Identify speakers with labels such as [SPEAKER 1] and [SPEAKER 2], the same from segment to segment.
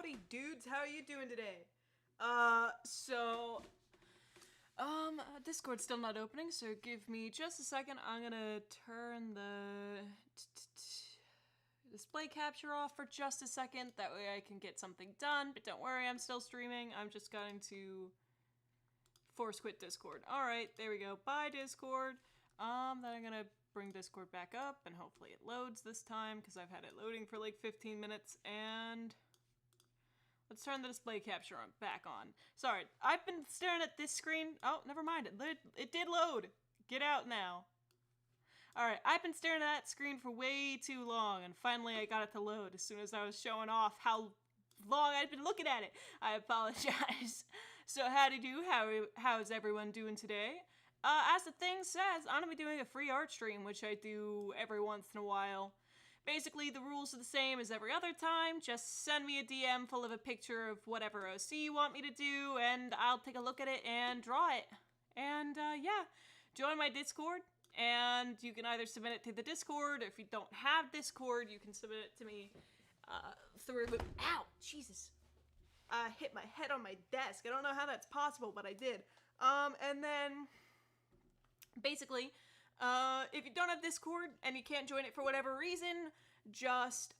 [SPEAKER 1] Howdy dudes, how are you doing today? Discord's still not opening, so give me just a second. I'm gonna turn the display capture off for just a second. That way I can get something done, but don't worry, I'm still streaming. I'm just going to force quit Discord. Alright, there we go. Bye, Discord. Then I'm gonna bring Discord back up, and hopefully it loads this time, because I've had it loading for like 15 minutes, and let's turn the display capture back on. Sorry, I've been staring at this screen. Oh, never mind. It did load. Get out now. Alright, I've been staring at that screen for way too long, and finally I got it to load as soon as I was showing off how long I'd been looking at it. I apologize. So howdy do, how's everyone doing today? As the thing says, I'm gonna be doing a free art stream, which I do every once in a while. Basically, the rules are the same as every other time. Just send me a DM full of a picture of whatever OC you want me to do, and I'll take a look at it and draw it. And, yeah, join my Discord, and you can either submit it to the Discord, or if you don't have Discord, you can submit it to me through... Ow! Jesus! I hit my head on my desk. I don't know how that's possible, but I did. And then... Basically, if you don't have Discord and you can't join it for whatever reason, just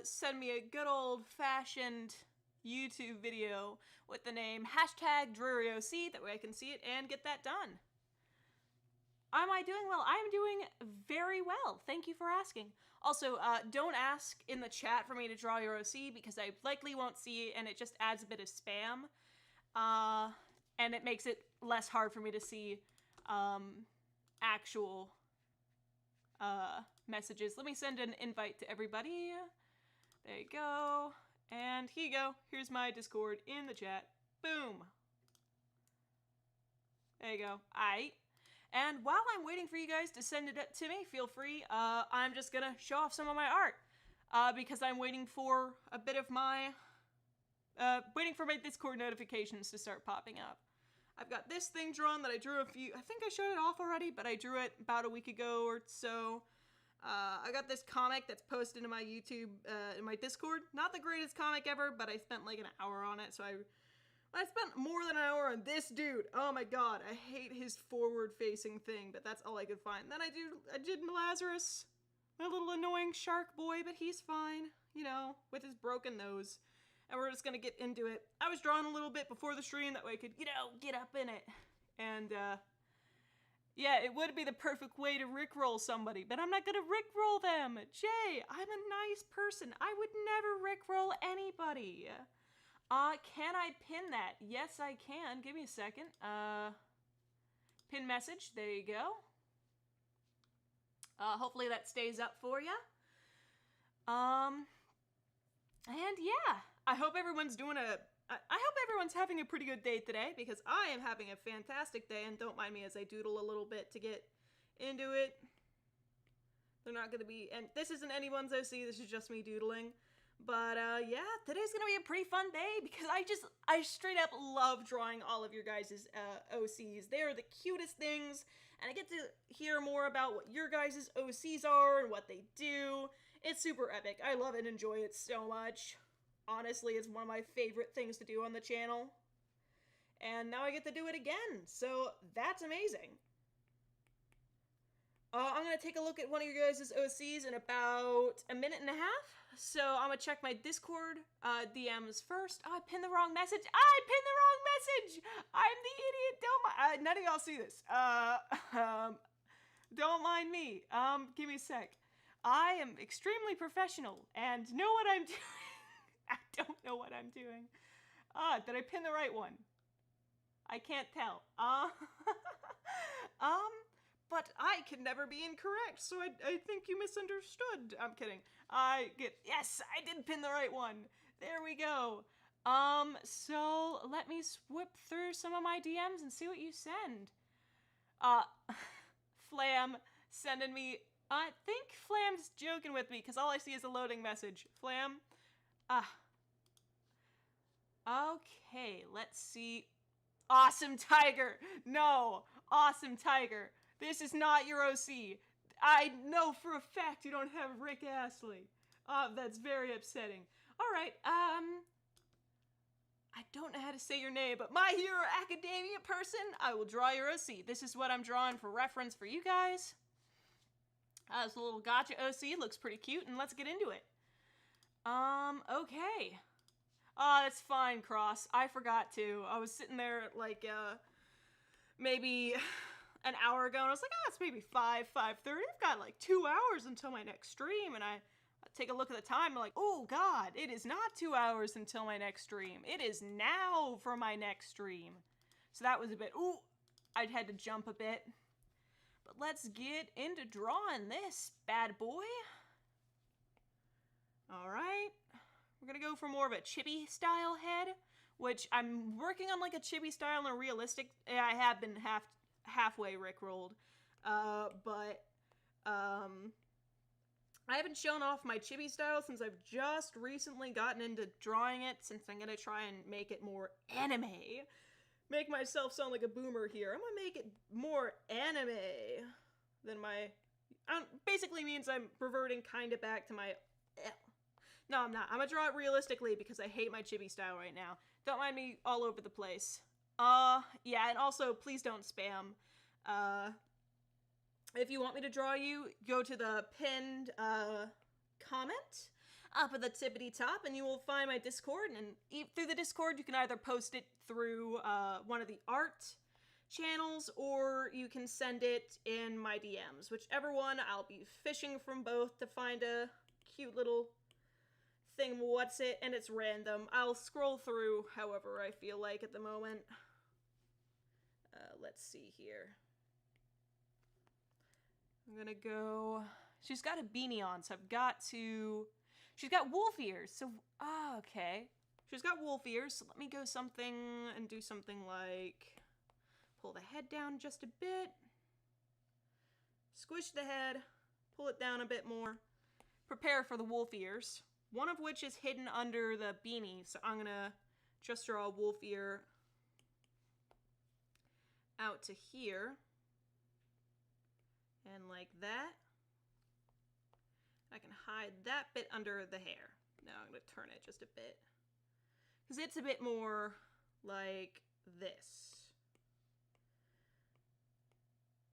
[SPEAKER 1] send me a good old-fashioned YouTube video with the name #DrearyOC, that way I can see it and get that done. Am I doing well? I'm doing very well. Thank you for asking. Also, don't ask in the chat for me to draw your OC, because I likely won't see it, and it just adds a bit of spam. And it makes it less hard for me to see actual messages. Let me send an invite to everybody. There you go. And here you go. Here's my Discord in the chat. Boom. There you go. Aight. And while I'm waiting for you guys to send it to me, feel free. I'm just gonna show off some of my art. Because I'm waiting for a bit of my... waiting for my Discord notifications to start popping up. I've got this thing drawn that I drew I think I showed it off already, but I drew it about a week ago or so. I got this comic that's posted in my YouTube, in my Discord. Not the greatest comic ever, but I spent like an hour on it, so I spent more than an hour on this dude. Oh my god, I hate his forward-facing thing, but that's all I could find. Then I did Lazarus, my little annoying shark boy, but he's fine, you know, with his broken nose. And we're just gonna get into it. I was drawing a little bit before the stream, that way I could, you know, get up in it. And, yeah, it would be the perfect way to rickroll somebody, but I'm not gonna rickroll them! Jay, I'm a nice person. I would never rickroll anybody. Can I pin that? Yes, I can. Give me a second. Pin message. There you go. Hopefully that stays up for you. And yeah, I hope everyone's I hope everyone's having a pretty good day today, because I am having a fantastic day, and don't mind me as I doodle a little bit to get into it. They're not gonna be, and this isn't anyone's OC, this is just me doodling. But, yeah, today's gonna be a pretty fun day, because I straight up love drawing all of your guys' OCs. They are the cutest things, and I get to hear more about what your guys' OCs are and what they do. It's super epic. I love and enjoy it so much. Honestly, it's one of my favorite things to do on the channel. And now I get to do it again, so that's amazing. I'm gonna take a look at one of your guys' OCs in about a minute and a half. So I'm gonna check my Discord DMs first. Oh, I pinned the wrong message. I pinned the wrong message! I'm the idiot. Don't mind. None of y'all see this. Don't mind me. Give me a sec. I am extremely professional and know what I'm doing. I don't know what I'm doing. Did I pin the right one? I can't tell. But I can never be incorrect, so I think you misunderstood. I'm kidding. Yes, I did pin the right one. There we go. So let me whip through some of my DMs and see what you send. Flam sending me, I think Flam's joking with me, because all I see is a loading message. Flam, okay, let's see. Awesome Tiger! No! Awesome Tiger! This is not your OC. I know for a fact you don't have Rick Astley. That's very upsetting. Alright, I don't know how to say your name, but My Hero Academia person, I will draw your OC. This is what I'm drawing for reference for you guys. This little gotcha OC looks pretty cute, and let's get into it. Okay. That's fine, Cross. I forgot to. I was sitting there at, like, maybe an hour ago, and I was like, it's maybe 5:30. I've got, like, 2 hours until my next stream, and I take a look at the time, and I'm like, oh, God, it is not 2 hours until my next stream. It is now for my next stream. So that was a bit, I'd had to jump a bit. But let's get into drawing this bad boy. All right. We're going to go for more of a chibi style head, which I'm working on like a chibi style and a realistic. I have been halfway rickrolled, but I haven't shown off my chibi style since I've just recently gotten into drawing it, since I'm going to try and make it more anime. Make myself sound like a boomer here. I'm going to make it more anime than my... basically means I'm reverting kind of back to my... No, I'm not. I'm going to draw it realistically because I hate my chibi style right now. Don't mind me all over the place. Yeah, and also, please don't spam. If you want me to draw you, go to the pinned comment up at the tippity top, and you will find my Discord. And through the Discord, you can either post it through one of the art channels, or you can send it in my DMs. Whichever one, I'll be fishing from both to find a cute little thing. What's it? And it's random. I'll scroll through however I feel like at the moment. Let's see here. I'm gonna go... She's got a beanie on, so I've got to... She's got wolf ears, so... okay. She's got wolf ears, so let me go something and do something like... Pull the head down just a bit. Squish the head. Pull it down a bit more. Prepare for the wolf ears. One of which is hidden under the beanie, so I'm gonna just draw a wolf ear out to here. And like that. I can hide that bit under the hair. Now I'm going to turn it just a bit. Because it's a bit more like this.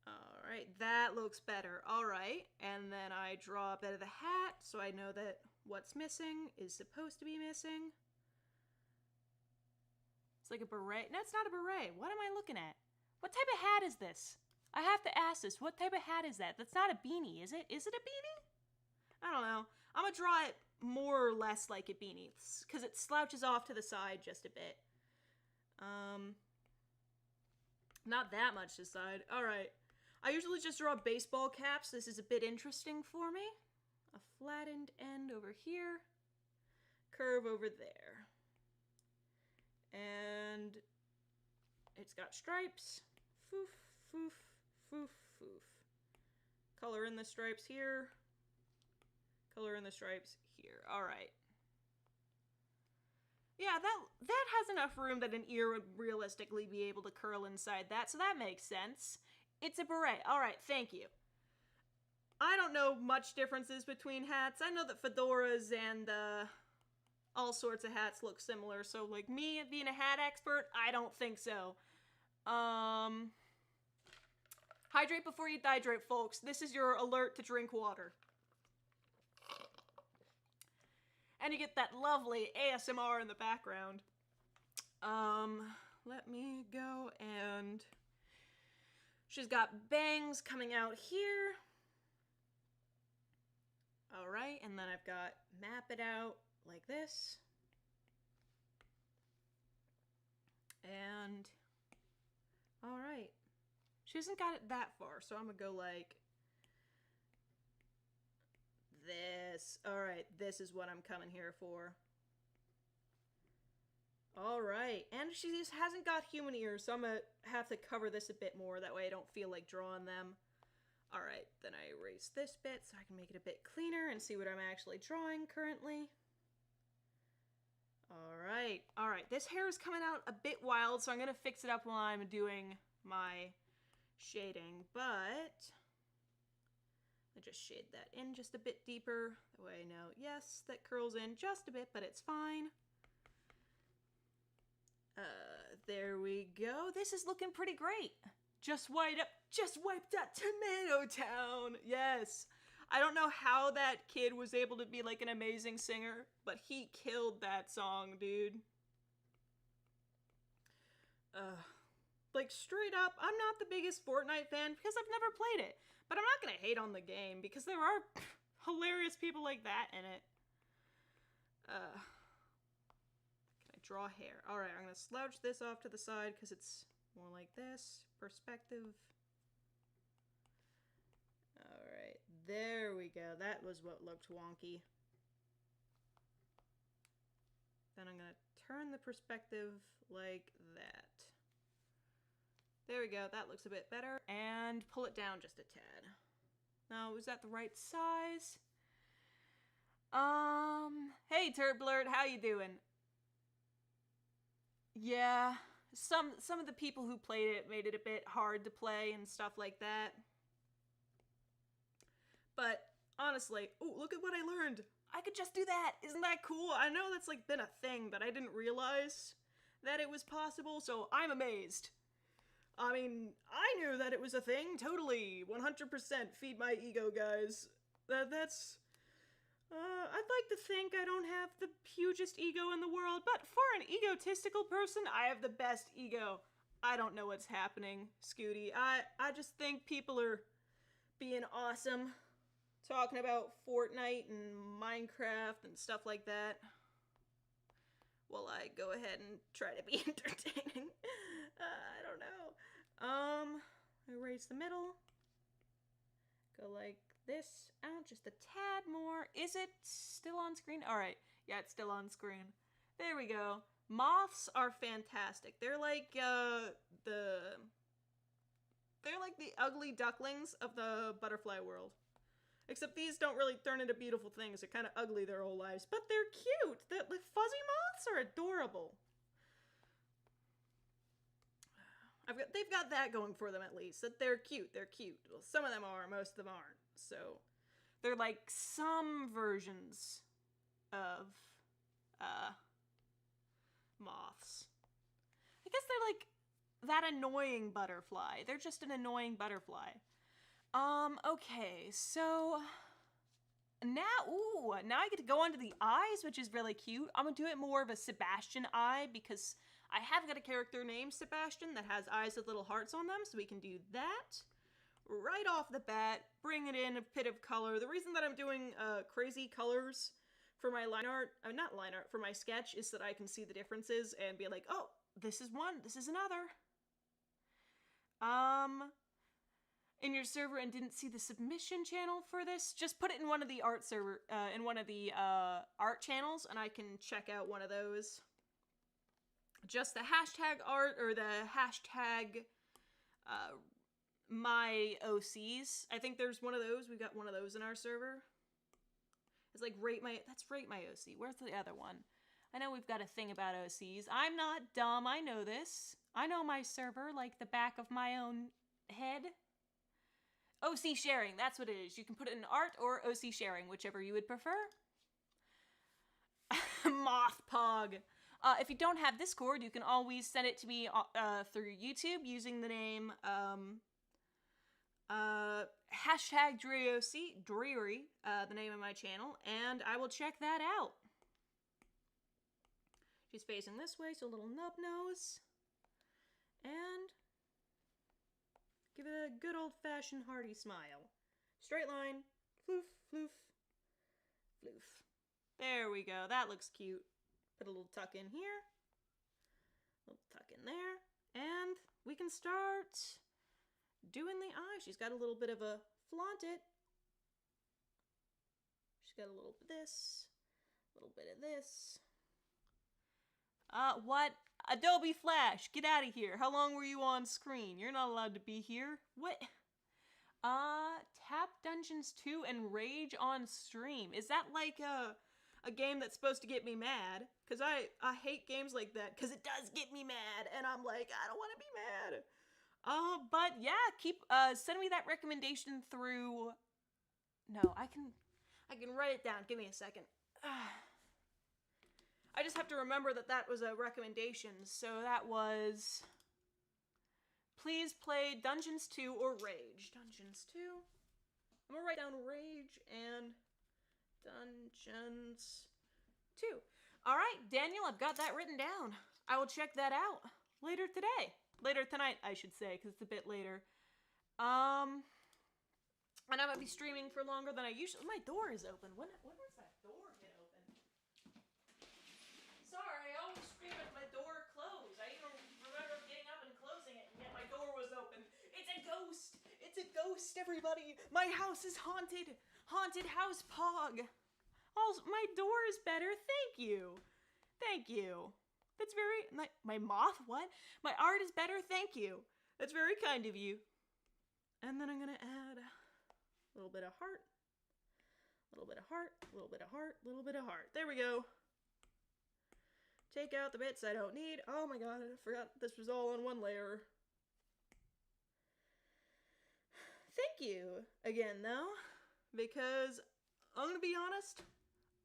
[SPEAKER 1] Alright, that looks better. Alright, and then I draw a bit of the hat so I know that what's missing is supposed to be missing. It's like a beret. No, it's not a beret. What am I looking at? What type of hat is this? I have to ask this. What type of hat is that? That's not a beanie, is it? Is it a beanie? I don't know. I'm gonna draw it more or less like a beanie, because it slouches off to the side just a bit. Not that much to the side. Alright. I usually just draw baseball caps. This is a bit interesting for me. A flattened end over here. Curve over there. And it's got stripes. Foof, foof, foof, foof. Color in the stripes here. Color in the stripes here. Alright. Yeah, that has enough room that an ear would realistically be able to curl inside that, so that makes sense. It's a beret. Alright, thank you. I don't know much differences between hats. I know that fedoras and all sorts of hats look similar, so like me being a hat expert, I don't think so. Hydrate before you dehydrate, folks. This is your alert to drink water. And you get that lovely ASMR in the background. Let me go and... She's got bangs coming out here. Alright, and then I've got map it out like this. And... Alright. She hasn't got it that far, so I'm gonna go like... this. Alright, this is what I'm coming here for. Alright, and she just hasn't got human ears, so I'm gonna have to cover this a bit more, that way I don't feel like drawing them. Alright, then I erase this bit so I can make it a bit cleaner and see what I'm actually drawing currently. Alright, alright, this hair is coming out a bit wild, so I'm gonna fix it up while I'm doing my shading, but... I just shade that in just a bit deeper. That way I know, yes, that curls in just a bit, but it's fine. There we go. This is looking pretty great. Just wiped out Tomato Town. Yes. I don't know how that kid was able to be like an amazing singer, but he killed that song, dude. Like straight up, I'm not the biggest Fortnite fan because I've never played it, but I'm not gonna hate on the game because there are hilarious people like that in it. Can I draw hair? Alright, I'm gonna slouch this off to the side because it's more like this. Perspective. Alright, there we go. That was what looked wonky. Then I'm gonna turn the perspective like that. There we go, that looks a bit better. And pull it down just a tad. Now, is that the right size? Hey Turblurt, how you doing? Yeah, some of the people who played it made it a bit hard to play and stuff like that. But honestly, oh, look at what I learned. I could just do that. Isn't that cool? I know that's like been a thing, but I didn't realize that it was possible, so I'm amazed. I mean, I knew that it was a thing, totally, 100% feed my ego, guys. That's... I'd like to think I don't have the hugest ego in the world, but for an egotistical person, I have the best ego. I don't know what's happening, Scooty. I just think people are being awesome, talking about Fortnite and Minecraft and stuff like that, while I go ahead and try to be entertaining. I don't know. Erase the middle. Go like this out just a tad more. Is it still on screen? Alright, yeah, it's still on screen. There we go. Moths are fantastic. They're like, they're like the ugly ducklings of the butterfly world. Except these don't really turn into beautiful things. They're kind of ugly their whole lives. But they're cute. The fuzzy moths are adorable. They've got that going for them at least. That they're cute. They're cute. Well, some of them are. Most of them aren't. So they're like some versions of moths. I guess they're like that annoying butterfly. They're just an annoying butterfly. Okay, so now I get to go on to the eyes, which is really cute. I'm gonna do it more of a Sebastian eye because I have got a character named Sebastian that has eyes with little hearts on them, so we can do that right off the bat. Bring it in a bit of color. The reason that I'm doing crazy colors for my line art, not line art, for my sketch is so that I can see the differences and be like, oh, this is one, this is another. In your server and didn't see the submission channel for this, just put it in one of the art server, in one of the art channels, and I can check out one of those. Just the hashtag art or the hashtag my OCs. I think there's one of those. We've got one of those in our server. It's like that's rate my OC. Where's the other one? I know we've got a thing about OCs. I'm not dumb. I know this. I know my server like the back of my own head. OC sharing, that's what it is. You can put it in art or OC sharing, whichever you would prefer. Moth Pog. If you don't have Discord, you can always send it to me through YouTube using the name hashtag Dreary, the name of my channel, and I will check that out. She's facing this way, so a little nub nose. And give it a good old-fashioned hearty smile. Straight line. Floof, floof, floof. There we go. That looks cute. Put a little tuck in here. A little tuck in there. And we can start doing the eye. She's got a little bit of a flaunt it. She's got a little bit of this. A little bit of this. What? Adobe Flash, get out of here. How long were you on screen? You're not allowed to be here. What? Tap Dungeons 2 and Rage on stream. Is that like a game that's supposed to get me mad? Because I hate games like that, because it does get me mad, and I'm like, I don't want to be mad. But yeah, send me that recommendation through... No, I can write it down. Give me a second. I just have to remember that that was a recommendation. So that was... Please play Dungeons 2 or Rage. Dungeons 2. I'm gonna write down Rage and Dungeons 2. Alright, Daniel, I've got that written down. I will check that out later today. Later tonight, I should say, because it's a bit later. And I might be streaming for longer than I usually... My door is open. When was that door get open? Sorry, I always stream with my door closed. I even remember getting up and closing it, and yet my door was open. It's a ghost! It's a ghost, everybody! My house is haunted! Haunted house Pog! Also, my door is better, thank you! Thank you. That's very... My moth? What? My art is better, thank you. That's very kind of you. And then I'm gonna add a little bit of heart. A little bit of heart, a little bit of heart, a little bit of heart. There we go. Take out the bits I don't need. Oh my god, I forgot this was all on one layer. Thank you again, though, because I'm gonna be honest,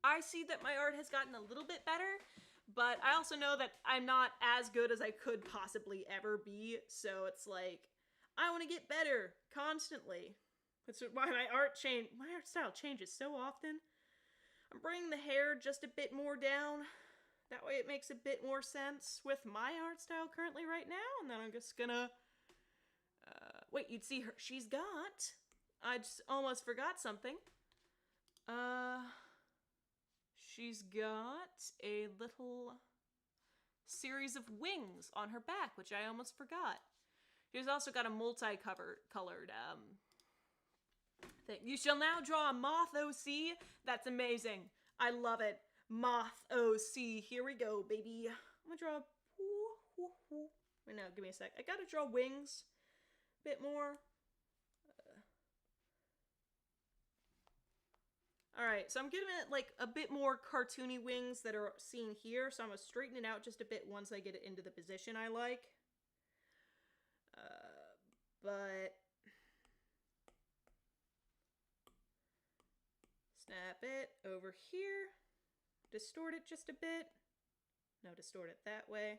[SPEAKER 1] I see that my art has gotten a little bit better, but I also know that I'm not as good as I could possibly ever be, so it's like, I want to get better constantly. That's why my art style changes so often. I'm bringing the hair just a bit more down. That way it makes a bit more sense with my art style currently right now. And then I'm just gonna... wait, you'd see her. She's got... I just almost forgot something. She's got a little series of wings on her back, which I almost forgot. She's also got a multi-colored thing. You shall now draw a moth OC. That's amazing. I love it. Moth OC. Here we go, baby. I'm gonna draw... Wait, no, give me a sec. I gotta draw wings a bit more. Alright, so I'm giving it like a bit more cartoony wings that are seen here. So I'm gonna straighten it out just a bit once I get it into the position I like. But... Snap it over here. Distort it just a bit. No, distort it that way.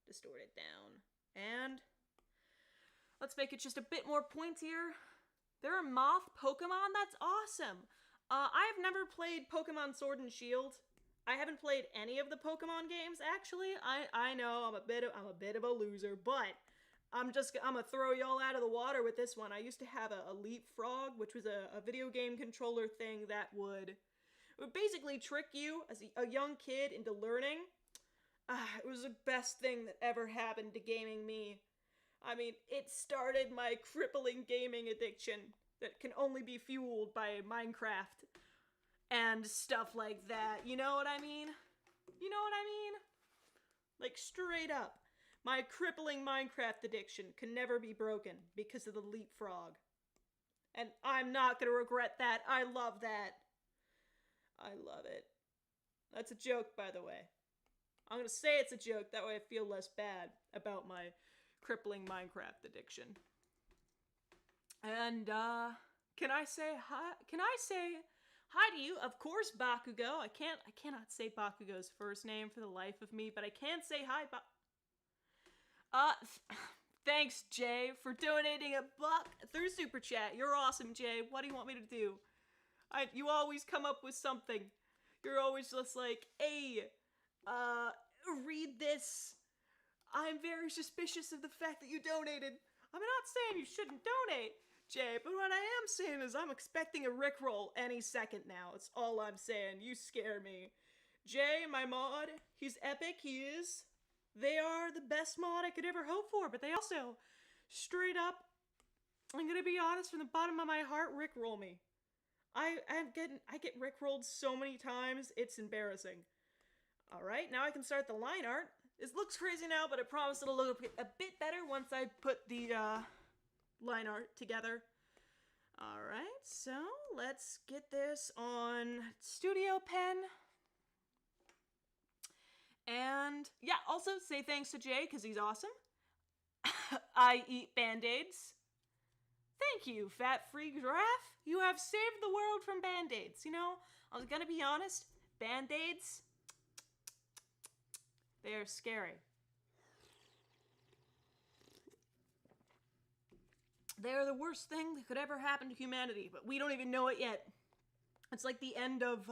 [SPEAKER 1] Distort it down. And let's make it just a bit more pointier. There are moth Pokemon? That's awesome! I have never played Pokemon Sword and Shield. I haven't played any of the Pokemon games, actually. I know I'm a bit of a loser, but I'm gonna throw y'all out of the water with this one. I used to have a Leapfrog, which was a video game controller thing that would basically trick you as a young kid into learning. It was the best thing that ever happened to gaming me. I mean, it started my crippling gaming addiction that can only be fueled by Minecraft and stuff like that. You know what I mean? You know what I mean? Like, straight up. My crippling Minecraft addiction can never be broken because of the Leapfrog. And I'm not gonna regret that. I love that. I love it. That's a joke, by the way. I'm gonna say it's a joke, that way I feel less bad about my crippling Minecraft addiction. And, can I say hi? Can I say hi to you? Of course, Bakugo. I cannot say Bakugo's first name for the life of me, but I can say hi, thanks, Jay, for donating $1 through Super Chat. You're awesome, Jay. What do you want me to do? You always come up with something. You're always just like, hey, read this. I'm very suspicious of the fact that you donated. I'm not saying you shouldn't donate, Jay, but what I am saying is I'm expecting a Rickroll any second now. It's all I'm saying. You scare me. Jay, my mod, he's epic, he is. They are the best mod I could ever hope for, but they also, straight up, I'm gonna be honest, from the bottom of my heart, Rickroll me. I get Rickrolled so many times, it's embarrassing. Alright, now I can start the line art. It looks crazy now, but I promise it'll look a bit better once I put the line art together. Alright, so let's get this on Studio Pen. And yeah, also say thanks to Jay, because he's awesome. I eat Band-Aids. Thank you, fat-free giraffe. You have saved the world from Band-Aids. You know, I was gonna be honest, Band-Aids, They are scary. They are the worst thing that could ever happen to humanity, but we don't even know it yet. It's like the end of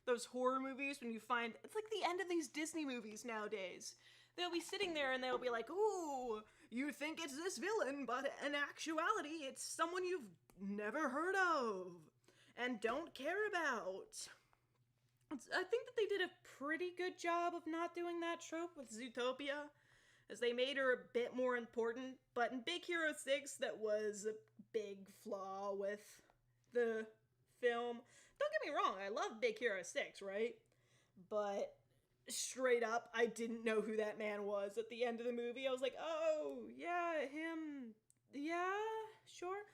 [SPEAKER 1] those horror movies when you find... It's like the end of these Disney movies nowadays. They'll be sitting there and they'll be like, ooh, you think it's this villain, but in actuality, it's someone you've never heard of and don't care about. I think that they did a pretty good job of not doing that trope with Zootopia, as they made her a bit more important, but in Big Hero 6, that was a big flaw with the film. Don't get me wrong, I love Big Hero 6, right? But straight up, I didn't know who that man was at the end of the movie. I was like, oh, yeah, him. Yeah, sure.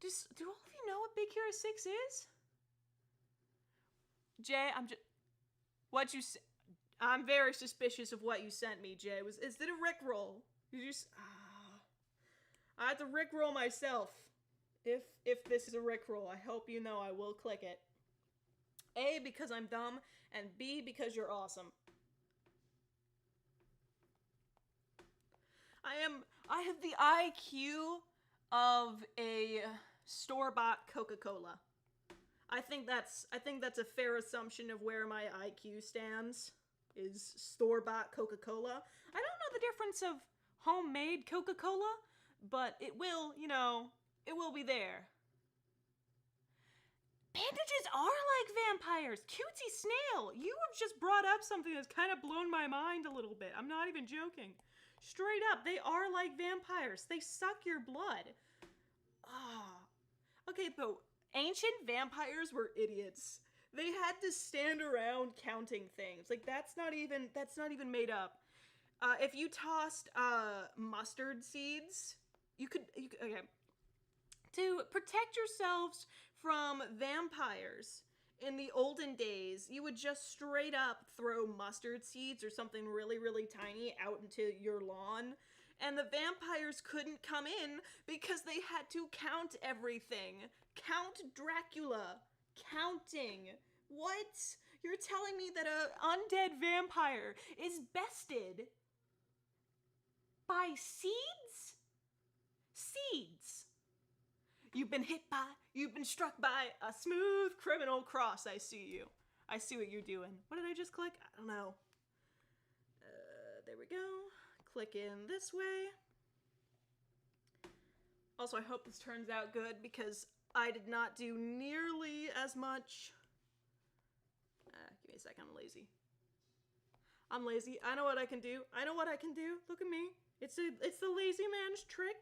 [SPEAKER 1] Do all of you know what Big Hero 6 is? Jay, what'd you say? I'm very suspicious of what you sent me, Jay. Is it a Rickroll? I have to Rickroll myself. If this is a Rickroll, I hope you know I will click it. A, because I'm dumb, and B, because you're awesome. I have the IQ of a store-bought Coca-Cola. I think that's a fair assumption of where my IQ stands. Is store-bought Coca-Cola. I don't know the difference of homemade Coca-Cola, but it will, it will be there. Bandages are like vampires! Cutesy Snail! You have just brought up something that's kind of blown my mind a little bit. I'm not even joking. Straight up, they are like vampires. They suck your blood. Okay, but ancient vampires were idiots. They had to stand around counting things. Like, that's not even made up. If you tossed mustard seeds, you could okay. To protect yourselves from vampires in the olden days, you would just straight up throw mustard seeds or something really, really tiny out into your lawn, and the vampires couldn't come in because they had to count everything. Count Dracula. Counting. What? You're telling me that a undead vampire is bested by seeds? Seeds. You've been struck by a smooth criminal cross. I see you. I see what you're doing. What did I just click? I don't know. There we go. Click in this way. Also, I hope this turns out good because I did not do nearly as much. Give me a second, I'm lazy. I'm lazy. I know what I can do. Look at me. It's the lazy man's trick.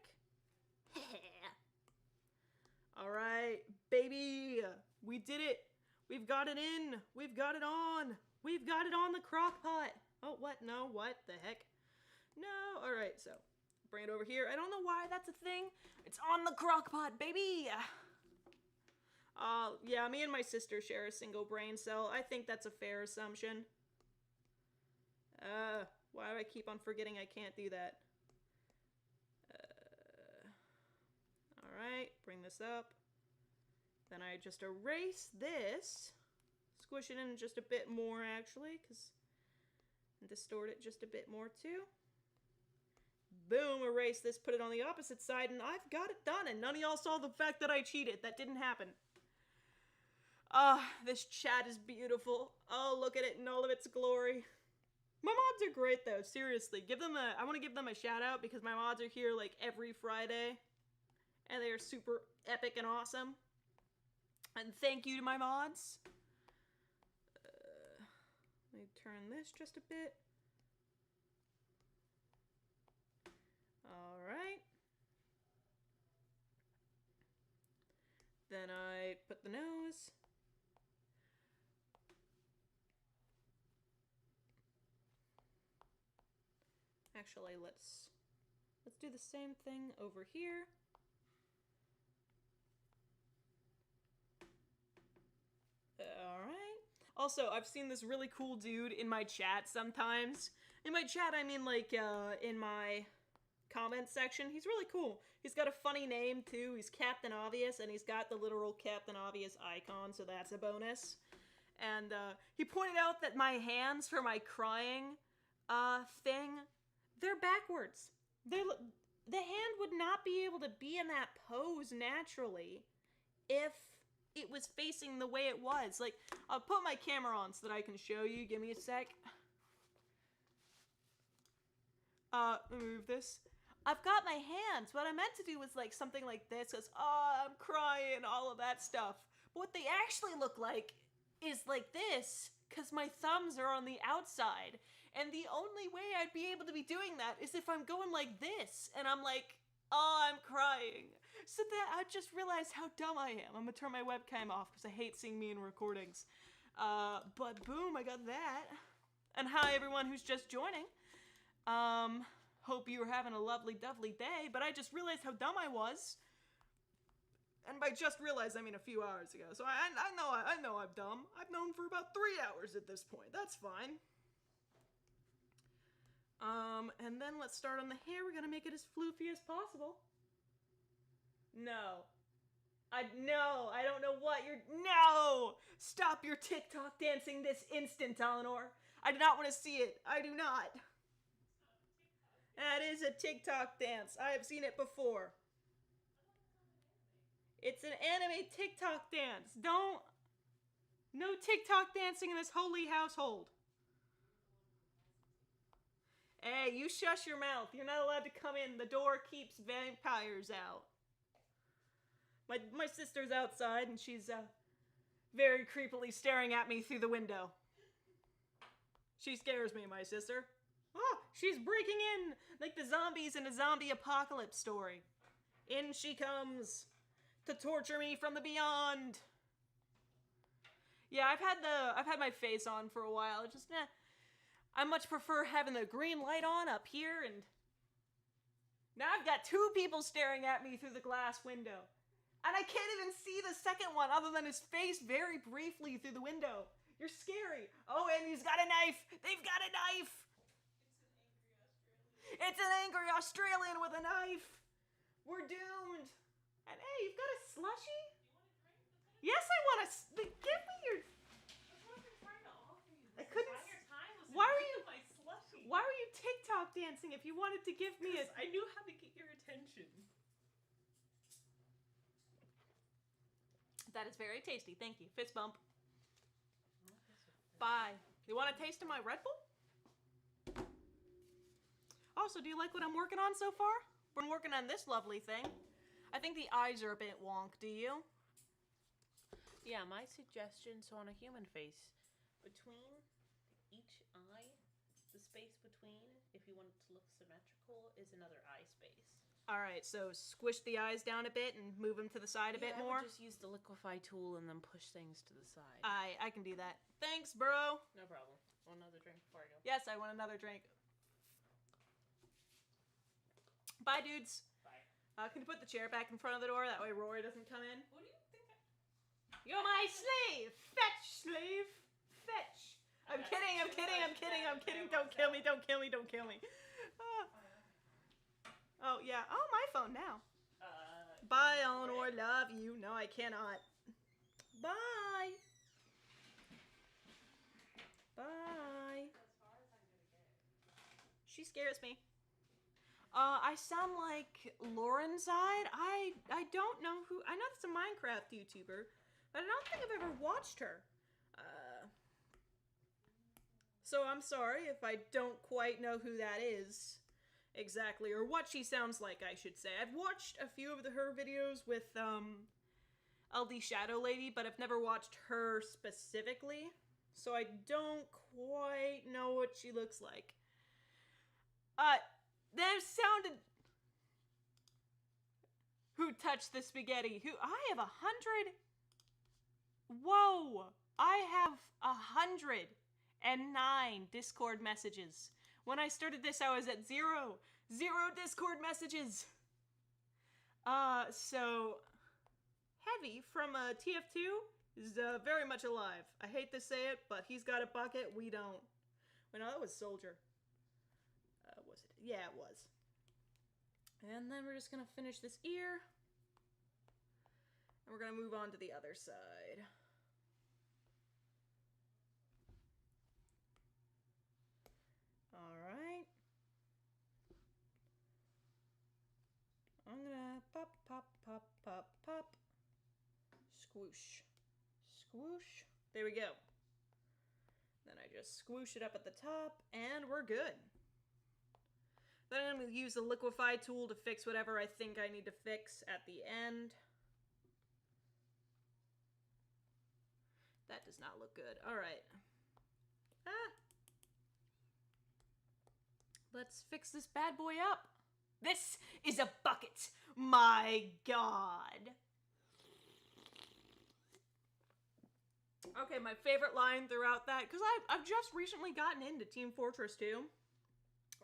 [SPEAKER 1] All right, baby. We did it. We've got it in. We've got it on. We've got it on the crock pot. Oh, what? No, what the heck? No. All right, so bring it over here. I don't know why that's a thing. It's on the crock pot, baby. Yeah, me and my sister share a single brain cell. I think that's a fair assumption. Why do I keep on forgetting I can't do that? Alright, bring this up. Then I just erase this. Squish it in just a bit more, actually, and distort it just a bit more, too. Boom, erase this, put it on the opposite side, and I've got it done, and none of y'all saw the fact that I cheated. That didn't happen. This chat is beautiful. Oh, look at it in all of its glory. My mods are great, though. Seriously, I want to give them a shout out because my mods are here like every Friday, and they are super epic and awesome. And thank you to my mods. Let me turn this just a bit. All right. Then I put the nose. Actually, let's do the same thing over here. Alright. Also, I've seen this really cool dude in my chat sometimes. In my chat, I mean like, in my comment section. He's really cool. He's got a funny name, too. He's Captain Obvious, and he's got the literal Captain Obvious icon, so that's a bonus. And, he pointed out that my hands for my crying thing, they're backwards. The hand would not be able to be in that pose naturally if it was facing the way it was. Like, I'll put my camera on so that I can show you. Give me a sec. Move this. I've got my hands. What I meant to do was like something like this, because, I'm crying, all of that stuff. But what they actually look like is like this, because my thumbs are on the outside. And the only way I'd be able to be doing that is if I'm going like this, and I'm like, I'm crying. So that I just realized how dumb I am. I'm gonna turn my webcam off because I hate seeing me in recordings. But boom, I got that. And hi everyone who's just joining. Hope you were having a lovely day, but I just realized how dumb I was. And by just realized, I mean a few hours ago. So I know I'm dumb. I've known for about 3 hours at this point. That's fine. And then let's start on the hair. We're gonna make it as floofy as possible. No. I don't know what you're... No! Stop your TikTok dancing this instant, Eleanor. I do not want to see it. I do not. That is a TikTok dance. I have seen it before. It's an anime TikTok dance. No TikTok dancing in this holy household. Hey, you shush your mouth. You're not allowed to come in. The door keeps vampires out. My sister's outside and she's very creepily staring at me through the window. She scares me, my sister. Oh, she's breaking in like the zombies in a zombie apocalypse story. In she comes to torture me from the beyond. Yeah, I've had my face on for a while. It's just I much prefer having the green light on up here, and now I've got two people staring at me through the glass window. And I can't even see the second one other than his face very briefly through the window. You're scary. Oh, and he's got a knife. They've got a knife. It's an angry Australian with a knife. We're doomed. And hey, you've got a slushie? Yes, I want a... Give me your...
[SPEAKER 2] That's what I've been trying to offer you.
[SPEAKER 1] I couldn't...
[SPEAKER 2] Why were you my slushie?
[SPEAKER 1] Why were you TikTok dancing if you wanted to give me a...
[SPEAKER 2] I knew how to get your attention.
[SPEAKER 1] That is very tasty. Thank you. Fist bump. Bye. You want a taste of my Red Bull? Also, do you like what I'm working on so far? Been working on this lovely thing. I think the eyes are a bit wonk. Do you?
[SPEAKER 2] Yeah, my suggestion, so on a human face, between each eye, the space between, if you want it to look symmetrical, is another eye space.
[SPEAKER 1] All right, so squish the eyes down a bit and move them to the side a bit more.
[SPEAKER 2] I would just use the liquefy tool and then push things to the side.
[SPEAKER 1] I can do that. Thanks, bro.
[SPEAKER 2] No problem. Want another drink before I go?
[SPEAKER 1] Yes, I want another drink. Bye, dudes.
[SPEAKER 2] Bye.
[SPEAKER 1] Can you put the chair back in front of the door? That way Rory doesn't come in.
[SPEAKER 2] What do you think?
[SPEAKER 1] You're my slave! Fetch, slave! Fetch! I'm kidding. Don't kill me. Oh, yeah. Oh, my phone now. Bye, Eleanor. Love you. No, I cannot. Bye. Bye. She scares me. I sound like Laurenside. I don't know who... I know that's a Minecraft YouTuber, but I don't think I've ever watched her. So I'm sorry if I don't quite know who that is exactly, or what she sounds like, I should say. I've watched a few of her videos with, LD Shadow Lady, but I've never watched her specifically, so I don't quite know what she looks like. That sounded... Who touched the spaghetti? Who? I have 100... Whoa! I have 109 Discord messages. When I started this, I was at 0 Discord messages. So... Heavy from TF2 is very much alive. I hate to say it, but he's got a bucket, we don't. Wait, no, that was Soldier. Was it? Yeah, it was. And then we're just gonna finish this ear. And we're gonna move on to the other side. Squoosh. Squoosh. There we go. Then I just squoosh it up at the top, and we're good. Then I'm going to use the liquefy tool to fix whatever I think I need to fix at the end. That does not look good. Alright. Let's fix this bad boy up. This is a bucket. My God. Okay, my favorite line throughout that, because I've just recently gotten into Team Fortress 2.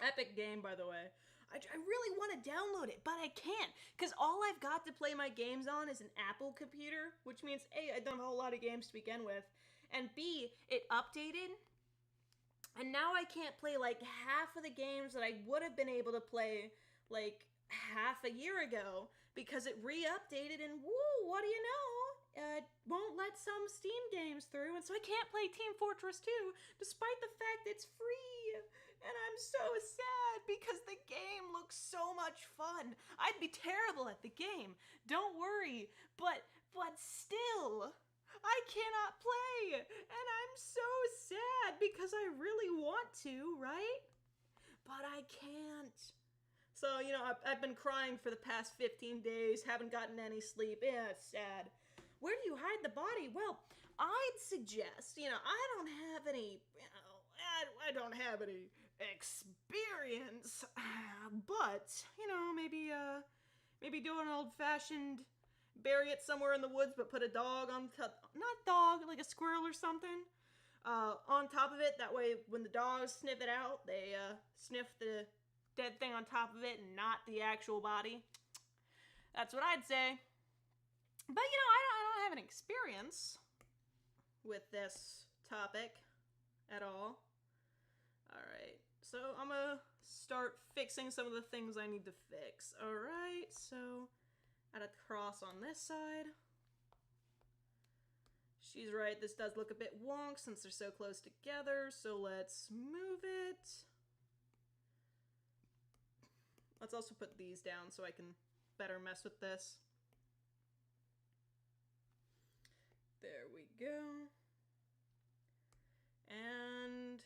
[SPEAKER 1] Epic game, by the way. I really want to download it, but I can't, because all I've got to play my games on is an Apple computer, which means A, I don't have a whole lot of games to begin with, and B, it updated, and now I can't play like half of the games that I would have been able to play like half a year ago, because it re-updated, and woo, what do you know? Won't let some Steam games through, and so I can't play Team Fortress 2, despite the fact it's free. And I'm so sad, because the game looks so much fun. I'd be terrible at the game, don't worry, but still, I cannot play, and I'm so sad, because I really want to, right? But I can't. So, you know, I've been crying for the past 15 days, haven't gotten any sleep, yeah, it's sad. Where do you hide the body? Well, I'd suggest, you know, I don't have any, you know, I don't have any experience, but, you know, maybe do an old-fashioned bury it somewhere in the woods, but put a dog on top, not dog, like a squirrel or something, on top of it. That way, when the dogs sniff it out, they, sniff the dead thing on top of it and not the actual body. That's what I'd say. But, you know, I don't have an experience with this topic at all. Alright, so I'm gonna start fixing some of the things I need to fix. Alright, so add a cross on this side. She's right, this does look a bit wonk since they're so close together, so let's move it. Let's also put these down so I can better mess with this. There we go. And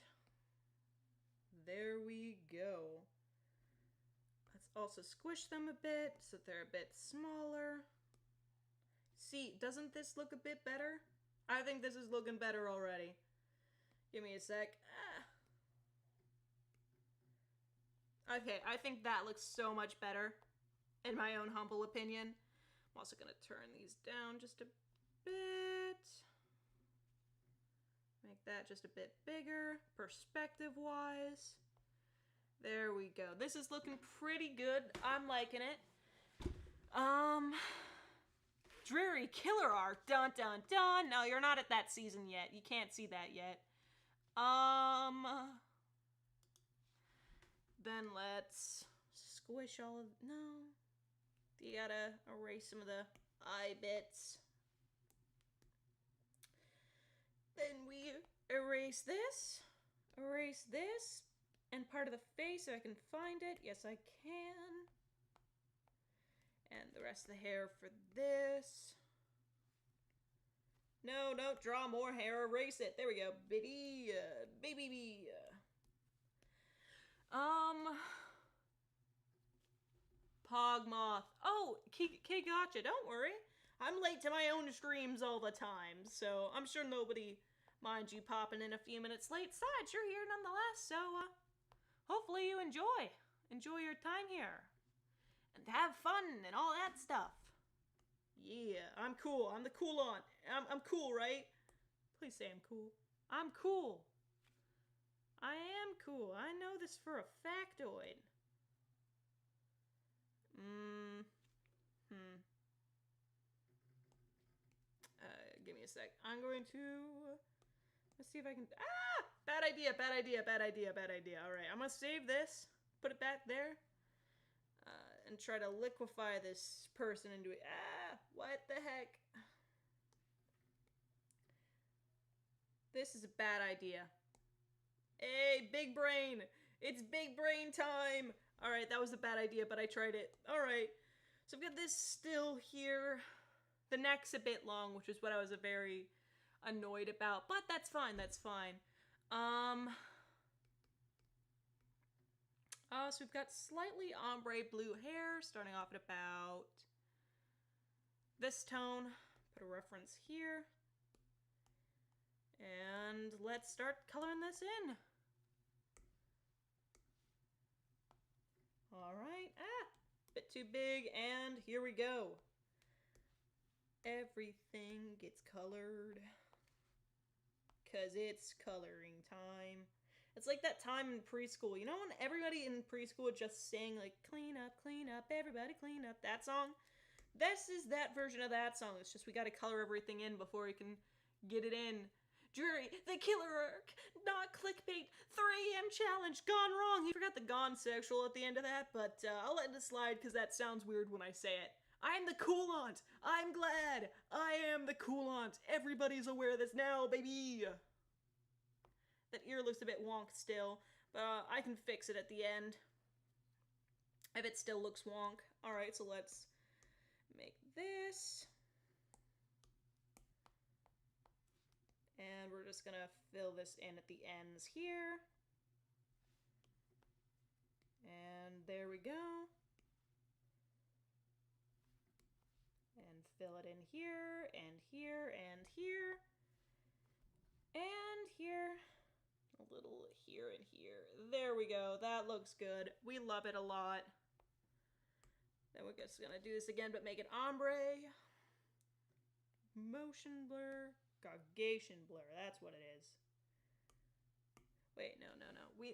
[SPEAKER 1] there we go. Let's also squish them a bit so they're a bit smaller. See, doesn't this look a bit better? I think this is looking better already. Give me a sec. Okay, I think that looks so much better, in my own humble opinion. I'm also gonna turn these down just a bit. Make that just a bit bigger, perspective-wise. There we go. This is looking pretty good. I'm liking it. Dreary killer art. Dun dun dun. No, you're not at that season yet. You can't see that yet. Then let's squish all of... No. You gotta erase some of the eye bits. Then we erase this, and part of the face, if I can find it. Yes, I can. And the rest of the hair for this. No, don't draw more hair, erase it. There we go, baby, baby. Pogmoth. Oh, K gotcha, don't worry. I'm late to my own streams all the time, so I'm sure nobody minds you popping in a few minutes late. Besides, you're here nonetheless, so hopefully you enjoy your time here, and have fun and all that stuff. Yeah, I'm cool. I'm the cool aunt. I'm cool, right? Please say I'm cool. I'm cool. I am cool. I know this for a factoid. Give me a sec. I'm going to... Let's see if I can... Ah! Bad idea, bad idea, bad idea, bad idea. Alright, I'm gonna save this. Put it back there. And try to liquefy this person into it. Ah! What the heck? This is a bad idea. Hey, big brain! It's big brain time! Alright, that was a bad idea, but I tried it. Alright. So I've got this still here. The neck's a bit long, which is what I was very annoyed about, but that's fine, that's fine. So we've got slightly ombre blue hair, starting off at about this tone. Put a reference here. And let's start coloring this in. Alright, bit too big, and here we go. Everything gets colored, 'cause it's coloring time. It's like that time in preschool. You know when everybody in preschool would just sing like, clean up, everybody clean up, that song? This is that version of that song. It's just we gotta color everything in before we can get it in. Jury, the killer arc, not clickbait, 3 AM challenge, gone wrong. He forgot the gone sexual at the end of that, but I'll let it slide because that sounds weird when I say it. I'm the cool aunt. I'm glad. I am the cool aunt. Everybody's aware of this now, baby. That ear looks a bit wonk still, but I can fix it at the end if it still looks wonk. Alright, so let's make this. And we're just gonna fill this in at the ends here. And there we go. And fill it in here, and here, and here. And here. A little here and here. There we go. That looks good. We love it a lot. Then we're just gonna do this again, but make it ombre. Motion blur. Gauge blur. That's what it is. Wait, no.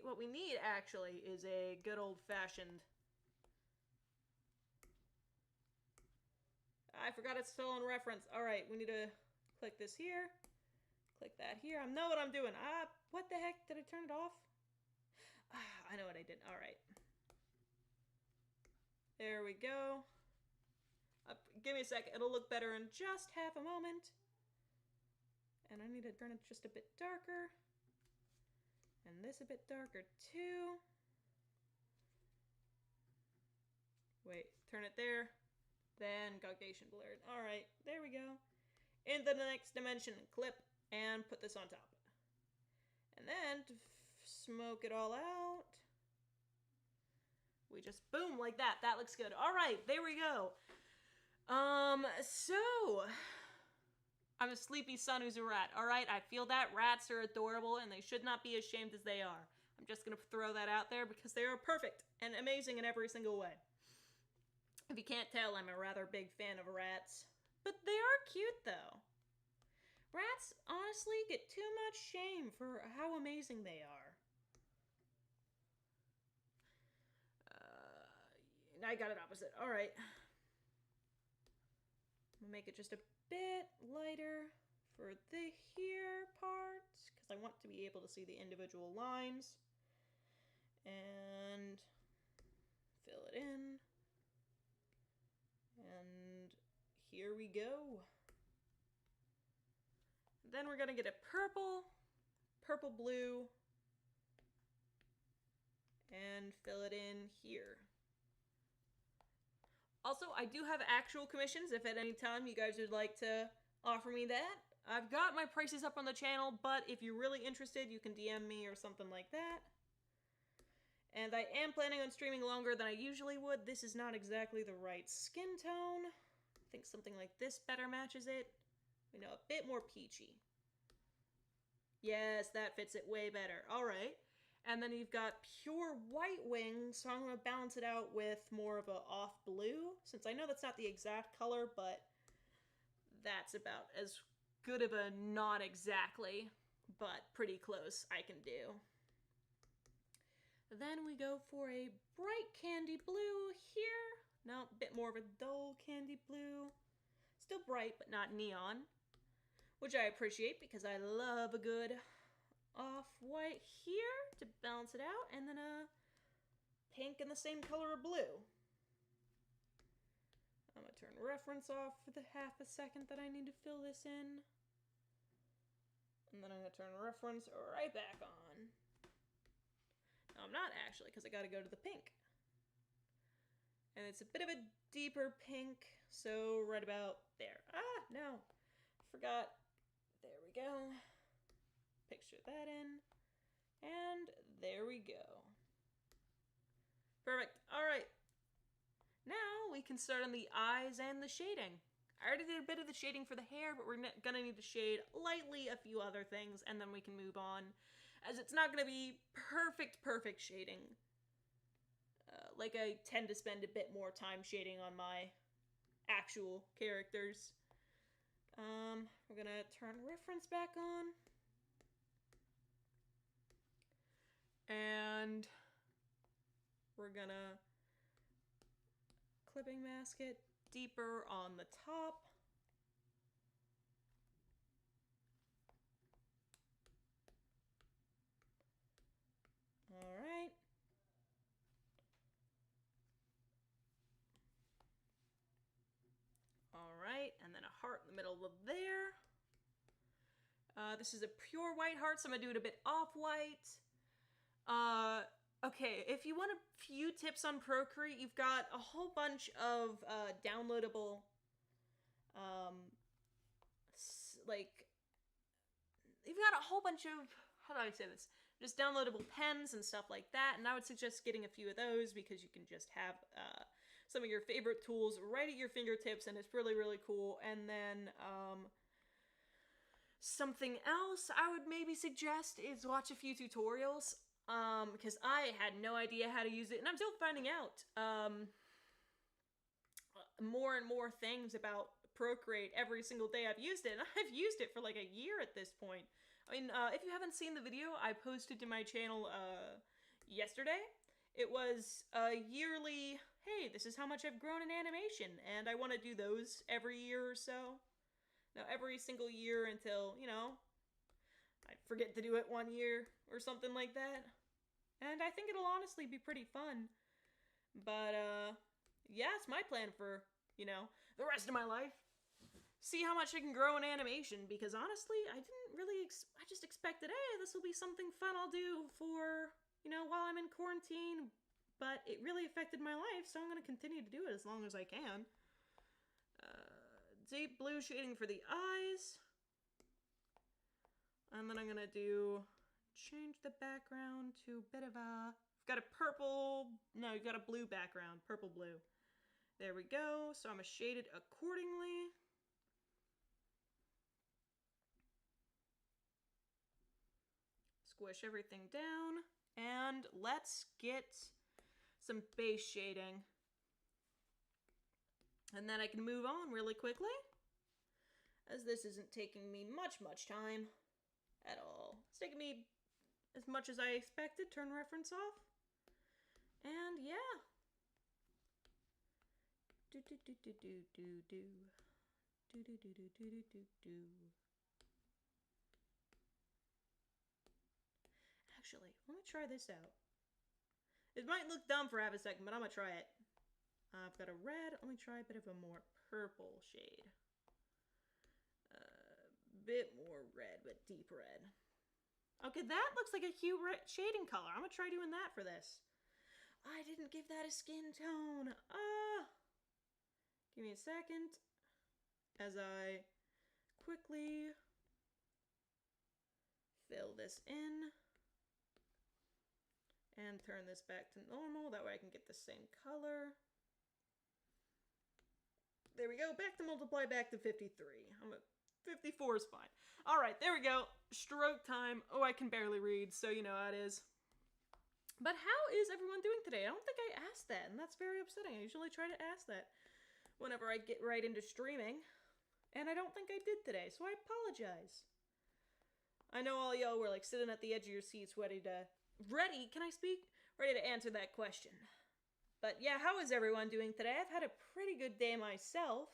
[SPEAKER 1] What we need, actually, is a good old-fashioned... I forgot it's still in reference. Alright, we need to click this here. Click that here. I know what I'm doing. What the heck? Did I turn it off? I know what I did. Alright. There we go. Give me a sec. It'll look better in just half a moment. And I need to turn it just a bit darker. And this a bit darker too. Wait, turn it there. Then Gauge blurred. Alright, there we go. Into the next dimension, clip, and put this on top. And then, to smoke it all out, we just boom, like that. That looks good. Alright, there we go. So... I'm a sleepy son who's a rat, alright? I feel that rats are adorable and they should not be ashamed as they are. I'm just gonna throw that out there because they are perfect and amazing in every single way. If you can't tell, I'm a rather big fan of rats. But they are cute, though. Rats, honestly, get too much shame for how amazing they are. I got it opposite. Alright. I'm gonna make it just a bit lighter for the here part, because I want to be able to see the individual lines. And fill it in. And here we go. Then we're gonna get a purple, purple blue, and fill it in here. Also, I do have actual commissions if at any time you guys would like to offer me that. I've got my prices up on the channel, but if you're really interested, you can DM me or something like that. And I am planning on streaming longer than I usually would. This is not exactly the right skin tone. I think something like this better matches it. You know, a bit more peachy. Yes, that fits it way better. Alright. And then you've got pure white wings, so I'm going to balance it out with more of a off blue, since I know that's not the exact color, but that's about as good of a not exactly, but pretty close I can do. Then we go for a bright candy blue here. No, a bit more of a dull candy blue. Still bright, but not neon, which I appreciate because I love a good off-white here to balance it out, and then a pink in the same color of blue. I'm gonna turn reference off for the half a second that I need to fill this in. And then I'm gonna turn reference right back on. No, I'm not actually, because I gotta go to the pink. And it's a bit of a deeper pink, so right about there. Ah, no. Forgot. There we go. Picture that in. And there we go. Perfect. Alright. Now we can start on the eyes and the shading. I already did a bit of the shading for the hair, but we're gonna need to shade lightly a few other things, and then we can move on, as it's not gonna be perfect shading. Like I tend to spend a bit more time shading on my actual characters. We're gonna turn reference back on. And we're gonna clipping mask it deeper on the top. All right. All right, and then a heart in the middle of there. This is a pure white heart, so I'm gonna do it a bit off-white. Okay, if you want a few tips on Procreate, you've got a whole bunch of downloadable, you've got a whole bunch of, how do I say this? Just downloadable pens and stuff like that, and I would suggest getting a few of those because you can just have some of your favorite tools right at your fingertips, and it's really, really cool. And then, something else I would maybe suggest is watch a few tutorials, because I had no idea how to use it, and I'm still finding out more and more things about Procreate every single day I've used it, and I've used it for like a year at this point. I mean, if you haven't seen the video I posted to my channel yesterday, it was a yearly, hey, this is how much I've grown in animation, and I want to do those every year or so. Now, every single year until, you know, I forget to do it one year or something like that. And I think it'll honestly be pretty fun. But, yeah, it's my plan for, you know, the rest of my life. See how much I can grow in animation, because honestly, I didn't really, I just expected, hey, this will be something fun I'll do for, you know, while I'm in quarantine. But it really affected my life, so I'm going to continue to do it as long as I can. Deep blue shading for the eyes. And then I'm gonna change the background to a bit of a, I've got a purple, no, you've got a blue background, purple blue. There we go, so I'm gonna shade it accordingly. Squish everything down, and let's get some base shading. And then I can move on really quickly, as this isn't taking me much time at all. It's taking me as much as I expected. Turn reference off. And yeah. Actually, let me try this out. It might look dumb for half a second, but I'm gonna try it. I've got a red. Let me try a bit of a more purple shade. Bit more red, but deep red. Okay, that looks like a hue shading color. I'm gonna try doing that for this. I didn't give that a skin tone. Give me a second as I quickly fill this in and turn this back to normal. That way I can get the same color. There we go. Back to multiply, back to 53. 54 is fine. All right, there we go. Stroke time. Oh, I can barely read, so you know how it is. But how is everyone doing today? I don't think I asked that, and that's very upsetting. I usually try to ask that whenever I get right into streaming, and I don't think I did today, so I apologize. I know all y'all were like sitting at the edge of your seats ready to answer that question. But yeah, how is everyone doing today? I've had a pretty good day myself.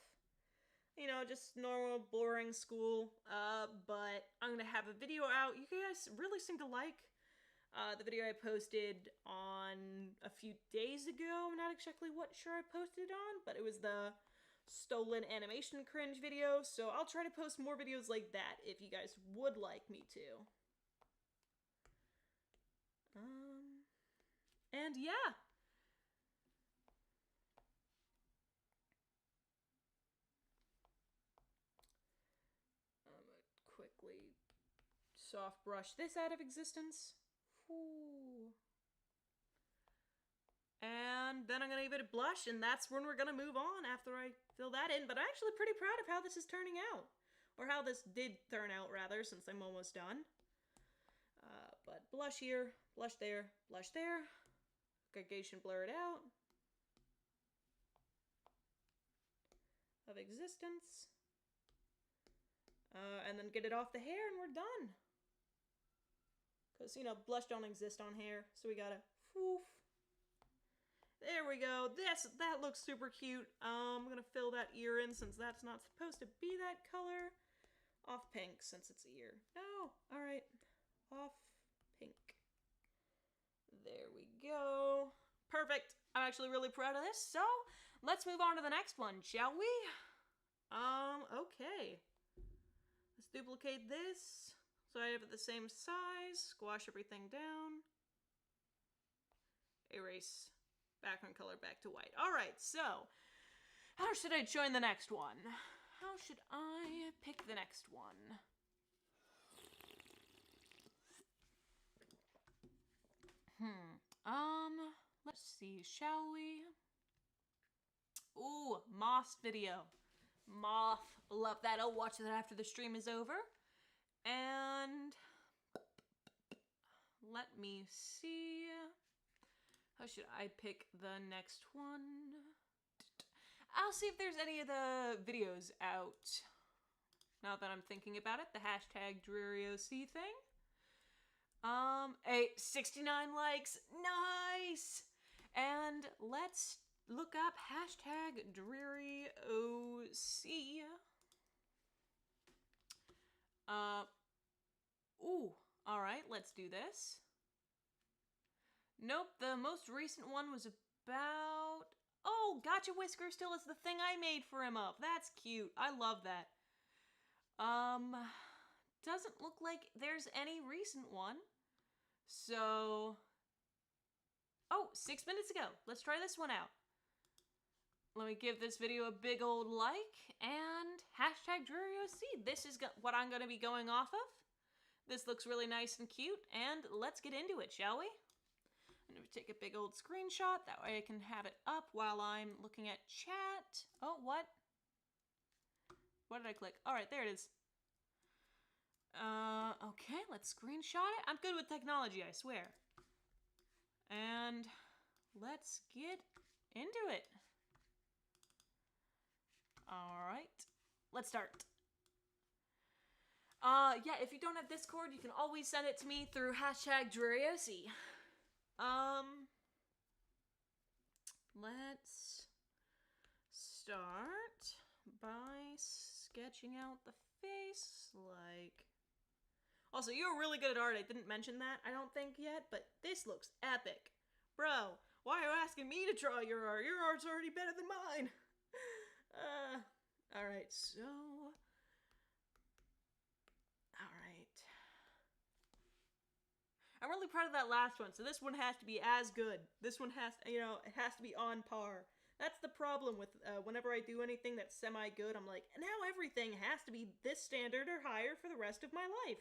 [SPEAKER 1] You know, just normal, boring school. But I'm gonna have a video out. You guys really seem to like the video I posted on a few days ago. I'm not exactly sure I posted it on, but it was the stolen animation cringe video. So I'll try to post more videos like that if you guys would like me to. And yeah. quickly soft brush this out of existence. Whew. And then I'm going to give it a blush, and that's when we're going to move on after I fill that in. But I'm actually pretty proud of how this is turning out. Or how this did turn out, rather, since I'm almost done. But blush here, blush there, blush there. Gradation, blur it out. Of existence. And then get it off the hair, and we're done. Because, you know, blush don't exist on hair, so we gotta, whoof. There we go. That looks super cute. I'm gonna fill that ear in since that's not supposed to be that color. Off pink since it's ear. No, alright. Off pink. There we go. Perfect. I'm actually really proud of this, so let's move on to the next one, shall we? Okay. Let's duplicate this so I have it the same size. Squash everything down. Erase. Background color back to white. Alright, so how should I join the next one? How should I pick the next one? Let's see, shall we? Ooh, Moth video. Moth, love that. I'll watch that after the stream is over. And let me see. How should I pick the next one? I'll see if there's any of the videos out. Now that I'm thinking about it, the hashtag DrearyOC thing. 69 likes, nice! And let's look up hashtag DrearyOC. Ooh, alright, let's do this. Nope, the most recent one was about... Oh, Gotcha Whisker still is the thing I made for him up. That's cute. I love that. Doesn't look like there's any recent one. So... Oh, 6 minutes ago. Let's try this one out. Let me give this video a big old like, and hashtag DrearyOC. This is what I'm going to be going off of. This looks really nice and cute, and let's get into it, shall we? I'm going to take a big old screenshot, that way I can have it up while I'm looking at chat. Oh, what? What did I click? Alright, there it is. Okay, let's screenshot it. I'm good with technology, I swear. And let's get into it. Alright, let's start. Yeah, if you don't have Discord, you can always send it to me through hashtag DrearyOC. Let's start by sketching out the face, like... Also, you're really good at art. I didn't mention that, I don't think, yet, but this looks epic. Bro, why are you asking me to draw your art? Your art's already better than mine. Alright, so... Alright. I'm really proud of that last one, so this one has to be as good. This one has, you know, it has to be on par. That's the problem with whenever I do anything that's semi-good, I'm like, now everything has to be this standard or higher for the rest of my life.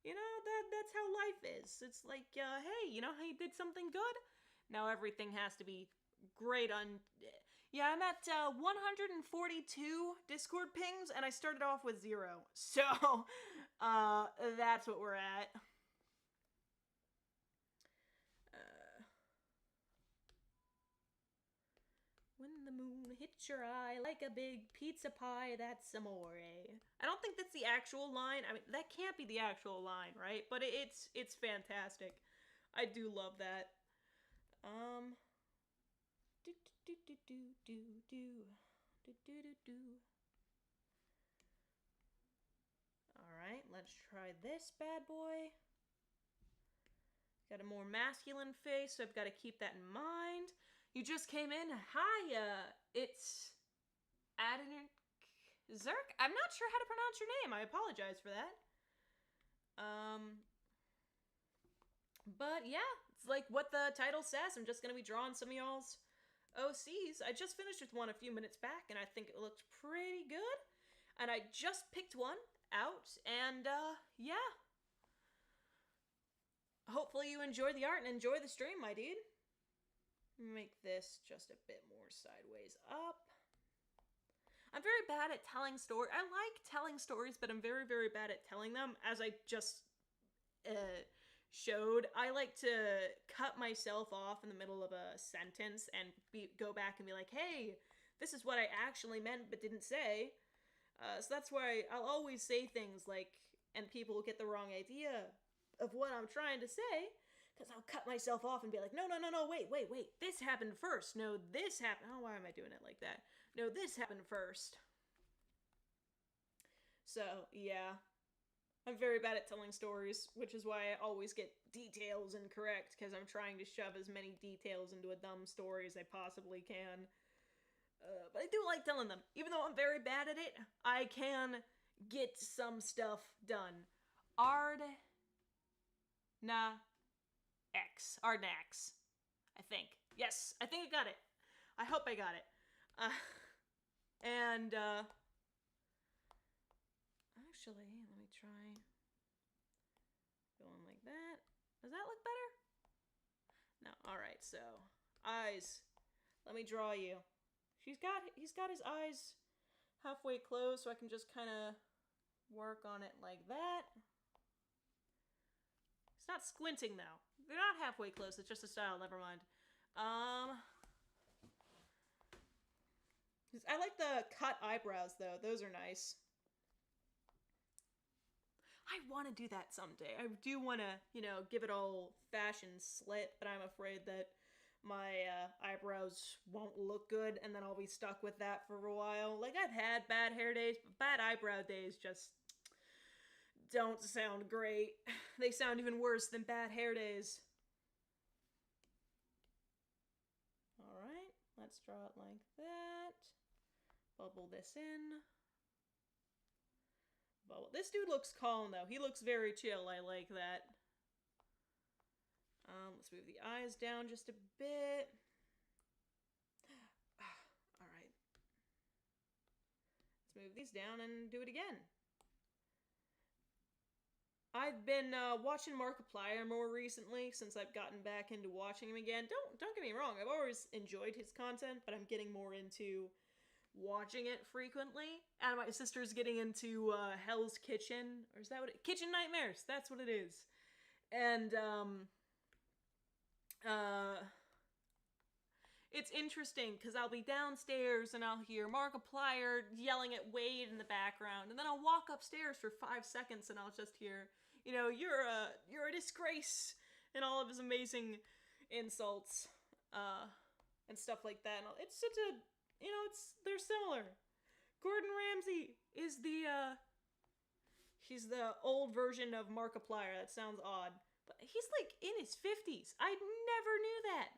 [SPEAKER 1] You know, that's how life is. It's like, hey, you know how you did something good? Now everything has to be great on... Yeah, I'm at 142 Discord pings, and I started off with 0. So, that's what we're at. When the moon hits your eye like a big pizza pie, that's amore. I don't think that's the actual line. I mean, that can't be the actual line, right? But it's fantastic. I do love that. Alright, let's try this bad boy. Got a more masculine face, so I've got to keep that in mind. You just came in. Hi, it's Adenik Zerk. I'm not sure how to pronounce your name. I apologize for that. But yeah, it's like what the title says. I'm just gonna be drawing some of y'all's OCs. I just finished with one a few minutes back, and I think it looked pretty good. And I just picked one out, and yeah. Hopefully you enjoy the art and enjoy the stream, my dude. Make this just a bit more sideways up. I'm very bad at telling stories. I like telling stories, but I'm very, very bad at telling them. As I just showed, I like to cut myself off in the middle of a sentence and go back and be like, hey, this is what I actually meant but didn't say. So that's why I'll always say things like, and people will get the wrong idea of what I'm trying to say, because I'll cut myself off and be like, no, wait, this happened first. No, this happened. Oh, why am I doing it like that? No, this happened first. So, yeah. I'm very bad at telling stories, which is why I always get details incorrect, because I'm trying to shove as many details into a dumb story as I possibly can. But I do like telling them. Even though I'm very bad at it, I can get some stuff done. Ardnax, I think. Yes, I think I got it. I hope I got it. Actually, let me try going like that. Does that look better? No, alright, so, eyes. Let me draw you. He's got his eyes halfway closed, so I can just kind of work on it like that. It's not squinting, though. They're not halfway closed, it's just a style, never mind. I like the cut eyebrows, though. Those are nice. I want to do that someday. I do want to, give it all fashion slit, but I'm afraid that my eyebrows won't look good, and then I'll be stuck with that for a while. Like, I've had bad hair days, but bad eyebrow days just don't sound great. They sound even worse than bad hair days. Alright, let's draw it like that. Bubble this in. Bubble. This dude looks calm, though. He looks very chill. I like that. Let's move the eyes down just a bit. Alright. Let's move these down and do it again. I've been watching Markiplier more recently since I've gotten back into watching him again. Don't get me wrong, I've always enjoyed his content, but I'm getting more into watching it frequently. And my sister's getting into Hell's Kitchen, or is that what it? Kitchen Nightmares, that's what it is. And it's interesting because I'll be downstairs and I'll hear Markiplier yelling at Wade in the background, and then I'll walk upstairs for 5 seconds and I'll just hear, you're a disgrace, and all of his amazing insults and stuff like that. And it's such a, they're similar. Gordon Ramsay is he's the old version of Markiplier. That sounds odd, but he's like in his 50s. I never knew that.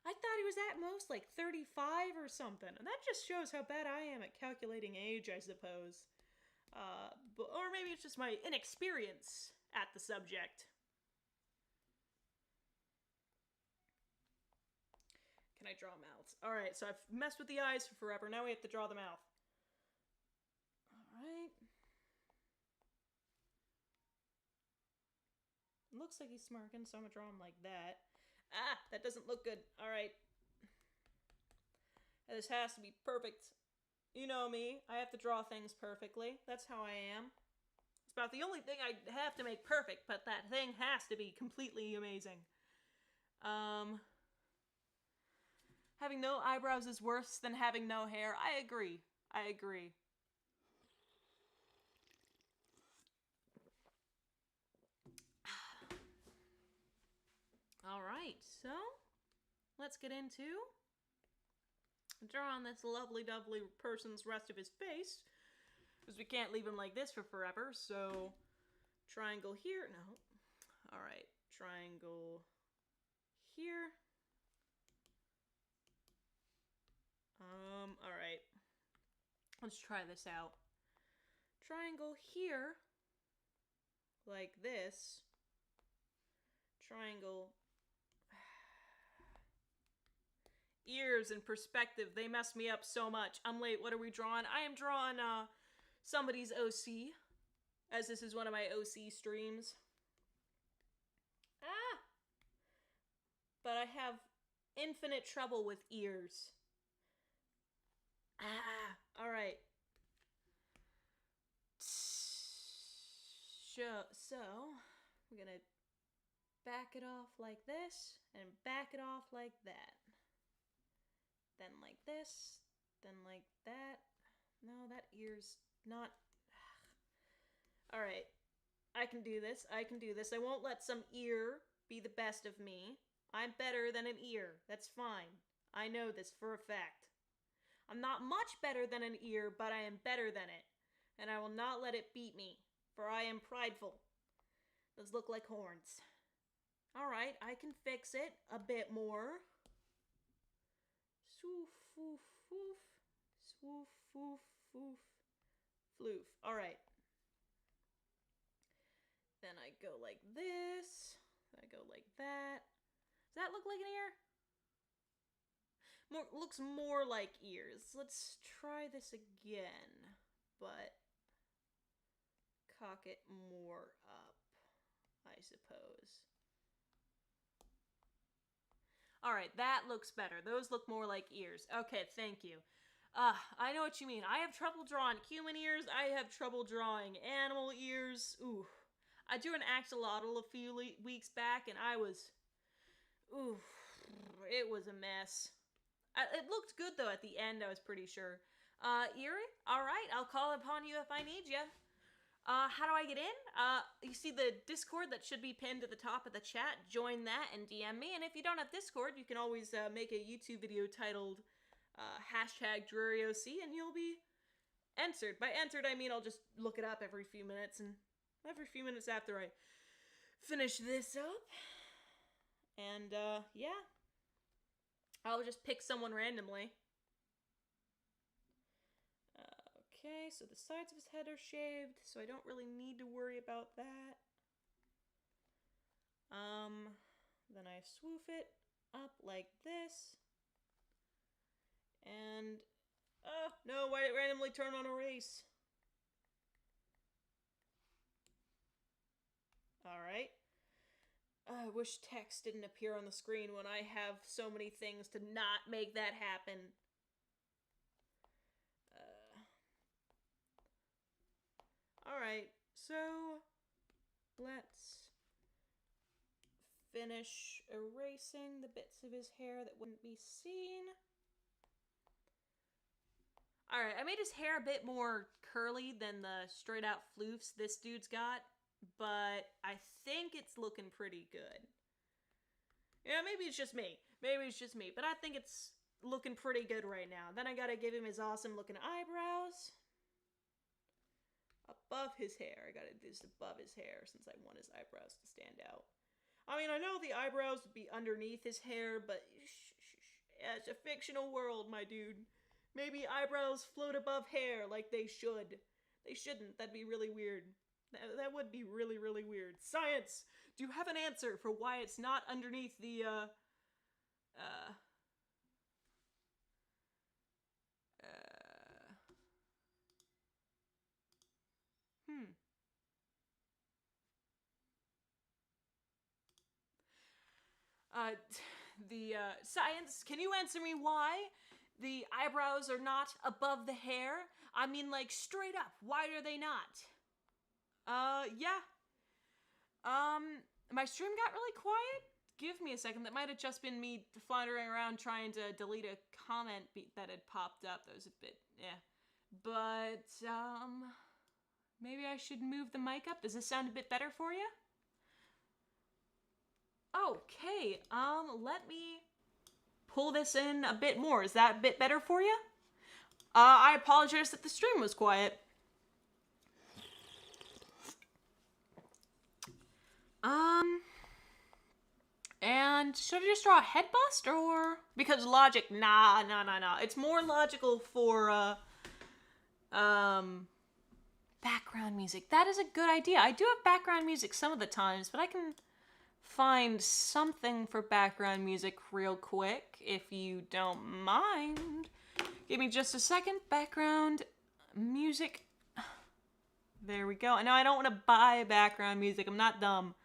[SPEAKER 1] I thought he was at most like 35 or something, and that just shows how bad I am at calculating age, I suppose. Or maybe it's just my inexperience at the subject. Can I draw mouths? Alright, so I've messed with the eyes for forever. Now we have to draw the mouth. Alright. Looks like he's smirking, so I'm gonna draw him like that. Ah, that doesn't look good. Alright. This has to be perfect. You know me. I have to draw things perfectly. That's how I am. It's about the only thing I have to make perfect, but that thing has to be completely amazing. Having no eyebrows is worse than having no hair. I agree. Alright, so let's get into drawing this lovely person's rest of his face, because we can't leave him like this for forever. So triangle here. No. Alright, triangle here. Alright. Let's try this out. Triangle here, like this. Triangle. Ears and perspective, they mess me up so much. I'm late, what are we drawing? I am drawing, somebody's OC. as this is one of my OC streams. Ah! But I have infinite trouble with ears. Ah! Alright. So, we're gonna back it off like this, and back it off like that. Then like this, then like that. No, that ear's not... Alright. I can do this. I can do this. I won't let some ear be the best of me. I'm better than an ear. That's fine. I know this for a fact. I'm not much better than an ear, but I am better than it. And I will not let it beat me, for I am prideful. Those look like horns. Alright, I can fix it a bit more. Swoof, foof, foof. Swoof, foof, foof. Floof. Alright. Then I go like this. Then I go like that. Does that look like an ear? Looks more like ears. Let's try this again, but cock it more up, I suppose. Alright, that looks better. Those look more like ears. Okay, thank you. I know what you mean. I have trouble drawing human ears. I have trouble drawing animal ears. Ooh. I drew an axolotl a few weeks back, and I was... Ooh. It was a mess. It looked good, though, at the end, I was pretty sure. Eerie? Alright, I'll call upon you if I need you. How do I get in? You see the Discord that should be pinned to the top of the chat. Join that and DM me. And if you don't have Discord, you can always make a YouTube video titled #DrearyOC, and you'll be entered. By entered, I mean I'll just look it up every few minutes, and every few minutes after I finish this up. And, yeah. I'll just pick someone randomly. Okay, so the sides of his head are shaved, so I don't really need to worry about that. Then I swoof it up like this. And, no, why did it randomly turn on erase? Alright. I wish text didn't appear on the screen when I have so many things to not make that happen. Alright, so let's finish erasing the bits of his hair that wouldn't be seen. Alright, I made his hair a bit more curly than the straight out floofs this dude's got, but I think it's looking pretty good. Yeah, maybe it's just me. Maybe it's just me, but I think it's looking pretty good right now. Then I gotta give him his awesome looking eyebrows. Above his hair. I gotta do this above his hair since I want his eyebrows to stand out. I mean, I know the eyebrows would be underneath his hair, but yeah, it's a fictional world, my dude. Maybe eyebrows float above hair like they should. They shouldn't. That'd be really weird. That would be really, really weird. Science! Do you have an answer for why it's not underneath the, science, can you answer me why the eyebrows are not above the hair? I mean, like, straight up, why are they not? Yeah. My stream got really quiet? Give me a second, that might have just been me floundering around trying to delete a comment that had popped up. That was a bit, yeah. But, maybe I should move the mic up? Does this sound a bit better for you? Okay, let me pull this in a bit more. Is that a bit better for you? I apologize that the stream was quiet. And should I just draw a head bust, or? Because logic, nah. It's more logical for, background music. That is a good idea. I do have background music some of the times, but I can find something for background music real quick, if you don't mind. Give me just a second. Background music. There we go. I know I don't want to buy background music. I'm not dumb.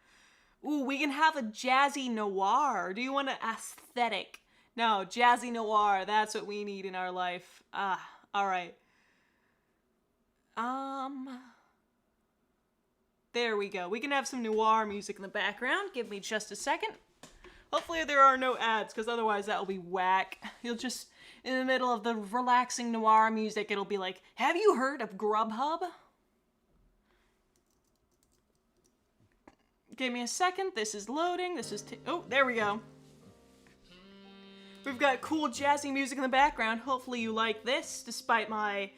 [SPEAKER 1] Ooh, we can have a jazzy noir. Do you want an aesthetic? No, jazzy noir. That's what we need in our life. All right. There we go. We can have some noir music in the background. Give me just a second. Hopefully there are no ads, because otherwise that'll be whack. You'll just, in the middle of the relaxing noir music, it'll be like, have you heard of Grubhub? Give me a second. This is loading. This is... oh, there we go. We've got cool jazzy music in the background. Hopefully you like this, despite my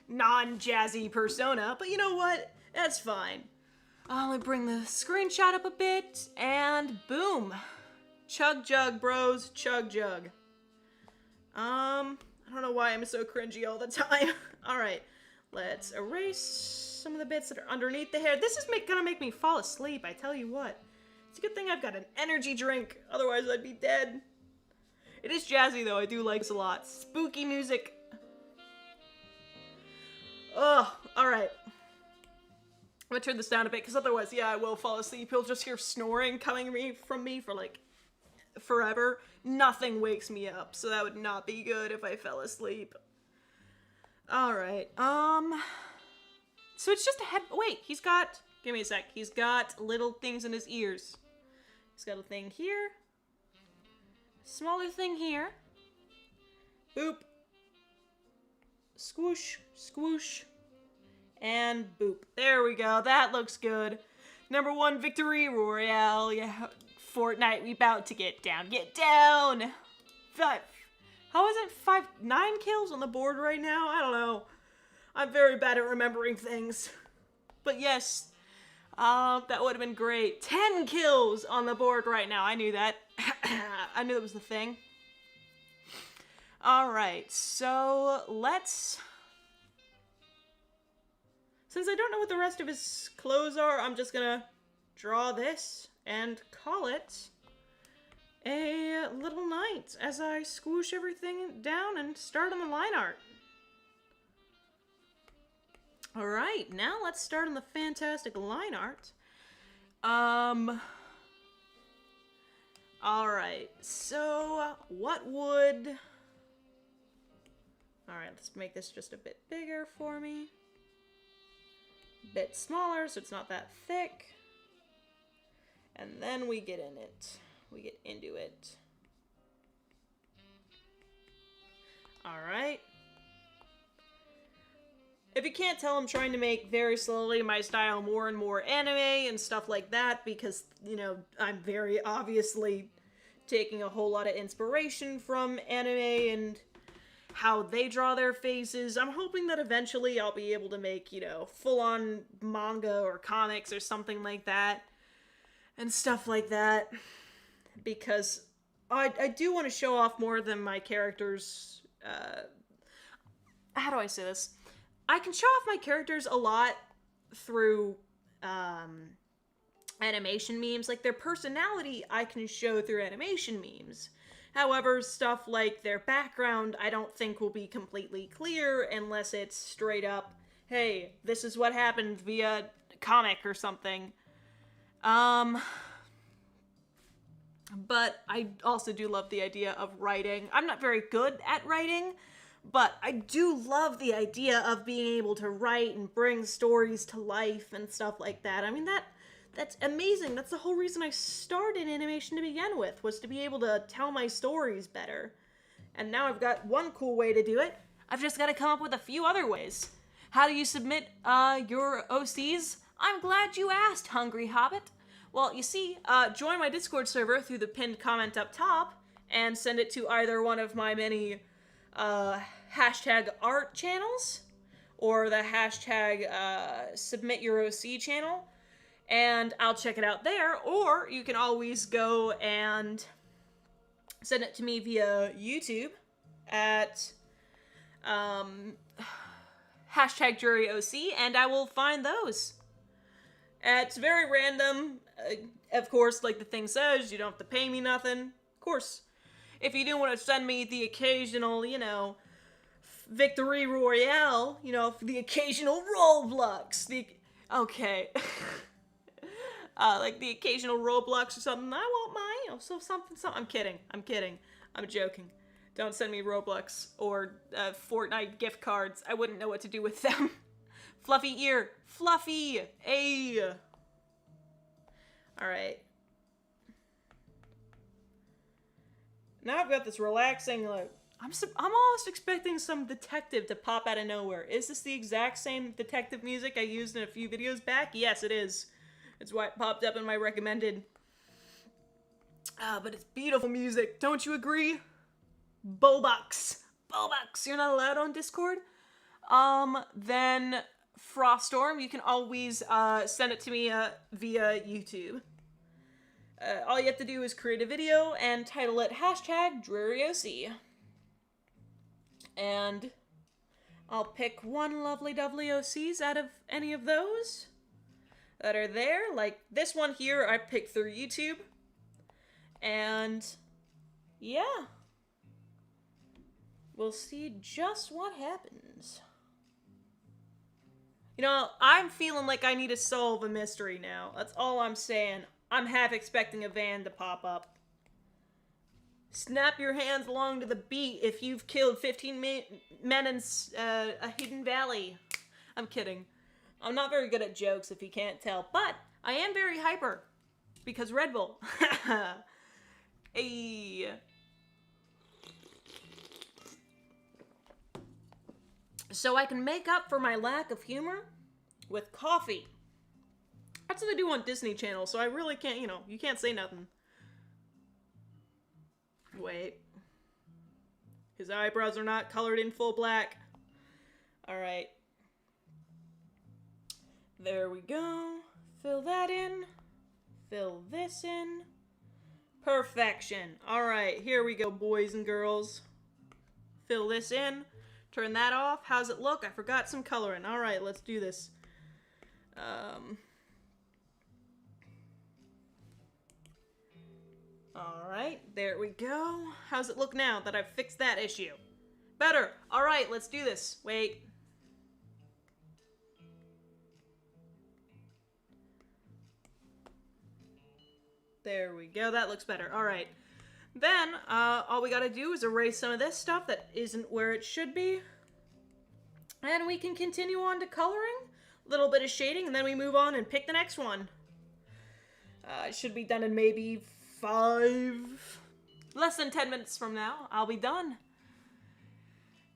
[SPEAKER 1] non-jazzy persona. But you know what? That's fine. Let me bring the screenshot up a bit, and boom. Chug jug, bros. Chug jug. I don't know why I'm so cringy all the time. Alright. Let's erase some of the bits that are underneath the hair. This is gonna make me fall asleep, I tell you what. It's a good thing I've got an energy drink. Otherwise I'd be dead. It is jazzy though. I do like this a lot. Spooky music. Oh, alright. I'm gonna turn this down a bit, because otherwise, yeah, I will fall asleep. You'll just hear snoring coming from me for, like, forever. Nothing wakes me up, so that would not be good if I fell asleep. Alright, so it's just a head- wait, he's got- give me a sec. He's got little things in his ears. He's got a thing here. Smaller thing here. Boop. Swoosh, swoosh. And boop. There we go. That looks good. Number 1 victory royale. Yeah. Fortnite, we about to get down. Get down! 5. How is it 9 kills on the board right now? I don't know. I'm very bad at remembering things. But yes. That would have been great. 10 kills on the board right now. I knew that. I knew that was the thing. Alright, so let's... since I don't know what the rest of his clothes are, I'm just gonna draw this and call it a little night as I squish everything down and start on the line art. Alright, now let's start on the fantastic line art. Alright, so what would... alright, let's make this just a bit bigger for me. Bit smaller so it's not that thick, and then we get into it. Alright, if you can't tell, I'm trying to make very slowly my style more and more anime and stuff like that, because, you know, I'm very obviously taking a whole lot of inspiration from anime and how they draw their faces. I'm hoping that eventually I'll be able to make, you know, full-on manga or comics or something like that. And stuff like that. Because I do want to show off more than my characters. How do I say this? I can show off my characters a lot through animation memes. Like, their personality I can show through animation memes. However, stuff like their background I don't think will be completely clear unless it's straight up, hey, this is what happened via comic or something. But I also do love the idea of writing. I'm not very good at writing, but I do love the idea of being able to write and bring stories to life and stuff like that. I mean, that's amazing. That's the whole reason I started animation to begin with, was to be able to tell my stories better. And now I've got one cool way to do it. I've just got to come up with a few other ways. How do you submit your OCs? I'm glad you asked, Hungry Hobbit. Well, you see, join my Discord server through the pinned comment up top and send it to either one of my many hashtag art channels or the hashtag submit your OC channel. And I'll check it out there, or you can always go and send it to me via YouTube at hashtag JuryOC, and I will find those. It's very random. Of course, like the thing says, you don't have to pay me nothing. Of course, if you do want to send me the occasional, you know, victory royale, you know, the occasional Roblox, Okay. Like the occasional Roblox or something. I want mine, you know, so something. I'm kidding. I'm joking. Don't send me Roblox or Fortnite gift cards. I wouldn't know what to do with them. Fluffy ear. Fluffy. Ay. Alright. Now I've got this relaxing, like, I'm almost expecting some detective to pop out of nowhere. Is this the exact same detective music I used in a few videos back? Yes, it is. It's why it popped up in my recommended. But it's beautiful music. Don't you agree? Bobucks. Bobucks. You're not allowed on Discord? Then Froststorm, you can always send it to me via YouTube. All you have to do is create a video and title it #DrearyOC. And I'll pick one lovely OCs out of any of those that are there. Like this one here, I picked through YouTube. And yeah, we'll see just what happens. You know, I'm feeling like I need to solve a mystery now. That's all I'm saying. I'm half expecting a van to pop up. Snap your hands along to the beat if you've killed 15 men in a hidden valley. I'm kidding. I'm not very good at jokes if you can't tell, but I am very hyper because Red Bull. Hey. So I can make up for my lack of humor with coffee. That's what they do on Disney Channel, so I really can't, you know, you can't say nothing. Wait. His eyebrows are not colored in full black. Alright. There we go. Fill that in. Fill this in. Perfection. Alright, here we go, boys and girls. Fill this in. Turn that off. How's it look? I forgot some coloring. Alright, let's do this. Alright, there we go. How's it look now that I've fixed that issue? Better. Alright, let's do this. Wait. There we go. That looks better. Alright. Then, all we gotta do is erase some of this stuff that isn't where it should be. And we can continue on to coloring. A little bit of shading, and then we move on and pick the next one. It should be done in maybe less than 10 minutes from now. I'll be done.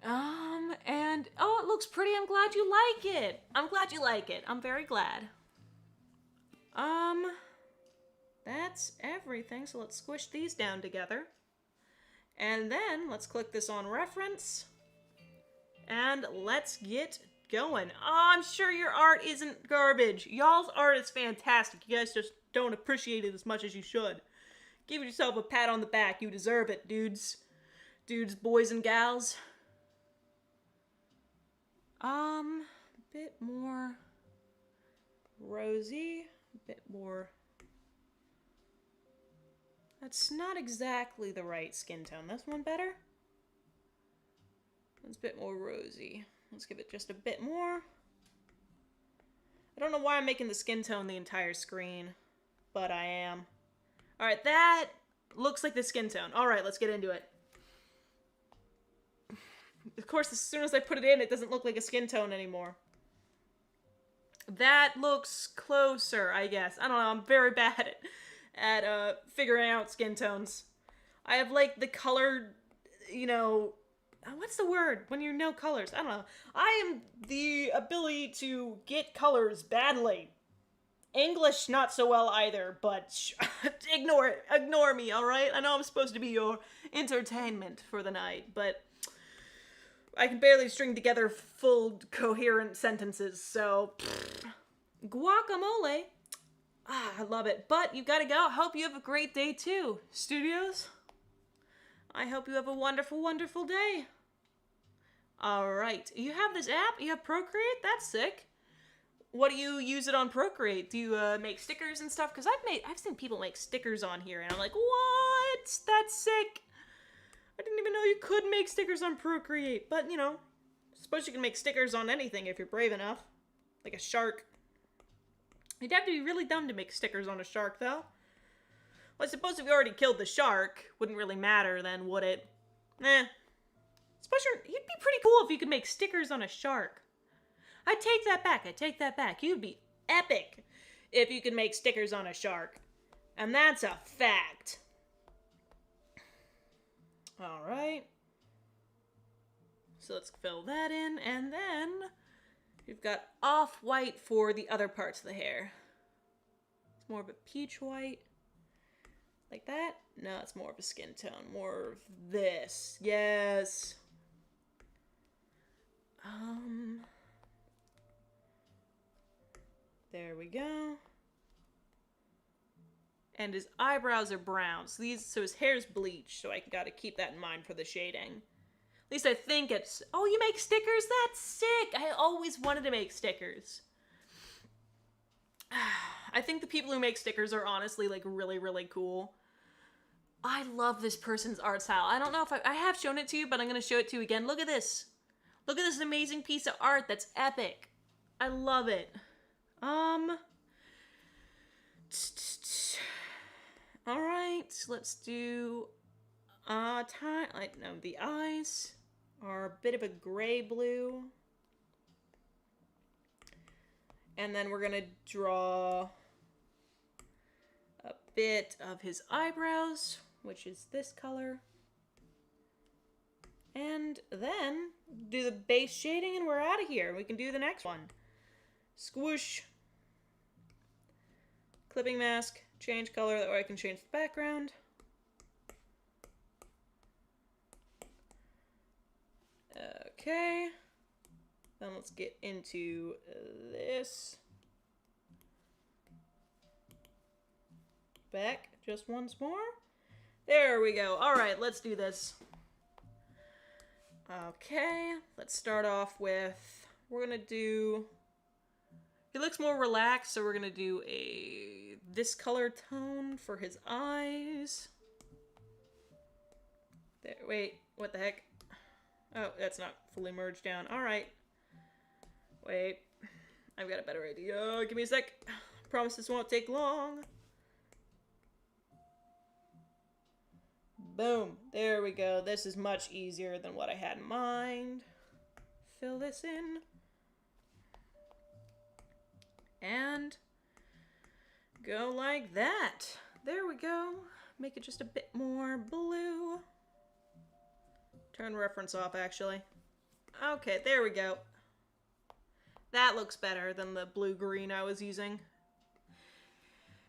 [SPEAKER 1] And, oh, it looks pretty. I'm glad you like it. I'm glad you like it. I'm very glad. That's everything. So let's squish these down together. And then let's click this on reference. And let's get going. Oh, I'm sure your art isn't garbage. Y'all's art is fantastic. You guys just don't appreciate it as much as you should. Give yourself a pat on the back. You deserve it, dudes. Dudes, boys, and gals. Bit more rosy. A bit more... That's not exactly the right skin tone. This one better? It's a bit more rosy. Let's give it just a bit more. I don't know why I'm making the skin tone the entire screen, but I am. Alright, that looks like the skin tone. Alright, let's get into it. Of course, as soon as I put it in, it doesn't look like a skin tone anymore. That looks closer, I guess. I don't know, I'm very bad at figuring out skin tones. I have, like, the color, you know... What's the word when you know colors? I don't know. I am the ability to get colors badly. English, not so well either, but ignore it. Ignore me, alright? I know I'm supposed to be your entertainment for the night, but I can barely string together full, coherent sentences, so... Guacamole. Ah, I love it. But you gotta go. Hope you have a great day, too. Studios? I hope you have a wonderful, wonderful day. Alright. You have this app? You have Procreate? That's sick. What do you use it on Procreate? Do you make stickers and stuff? Because I've seen people make stickers on here, and I'm like, what? That's sick. I didn't even know you could make stickers on Procreate. But, you know, I suppose you can make stickers on anything if you're brave enough. Like a shark. You'd have to be really dumb to make stickers on a shark, though. Well, I suppose if you already killed the shark, wouldn't really matter then, would it? Especially, you'd be pretty cool if you could make stickers on a shark. I take that back. You'd be epic if you could make stickers on a shark. And that's a fact. Alright. So let's fill that in, and then we've got off-white for the other parts of the hair. It's more of a peach white. Like that? No, it's more of a skin tone. More of this. Yes. There we go. And his eyebrows are brown. So his hair's bleached, so I gotta keep that in mind for the shading. At least I think it's... Oh, you make stickers? That's sick! I always wanted to make stickers. I think the people who make stickers are honestly, like, really, really cool. I love this person's art style. I don't know if I have shown it to you, but I'm gonna show it to you again. Look at this. Look at this amazing piece of art that's epic. I love it. Alright, let's do the eyes are a bit of a gray blue. And then we're gonna draw a bit of his eyebrows, which is this color. And then do the base shading and we're out of here. We can do the next one. Squish. Clipping mask. Change color, that way I can change the background. Okay. Then let's get into this. Back just once more. There we go. Alright, let's do this. Okay, let's start off with, we're gonna do, he looks more relaxed, so we're gonna do this color tone for his eyes. There, wait, what the heck? Oh, that's not fully merged down. Alright. Wait, I've got a better idea. Give me a sec. Promise this won't take long. Boom. There we go. This is much easier than what I had in mind. Fill this in. And go like that. There we go. Make it just a bit more blue. Turn reference off, actually. Okay, there we go. That looks better than the blue-green I was using.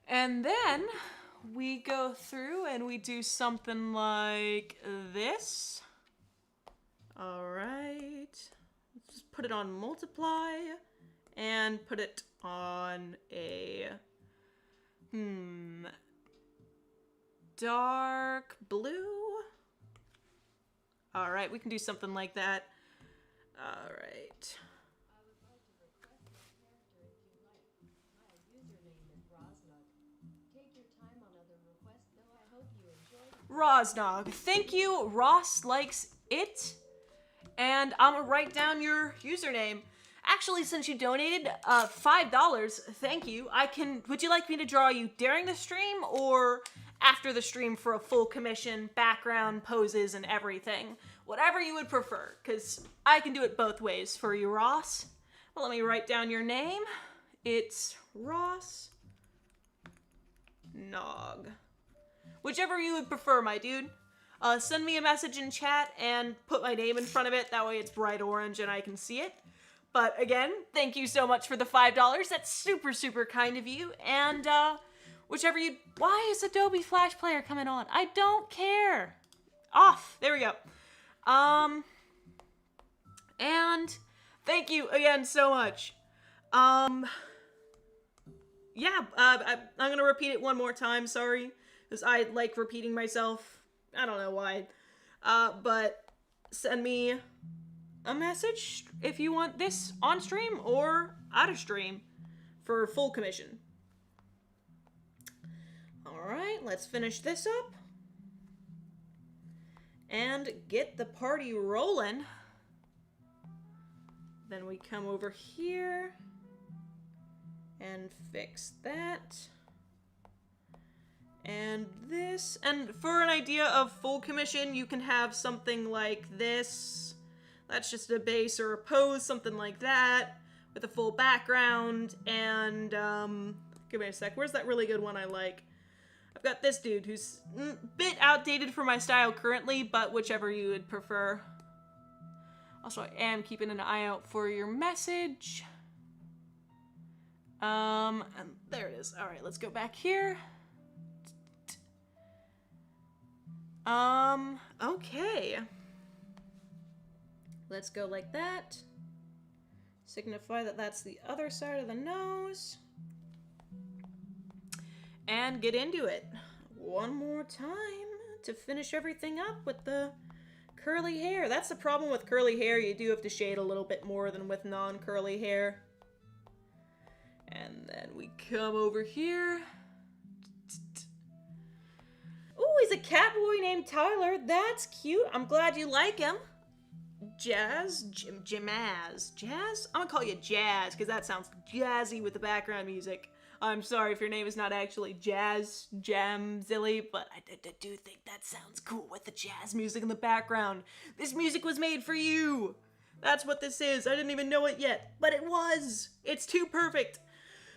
[SPEAKER 1] And then we go through and we do something like this. Alright. Let's just put it on multiply and put it on a dark blue. Alright, we can do something like that. Alright. Rosnog. Thank you. Ross likes it. And I'm gonna write down your username. Actually, since you donated $5, thank you. Would you like me to draw you during the stream or after the stream for a full commission, background, poses, and everything? Whatever you would prefer, because I can do it both ways for you, Ross. Well, let me write down your name. It's Ross Nog. Whichever you would prefer, my dude. Send me a message in chat and put my name in front of it. That way it's bright orange and I can see it. But again, thank you so much for the $5. That's super, super kind of you. And whichever you... Why is Adobe Flash Player coming on? I don't care. Off. There we go. And thank you again so much. Yeah, I'm gonna repeat it one more time, sorry. Because I like repeating myself. I don't know why. But send me a message if you want this on stream or out of stream for full commission. Alright, let's finish this up. And get the party rolling. Then we come over here. And fix that. And this. And for an idea of full commission, you can have something like this. That's just a base or a pose, something like that, with a full background. And, give me a sec. Where's that really good one I like? I've got this dude who's a bit outdated for my style currently, but whichever you would prefer. Also, I am keeping an eye out for your message. And there it is. All right, let's go back here. Okay. Let's go like that. Signify that that's the other side of the nose. And get into it. One more time to finish everything up with the curly hair. That's the problem with curly hair. You do have to shade a little bit more than with non-curly hair. And then we come over here. Oh, he's a cat boy named Tyler. That's cute. I'm glad you like him. Jazz? Jamaz. Jazz? I'm gonna call you Jazz, because that sounds jazzy with the background music. I'm sorry if your name is not actually Jazz Jamzilly, but I do think that sounds cool with the jazz music in the background. This music was made for you. That's what this is. I didn't even know it yet, but it was. It's too perfect.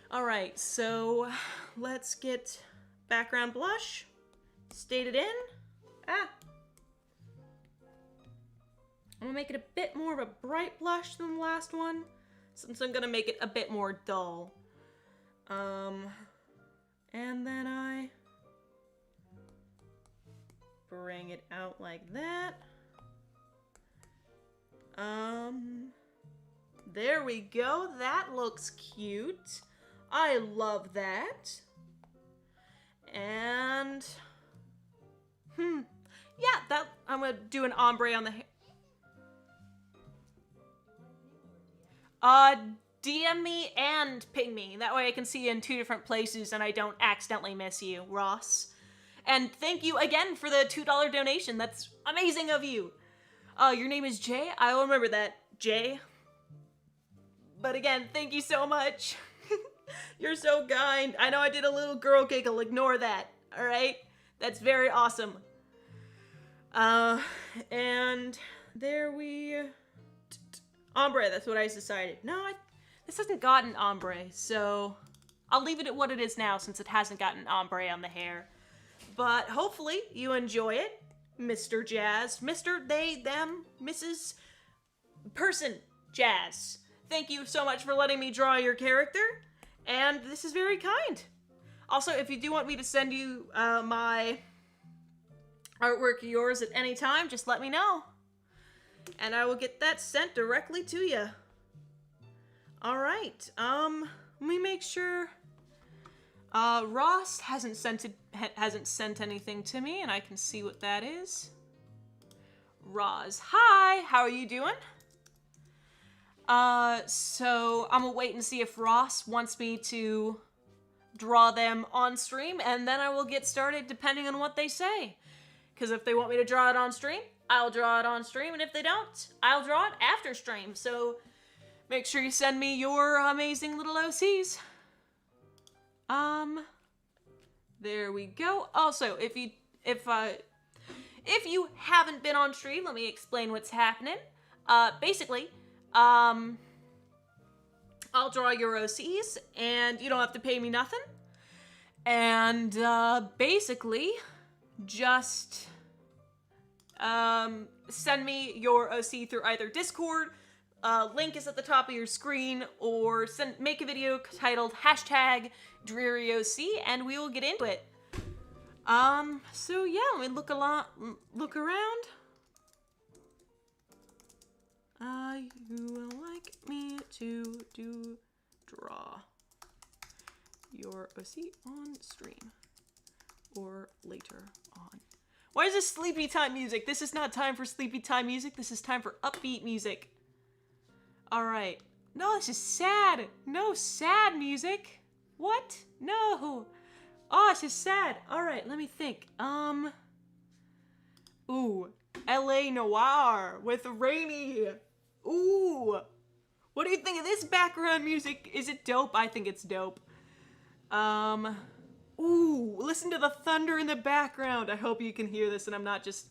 [SPEAKER 1] All right, so let's get background blush. Stayed it in. I'm gonna make it a bit more of a bright blush than the last one, since I'm gonna make it a bit more dull. And then I bring it out like that. There we go. That looks cute. I love that. And yeah, that I'm gonna do an ombre on the hair. DM me and ping me. That way I can see you in 2 different places and I don't accidentally miss you, Ross. And thank you again for the $2 donation. That's amazing of you. Your name is Jay? I'll remember that, Jay. But again, thank you so much. You're so kind. I know I did a little girl giggle. Ignore that, all right? That's very awesome. And there we... Ombre, that's what I decided. No, this hasn't gotten ombre, so I'll leave it at what it is now since it hasn't gotten ombre on the hair. But hopefully you enjoy it, Mr. Jazz. Mr. They, them, Mrs. Person Jazz. Thank you so much for letting me draw your character, and this is very kind. Also, if you do want me to send you my artwork of yours at any time, just let me know. And I will get that sent directly to you. All right. Let me make sure. Ross hasn't sent anything to me, and I can see what that is. Roz, hi. How are you doing? So I'm gonna wait and see if Ross wants me to draw them on stream, and then I will get started depending on what they say. Because if they want me to draw it on stream, I'll draw it on stream, and if they don't, I'll draw it after stream. So make sure you send me your amazing little OCs. There we go. Also, if you haven't been on stream, let me explain what's happening. Basically, I'll draw your OCs, and you don't have to pay me nothing. And, basically, just, send me your OC through either Discord, link is at the top of your screen, or make a video titled #DrearyOC, and we will get into it. So yeah, let me look around. You will like me to draw your OC on stream or later on. Why is this sleepy time music? This is not time for sleepy time music. This is time for upbeat music. All right. No, this is sad. No sad music. What? No. Oh, this is sad. All right, let me think. Ooh, LA Noir with Rainy. Ooh. What do you think of this background music? Is it dope? I think it's dope. Ooh, listen to the thunder in the background. I hope you can hear this and I'm not just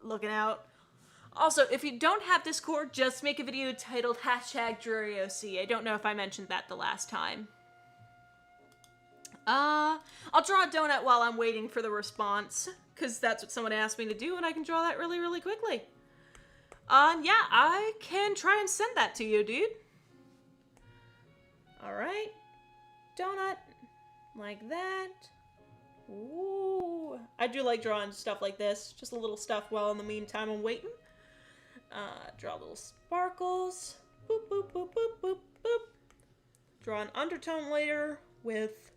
[SPEAKER 1] looking out. Also, if you don't have Discord, just make a video titled #DrearyOC. I don't know if I mentioned that the last time. I'll draw a donut while I'm waiting for the response, because that's what someone asked me to do, and I can draw that really, really quickly. Yeah, I can try and send that to you, dude. Alright. Donut. Like that. Ooh. I do like drawing stuff like this. Just a little stuff while in the meantime I'm waiting. Draw little sparkles. Boop, boop, boop, boop, boop, boop. Draw an undertone later with...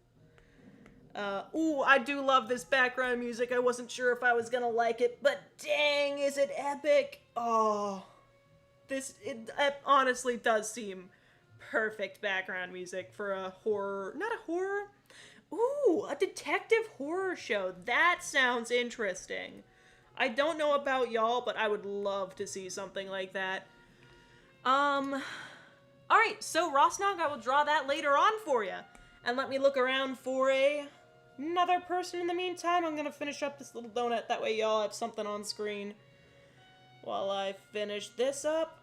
[SPEAKER 1] ooh, I do love this background music. I wasn't sure if I was gonna like it, but dang, is it epic! Oh, it honestly does seem perfect background music for a horror, not a horror, ooh, a detective horror show. That sounds interesting. I don't know about y'all, but I would love to see something like that. Alright, so Rosnog, I will draw that later on for you. And let me look around for another person in the meantime. I'm gonna finish up this little donut, that way y'all have something on screen while I finish this up.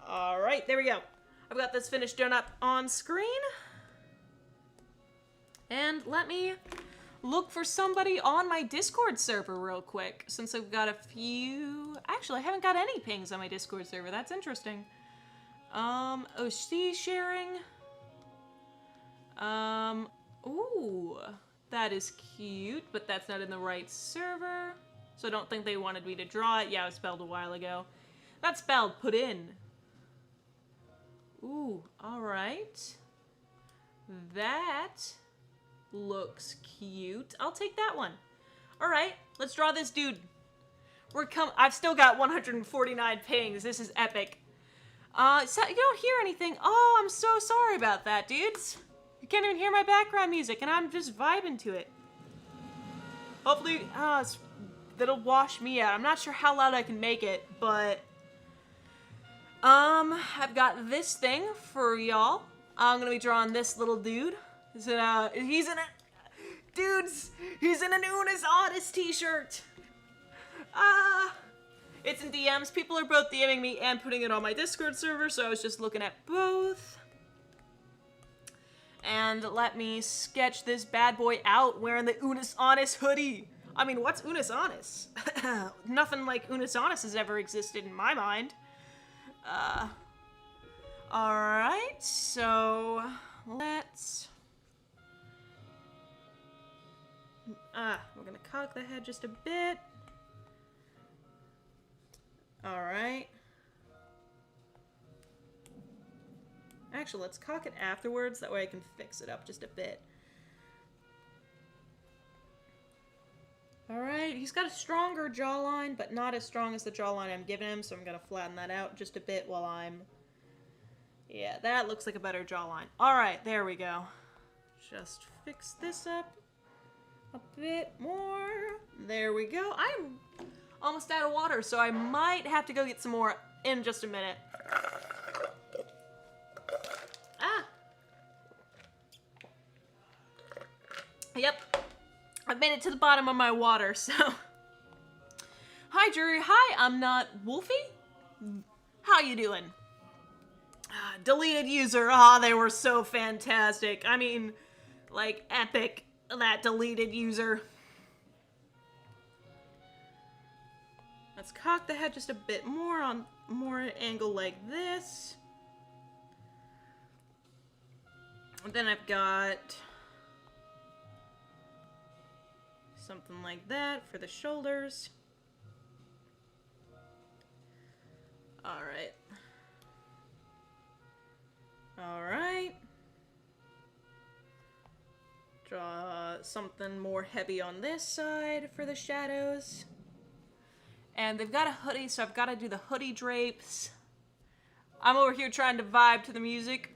[SPEAKER 1] Alright, there we go. I've got this finished donut on screen. And let me look for somebody on my Discord server real quick, since I've got a few... Actually, I haven't got any pings on my Discord server. That's interesting. OC sharing. Ooh, that is cute, but that's not in the right server. So I don't think they wanted me to draw it. Yeah, it was spelled a while ago. That's spelled put in. Ooh, alright. That looks cute. I'll take that one. Alright, let's draw this dude. I've still got 149 pings. This is epic. So you don't hear anything. Oh, I'm so sorry about that, dudes. You can't even hear my background music, and I'm just vibing to it. Hopefully, that'll wash me out. I'm not sure how loud I can make it, but... I've got this thing for y'all. I'm gonna be drawing this little dude. He's in an Unis Odyssey t-shirt. It's in DMs. People are both DMing me and putting it on my Discord server, so I was just looking at both. And let me sketch this bad boy out wearing the Unis Honest hoodie. I mean, what's Unis Honest? Nothing like Unis Honest has ever existed in my mind. Alright, so let's... we're gonna cock the head just a bit. Alright. Actually, let's cock it afterwards, that way I can fix it up just a bit. Alright, he's got a stronger jawline, but not as strong as the jawline I'm giving him, so I'm gonna flatten that out just a bit while I'm... Yeah, that looks like a better jawline. Alright, there we go. Just fix this up a bit more. There we go. I'm almost out of water, so I might have to go get some more in just a minute. Yep. I've made it to the bottom of my water, so... Hi, Drew. Hi, I'm not Wolfie. How you doing? Deleted user. They were so fantastic. I mean, like, epic, that deleted user. Let's cock the head just a bit more on more angle like this. And then I've got... something like that for the shoulders. Alright. Alright. Draw something more heavy on this side for the shadows. And they've got a hoodie, so I've got to do the hoodie drapes. I'm over here trying to vibe to the music.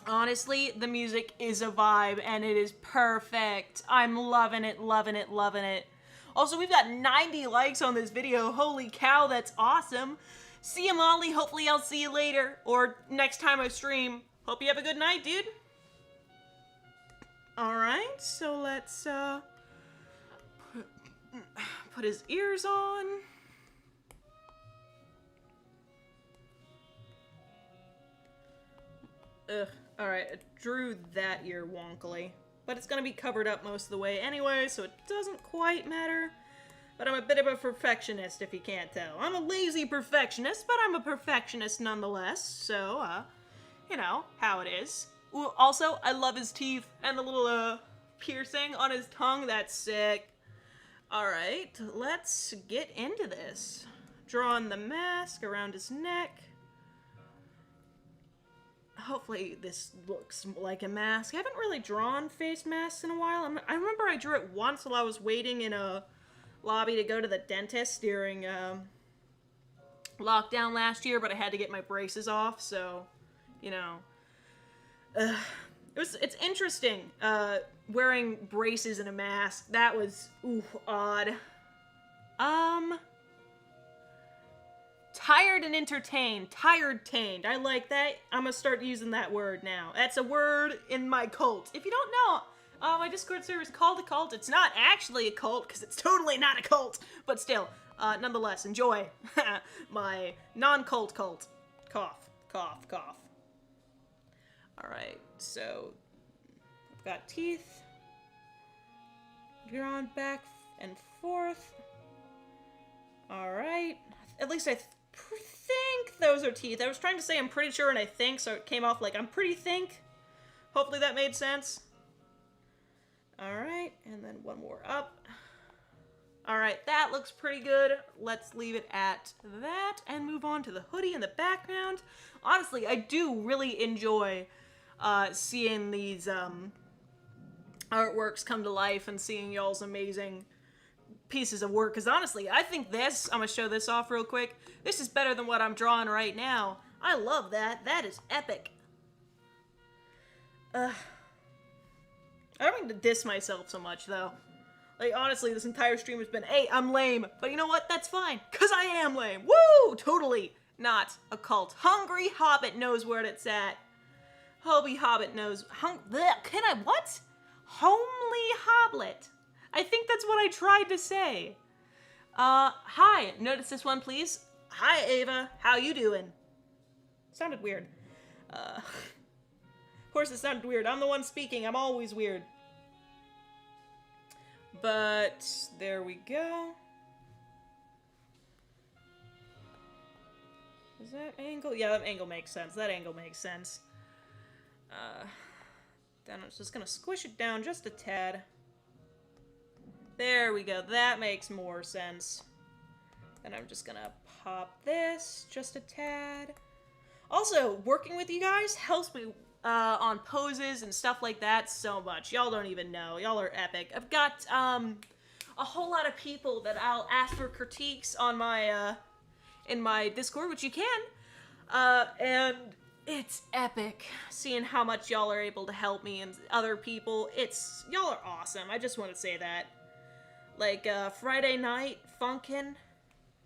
[SPEAKER 1] Honestly, the music is a vibe, and it is perfect. I'm loving it, loving it, loving it. Also, we've got 90 likes on this video. Holy cow, that's awesome. See you, Molly. Hopefully I'll see you later. Or next time I stream. Hope you have a good night, dude. Alright, so let's, put his ears on. Ugh. Alright, I drew that ear wonkily. But it's gonna be covered up most of the way anyway, so it doesn't quite matter. But I'm a bit of a perfectionist, if you can't tell. I'm a lazy perfectionist, but I'm a perfectionist nonetheless, so, you know, how it is. Ooh, also, I love his teeth and the little, piercing on his tongue. That's sick. Alright, let's get into this. Drawing the mask around his neck. Hopefully this looks like a mask. I haven't really drawn face masks in a while. I remember I drew it once while I was waiting in a lobby to go to the dentist during lockdown last year, but I had to get my braces off, so, you know. It's interesting, wearing braces and a mask. That was, odd. Tired and entertained. Tired-tained. I like that. I'm gonna start using that word now. That's a word in my cult. If you don't know, my Discord server is called a cult. It's not actually a cult, because it's totally not a cult. But still, nonetheless, enjoy my non-cult cult. Cough, cough, cough. Alright, so I've got teeth drawn back and forth. Alright. At least I think those are teeth. I was trying to say I'm pretty sure and I think, so it came off like I'm pretty think. Hopefully that made sense. Alright, and then one more up. Alright, that looks pretty good. Let's leave it at that and move on to the hoodie in the background. Honestly, I do really enjoy seeing these artworks come to life and seeing y'all's amazing pieces of work, because honestly, I think this, I'm gonna show this off real quick, this is better than what I'm drawing right now. I love that. That is epic. I don't mean to diss myself so much, though. Like, honestly, this entire stream has been, hey, I'm lame, but you know what? That's fine, because I am lame. Woo! Totally not a cult. Hungry Hobbit knows where it's at. Hobie Hobbit knows. Can I, what? Homely Hoblet. I think that's what I tried to say. Hi, notice this one, please. Hi, Ava. How you doing? Sounded weird. Of course it sounded weird. I'm the one speaking. I'm always weird. But, there we go. Is that angle? Yeah, that angle makes sense. That angle makes sense. Then I'm just gonna squish it down just a tad. There we go. That makes more sense. Then I'm just gonna pop this just a tad. Also, working with you guys helps me on poses and stuff like that so much. Y'all don't even know. Y'all are epic. I've got a whole lot of people that I'll ask for critiques on my in my Discord, which you can. And it's epic seeing how much y'all are able to help me and other people. Y'all are awesome. I just want to say that. Like, Friday Night Funkin'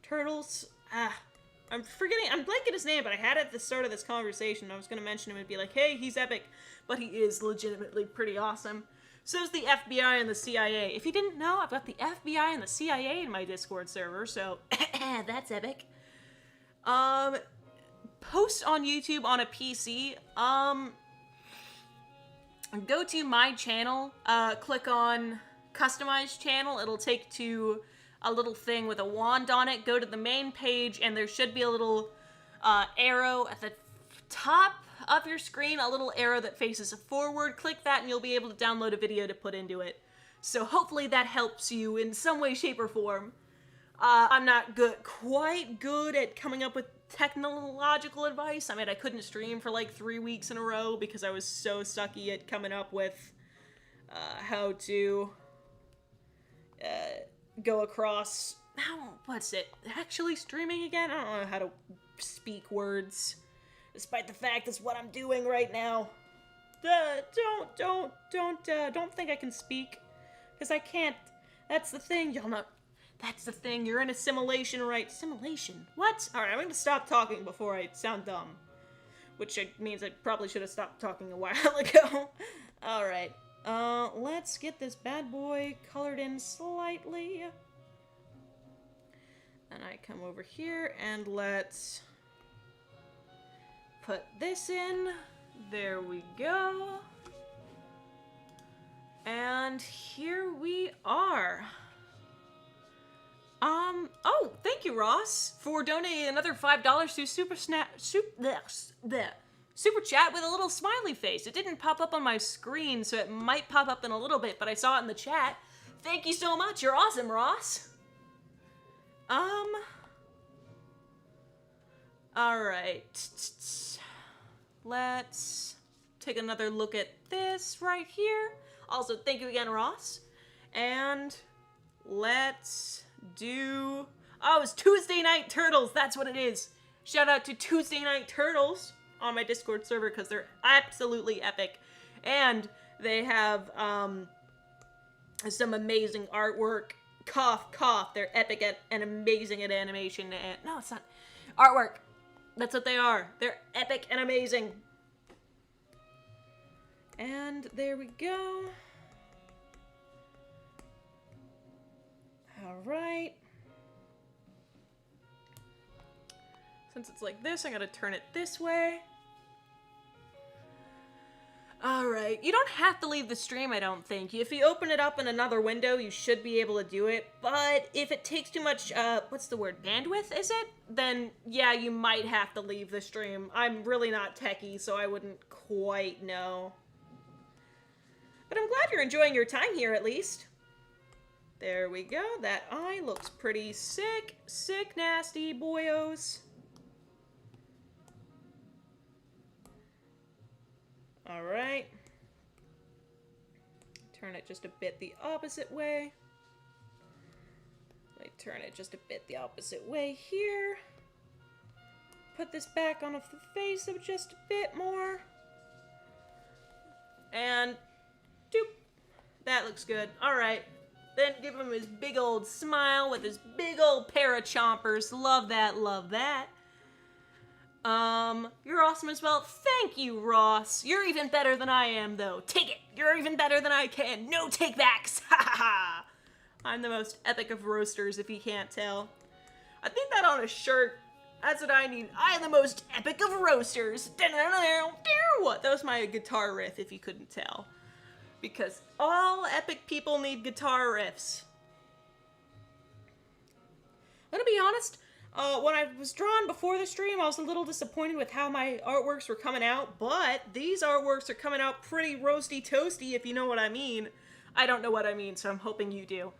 [SPEAKER 1] Turtles. I'm blanking his name, but I had it at the start of this conversation. I was gonna mention him and be like, hey, he's epic. But he is legitimately pretty awesome. So is the FBI and the CIA. If you didn't know, I've got the FBI and the CIA in my Discord server, so that's epic. Post on YouTube on a PC. Go to my channel, click on customize channel. It'll take to a little thing with a wand on it. Go to the main page and there should be a little arrow at the top of your screen, a little arrow that faces forward. Click that and you'll be able to download a video to put into it. So hopefully that helps you in some way, shape, or form. I'm not quite good at coming up with technological advice. I mean, I couldn't stream for like 3 weeks in a row because I was so sucky at coming up with how to go across, what's it, actually streaming again? I don't know how to speak words, despite the fact that's what I'm doing right now. Don't think I can speak, because I can't. That's the thing, y'all not. That's the thing. You're in a simulation, right? Simulation? What? Alright, I'm gonna stop talking before I sound dumb. Which means I probably should have stopped talking a while ago. Alright. Let's get this bad boy colored in slightly. And I come over here and let's put this in. There we go. And here we are. Oh, thank you, Ross, for donating another $5 to Super Chat with a little smiley face. It didn't pop up on my screen, so it might pop up in a little bit, but I saw it in the chat. Thank you so much. You're awesome, Ross. Alright. Let's take another look at this right here. Also, thank you again, Ross. And let's do... Oh, it's Tuesday Night Turtles. That's what it is. Shout out to Tuesday Night Turtles on my Discord server because they're absolutely epic. And they have some amazing artwork. Cough, cough. They're epic and amazing at animation. And no, it's not. Artwork. That's what they are. They're epic and amazing. And there we go. Alright. Since it's like this, I gotta turn it this way. Alright, you don't have to leave the stream, I don't think. If you open it up in another window, you should be able to do it. But if it takes too much, what's the word, bandwidth, is it? Then, yeah, you might have to leave the stream. I'm really not techie, so I wouldn't quite know. But I'm glad you're enjoying your time here, at least. There we go. That eye looks pretty sick. Sick, nasty, boyos. Alright. Turn it just a bit the opposite way. I turn it just a bit the opposite way here. Put this back on the face of just a bit more. And doop. That looks good. Alright. Then give him his big old smile with his big old pair of chompers. Love that, love that. You're awesome as well. Thank you, Ross. You're even better than I am, though. Take it. You're even better than I can. No take-backs. Ha ha ha. I'm the most epic of roasters, if you can't tell. I think that on a shirt. That's what I need. I am the most epic of roasters. What? That was my guitar riff, if you couldn't tell. Because all epic people need guitar riffs. I'm gonna be honest, when I was drawn before the stream, I was a little disappointed with how my artworks were coming out, but these artworks are coming out pretty roasty toasty, if you know what I mean. I don't know what I mean, so I'm hoping you do.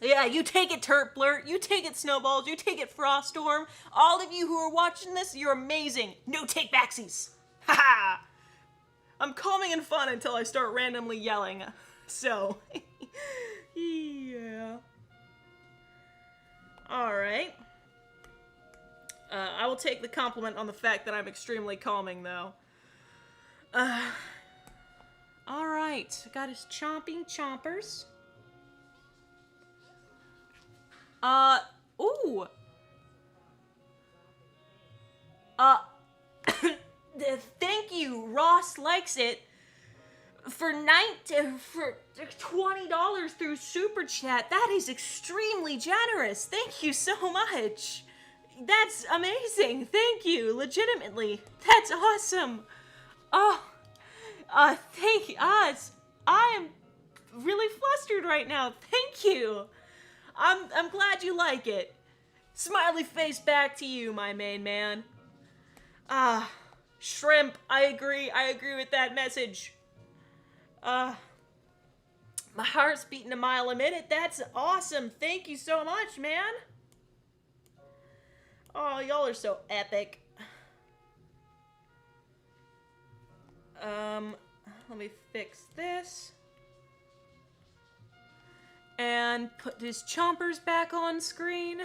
[SPEAKER 1] Yeah, you take it, Turtblurt. You take it, Snowballs. You take it, Froststorm. All of you who are watching this, you're amazing. No take-backsies. Haha. I'm calming and fun until I start randomly yelling. So, yeah. Alright. I will take the compliment on the fact that I'm extremely calming, though. Alright. Got his chomping chompers. Ooh. Thank you, Ross likes it. For $20 through Super Chat. That is extremely generous. Thank you so much. That's amazing. Thank you. Legitimately. That's awesome. Oh, thank you. I am really flustered right now. Thank you. I'm glad you like it. Smiley face back to you, my main man. Shrimp, I agree with that message. My heart's beating a mile a minute. That's awesome. Thank you so much, man. Oh, y'all are so epic. Let me fix this. And put his chompers back on screen.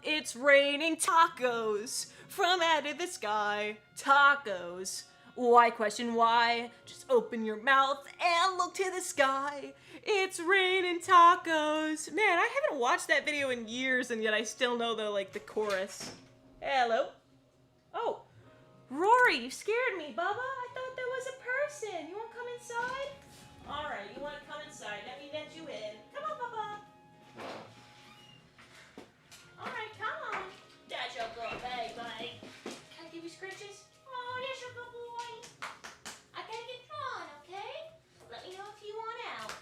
[SPEAKER 1] It's raining tacos from out of the sky. Tacos. Why question why? Just open your mouth and look to the sky. It's raining tacos. Man, I haven't watched that video in years, and yet I still know the chorus. Hello. Oh, Rory, you scared me, Bubba. I thought there was a person. You want to come inside? All right, you want to come inside? Let me let you in. Come on, Bubba. All right, come on. That's your girl. Hey, buddy. Can I give you scratches? Oh, that's your good boy. I gotta get drawn, okay? Let me know if you want out.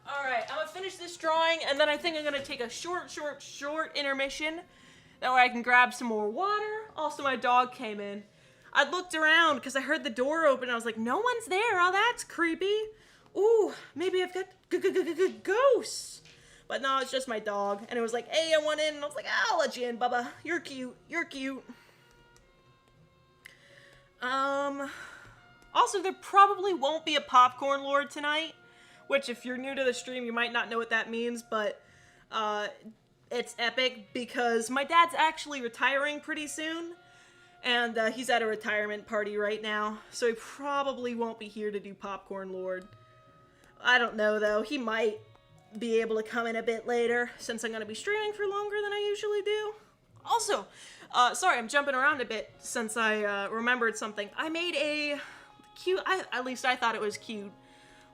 [SPEAKER 1] All right, I'm gonna finish this drawing, and then I think I'm gonna take a short intermission. That way I can grab some more water. Also, my dog came in. I looked around because I heard the door open. I was like, no one's there. Oh, that's creepy. Ooh, maybe I've got ghosts. But no, it's just my dog. And it was like, hey, I want in. And I was like, I'll let you in, Bubba. You're cute. You're cute. Also, there probably won't be a Popcorn Lord tonight. Which, if you're new to the stream, you might not know what that means. But, it's epic because my dad's actually retiring pretty soon. And he's at a retirement party right now. So he probably won't be here to do Popcorn Lord. I don't know, though. He might be able to come in a bit later since I'm going to be streaming for longer than I usually do. Also, sorry, I'm jumping around a bit since I remembered something. I made a cute, at least I thought it was cute,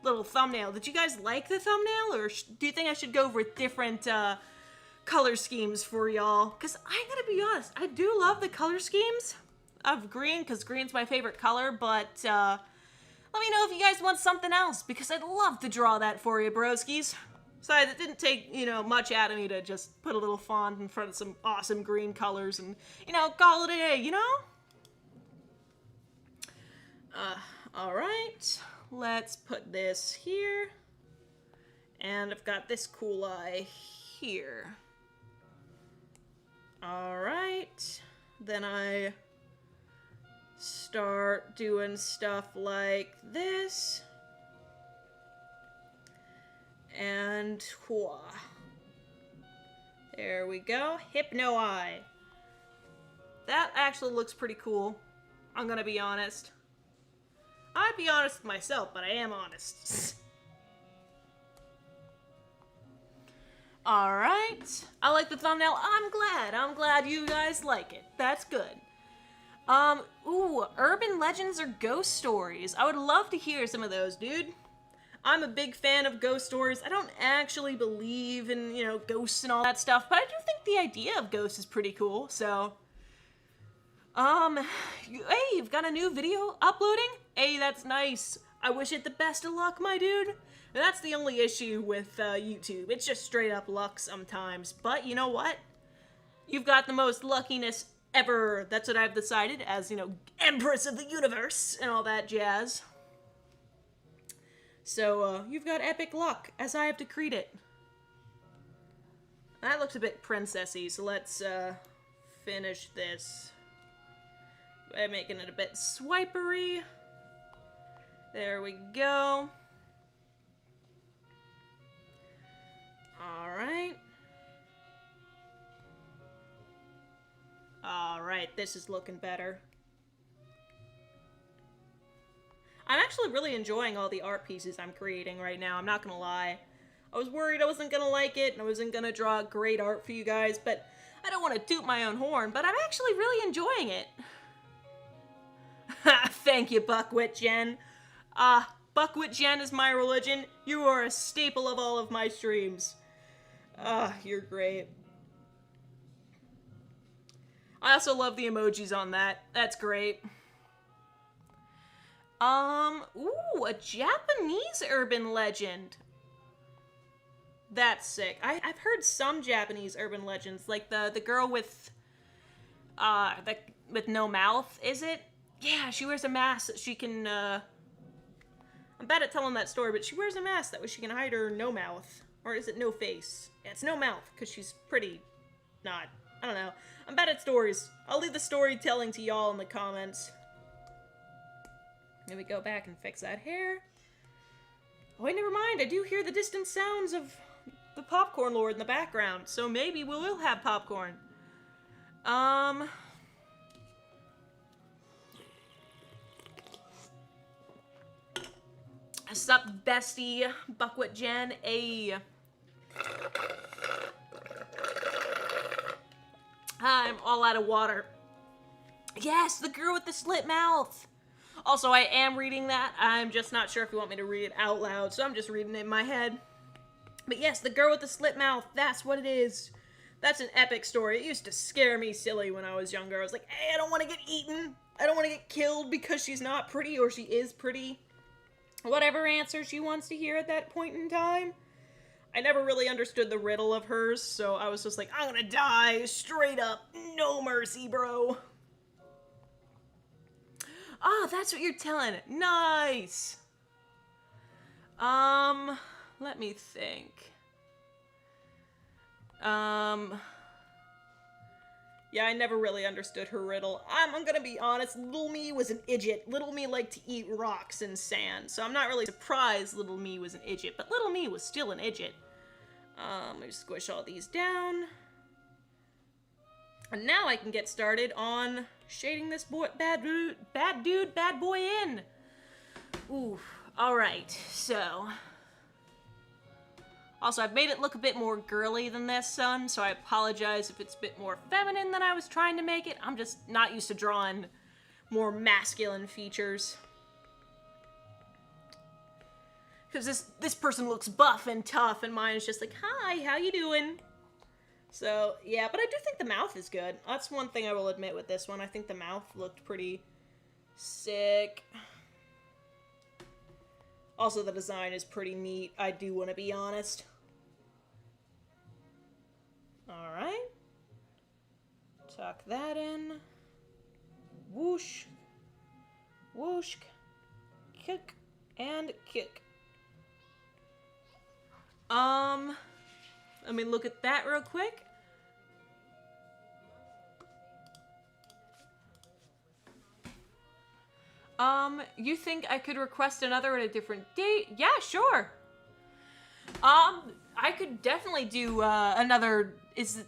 [SPEAKER 1] little thumbnail. Did you guys like the thumbnail, or do you think I should go over different color schemes for y'all? Because I gotta be honest, I do love the color schemes of green, because green's my favorite color, but let me know if you guys want something else, because I'd love to draw that for you, broskies. Sorry, that didn't take, much out of me to just put a little font in front of some awesome green colors and, call it a day, Alright, let's put this here, and I've got this cool eye here. Alright, then I start doing stuff like this, and whoa. There we go, Hypno Eye. That actually looks pretty cool, I'm gonna be honest. I'd be honest with myself, but I am honest. Alright, I like the thumbnail. I'm glad you guys like it. That's good. Ooh, urban legends or ghost stories. I would love to hear some of those, dude. I'm a big fan of ghost stories. I don't actually believe in, ghosts and all that stuff, but I do think the idea of ghosts is pretty cool, so... Hey, you've got a new video uploading? Hey, that's nice. I wish it the best of luck, my dude. And that's the only issue with YouTube. It's just straight up luck sometimes. But you know what? You've got the most luckiness ever. That's what I've decided as, Empress of the Universe and all that jazz. So, you've got epic luck, as I have decreed it. That looks a bit princessy, so let's, finish this by making it a bit swipery. There we go. Alright. Alright, this is looking better. I'm actually really enjoying all the art pieces I'm creating right now, I'm not gonna lie. I was worried I wasn't gonna like it, and I wasn't gonna draw great art for you guys, but I don't want to toot my own horn, but I'm actually really enjoying it. Thank you, Buckwit Jen. Buckwit Jen is my religion. You are a staple of all of my streams. You're great. I also love the emojis on that. That's great. Ooh, a Japanese urban legend. That's sick. I've heard some Japanese urban legends, like the girl with no mouth, is it? Yeah, she wears a mask that she can, I'm bad at telling that story, but she wears a mask that way she can hide her no mouth. Or is it no face? Yeah, it's no mouth, because she's pretty not. I don't know. I'm bad at stories. I'll leave the storytelling to y'all in the comments. Let me go back and fix that hair. Oh, wait, never mind. I do hear the distant sounds of the Popcorn Lord in the background, so maybe we will have popcorn. Sup, bestie? Buckwheat Jen. I'm all out of water. Yes, the girl with the slit mouth. Also, I am reading that. I'm just not sure if you want me to read it out loud, so I'm just reading it in my head. But yes, the girl with the slit mouth, that's what it is. That's an epic story. It used to scare me silly when I was younger. I was like, hey, I don't want to get eaten. I don't want to get killed because she's not pretty or she is pretty. Whatever answer she wants to hear at that point in time. I never really understood the riddle of hers, so I was just like, I'm gonna die straight up. No mercy, bro. Oh, that's what you're telling. Nice. Let me think. Yeah, I never really understood her riddle. I'm gonna be honest, Little Me was an idiot. Little Me liked to eat rocks and sand, so I'm not really surprised Little Me was an idiot, but Little Me was still an idiot. Let me squish all these down. And now I can get started on shading this bad boy in. Ooh, alright, so... Also, I've made it look a bit more girly than this, son, so I apologize if it's a bit more feminine than I was trying to make it. I'm just not used to drawing more masculine features. Because this person looks buff and tough, and mine is just like, hi, how you doing? So, yeah, but I do think the mouth is good. That's one thing I will admit with this one. I think the mouth looked pretty sick. Also, the design is pretty neat, I do want to be honest. Alright. Tuck that in. Whoosh. Whoosh. Kick. And kick. Let me look at that real quick. You think I could request another at a different date? Yeah, sure. I could definitely do, another, is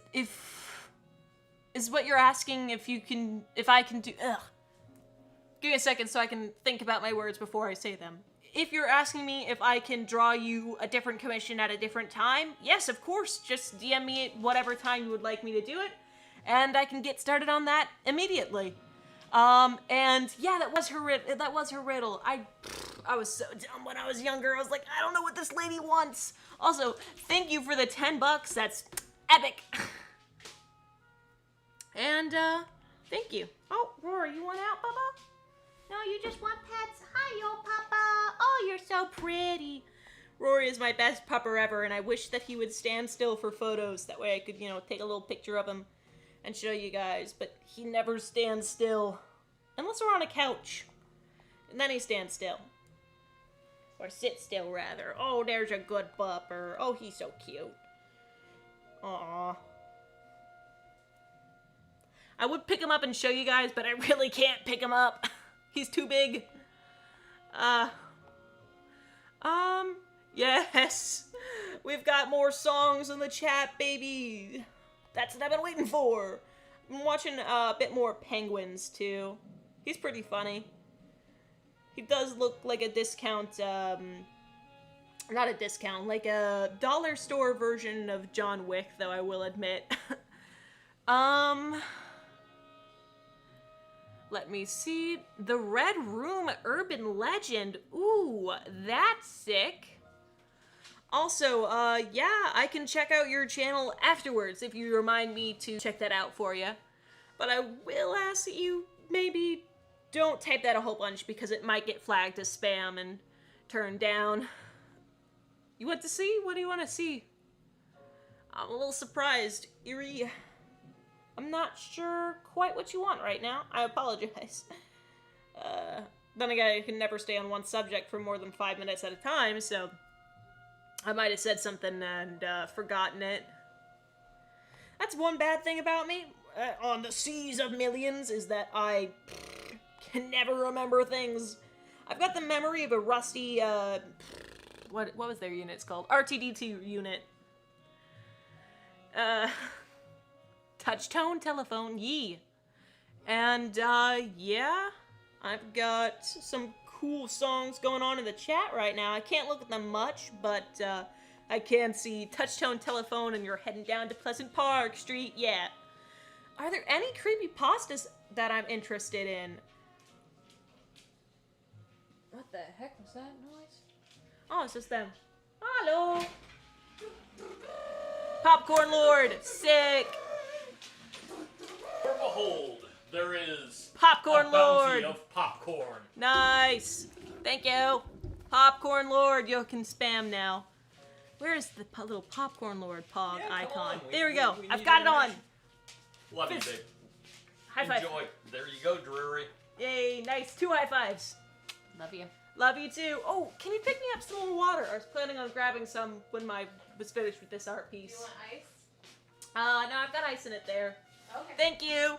[SPEAKER 1] what you're asking if I can do, Give me a second so I can think about my words before I say them. If you're asking me if I can draw you a different commission at a different time, yes, of course, just DM me at whatever time you would like me to do it, and I can get started on that immediately. And yeah, that was her riddle. I was so dumb when I was younger. I was like, I don't know what this lady wants. Also, thank you for the $10. That's epic. And, thank you. Oh, Rory, you want out, Bubba? No, you just want pets. Hi, yo, Papa. Oh, you're so pretty. Rory is my best pupper ever, and I wish that he would stand still for photos. That way I could, take a little picture of him and show you guys, but he never stands still. Unless we're on a couch. And then he stands still. Or sit still, rather. Oh, there's a good pupper. Oh, he's so cute. Aww. I would pick him up and show you guys, but I really can't pick him up. He's too big. Yes. We've got more songs in the chat, baby. That's what I've been waiting for. I'm watching a bit more Penguins, too. He's pretty funny. He does look like a discount, not a discount, like a dollar store version of John Wick, though, I will admit. Let me see. The Red Room Urban Legend. Ooh, that's sick. Also, yeah, I can check out your channel afterwards if you remind me to check that out for you. But I will ask that you maybe don't type that a whole bunch because it might get flagged as spam and turned down. You want to see? What do you want to see? I'm a little surprised. Eerie. I'm not sure quite what you want right now. I apologize. Then again, I can never stay on one subject for more than 5 minutes at a time, so I might have said something and forgotten it. That's one bad thing about me on the seas of millions is that I can never remember things. I've got the memory of a rusty, what was their units called? RTD2 unit. Touch-tone telephone, yee. And, yeah, I've got some cool songs going on in the chat right now. I can't look at them much, but I can see Touchtone Telephone and you're heading down to Pleasant Park Street. Yeah. Are there any creepypastas that I'm interested in? What the heck was that noise? Oh, it's just them. Hello. Popcorn Lord. Sick.
[SPEAKER 3] For behold, there is
[SPEAKER 1] Popcorn
[SPEAKER 3] a bounty
[SPEAKER 1] Lord.
[SPEAKER 3] of popcorn.
[SPEAKER 1] Nice. Thank you. Popcorn Lord. You can spam now. Where is the little Popcorn Lord Pog
[SPEAKER 3] Yeah, come
[SPEAKER 1] icon?
[SPEAKER 3] on.
[SPEAKER 1] There we go.
[SPEAKER 3] We
[SPEAKER 1] I've
[SPEAKER 3] need
[SPEAKER 1] got it on.
[SPEAKER 3] animation. Love you, babe.
[SPEAKER 1] High five.
[SPEAKER 3] Enjoy. There you go, Drury.
[SPEAKER 1] Yay. Nice. 2 high fives.
[SPEAKER 2] Love you.
[SPEAKER 1] Love you too. Oh, can you pick me up some more water? I was planning on grabbing some when I was finished with this art piece.
[SPEAKER 2] You want ice?
[SPEAKER 1] No, I've got ice in it there.
[SPEAKER 2] Okay.
[SPEAKER 1] Thank you.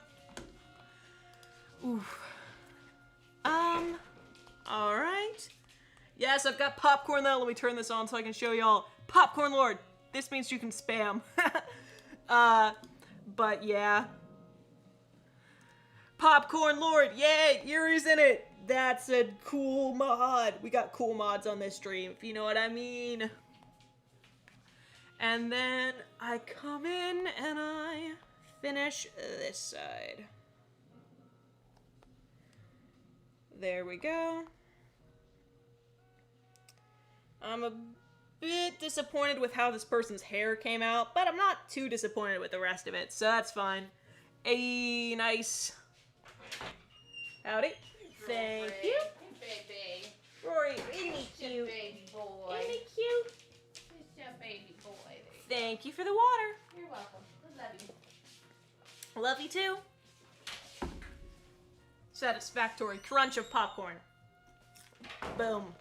[SPEAKER 1] Oof. All right. Yes, I've got popcorn though. Let me turn this on so I can show y'all. Popcorn Lord. This means you can spam. But yeah. Popcorn Lord. Yay, Yuri's in it. That's a cool mod. We got cool mods on this stream, if you know what I mean. And then I come in and I finish this side. There we go. I'm a bit disappointed with how this person's hair came out, but I'm not too disappointed with the rest of it, so that's fine. Hey, nice. Howdy. Thank you.
[SPEAKER 2] Hey, baby.
[SPEAKER 1] Rory, isn't he
[SPEAKER 2] It's your
[SPEAKER 1] cute?
[SPEAKER 2] baby boy.
[SPEAKER 1] Isn't he cute?
[SPEAKER 2] It's your baby boy.
[SPEAKER 1] Thank you for the water.
[SPEAKER 2] You're welcome. I love you.
[SPEAKER 1] Love you too. Satisfactory crunch of popcorn. Boom.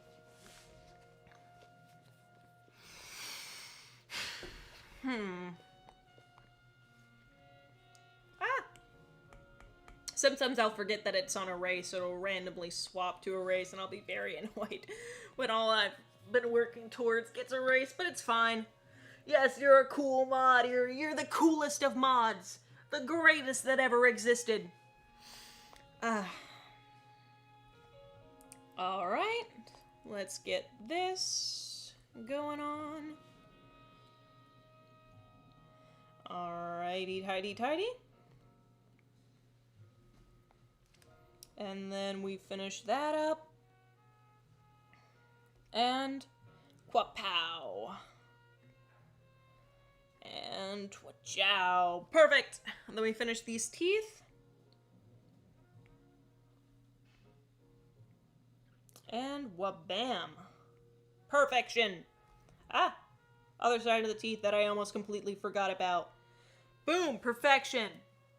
[SPEAKER 1] Sometimes I'll forget that it's on erase, so it'll randomly swap to erase, and I'll be very annoyed when all I've been working towards gets erased, but it's fine. Yes, you're a cool mod. You're the coolest of mods. The greatest that ever existed. Alright. Let's get this going on. Alrighty, tidy, tidy. And then we finish that up. And quapow. And twachow. Perfect. And then we finish these teeth. And wabam. Perfection. Ah. Other side of the teeth that I almost completely forgot about. Boom. Perfection.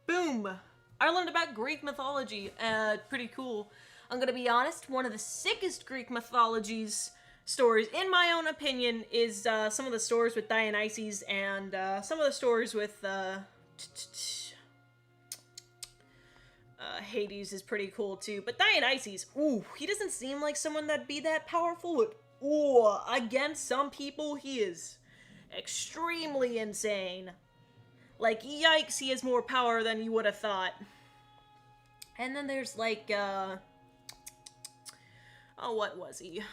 [SPEAKER 1] Boom. I learned about Greek mythology. Pretty cool. I'm gonna be honest, one of the sickest Greek mythologies stories, in my own opinion, is some of the stories with Dionysus and some of the stories with Hades is pretty cool too. But Dionysus, ooh, he doesn't seem like someone that'd be that powerful. But, ooh, against some people, he is extremely insane. Like, yikes, he has more power than you would have thought. And then there's, like, oh, what was he?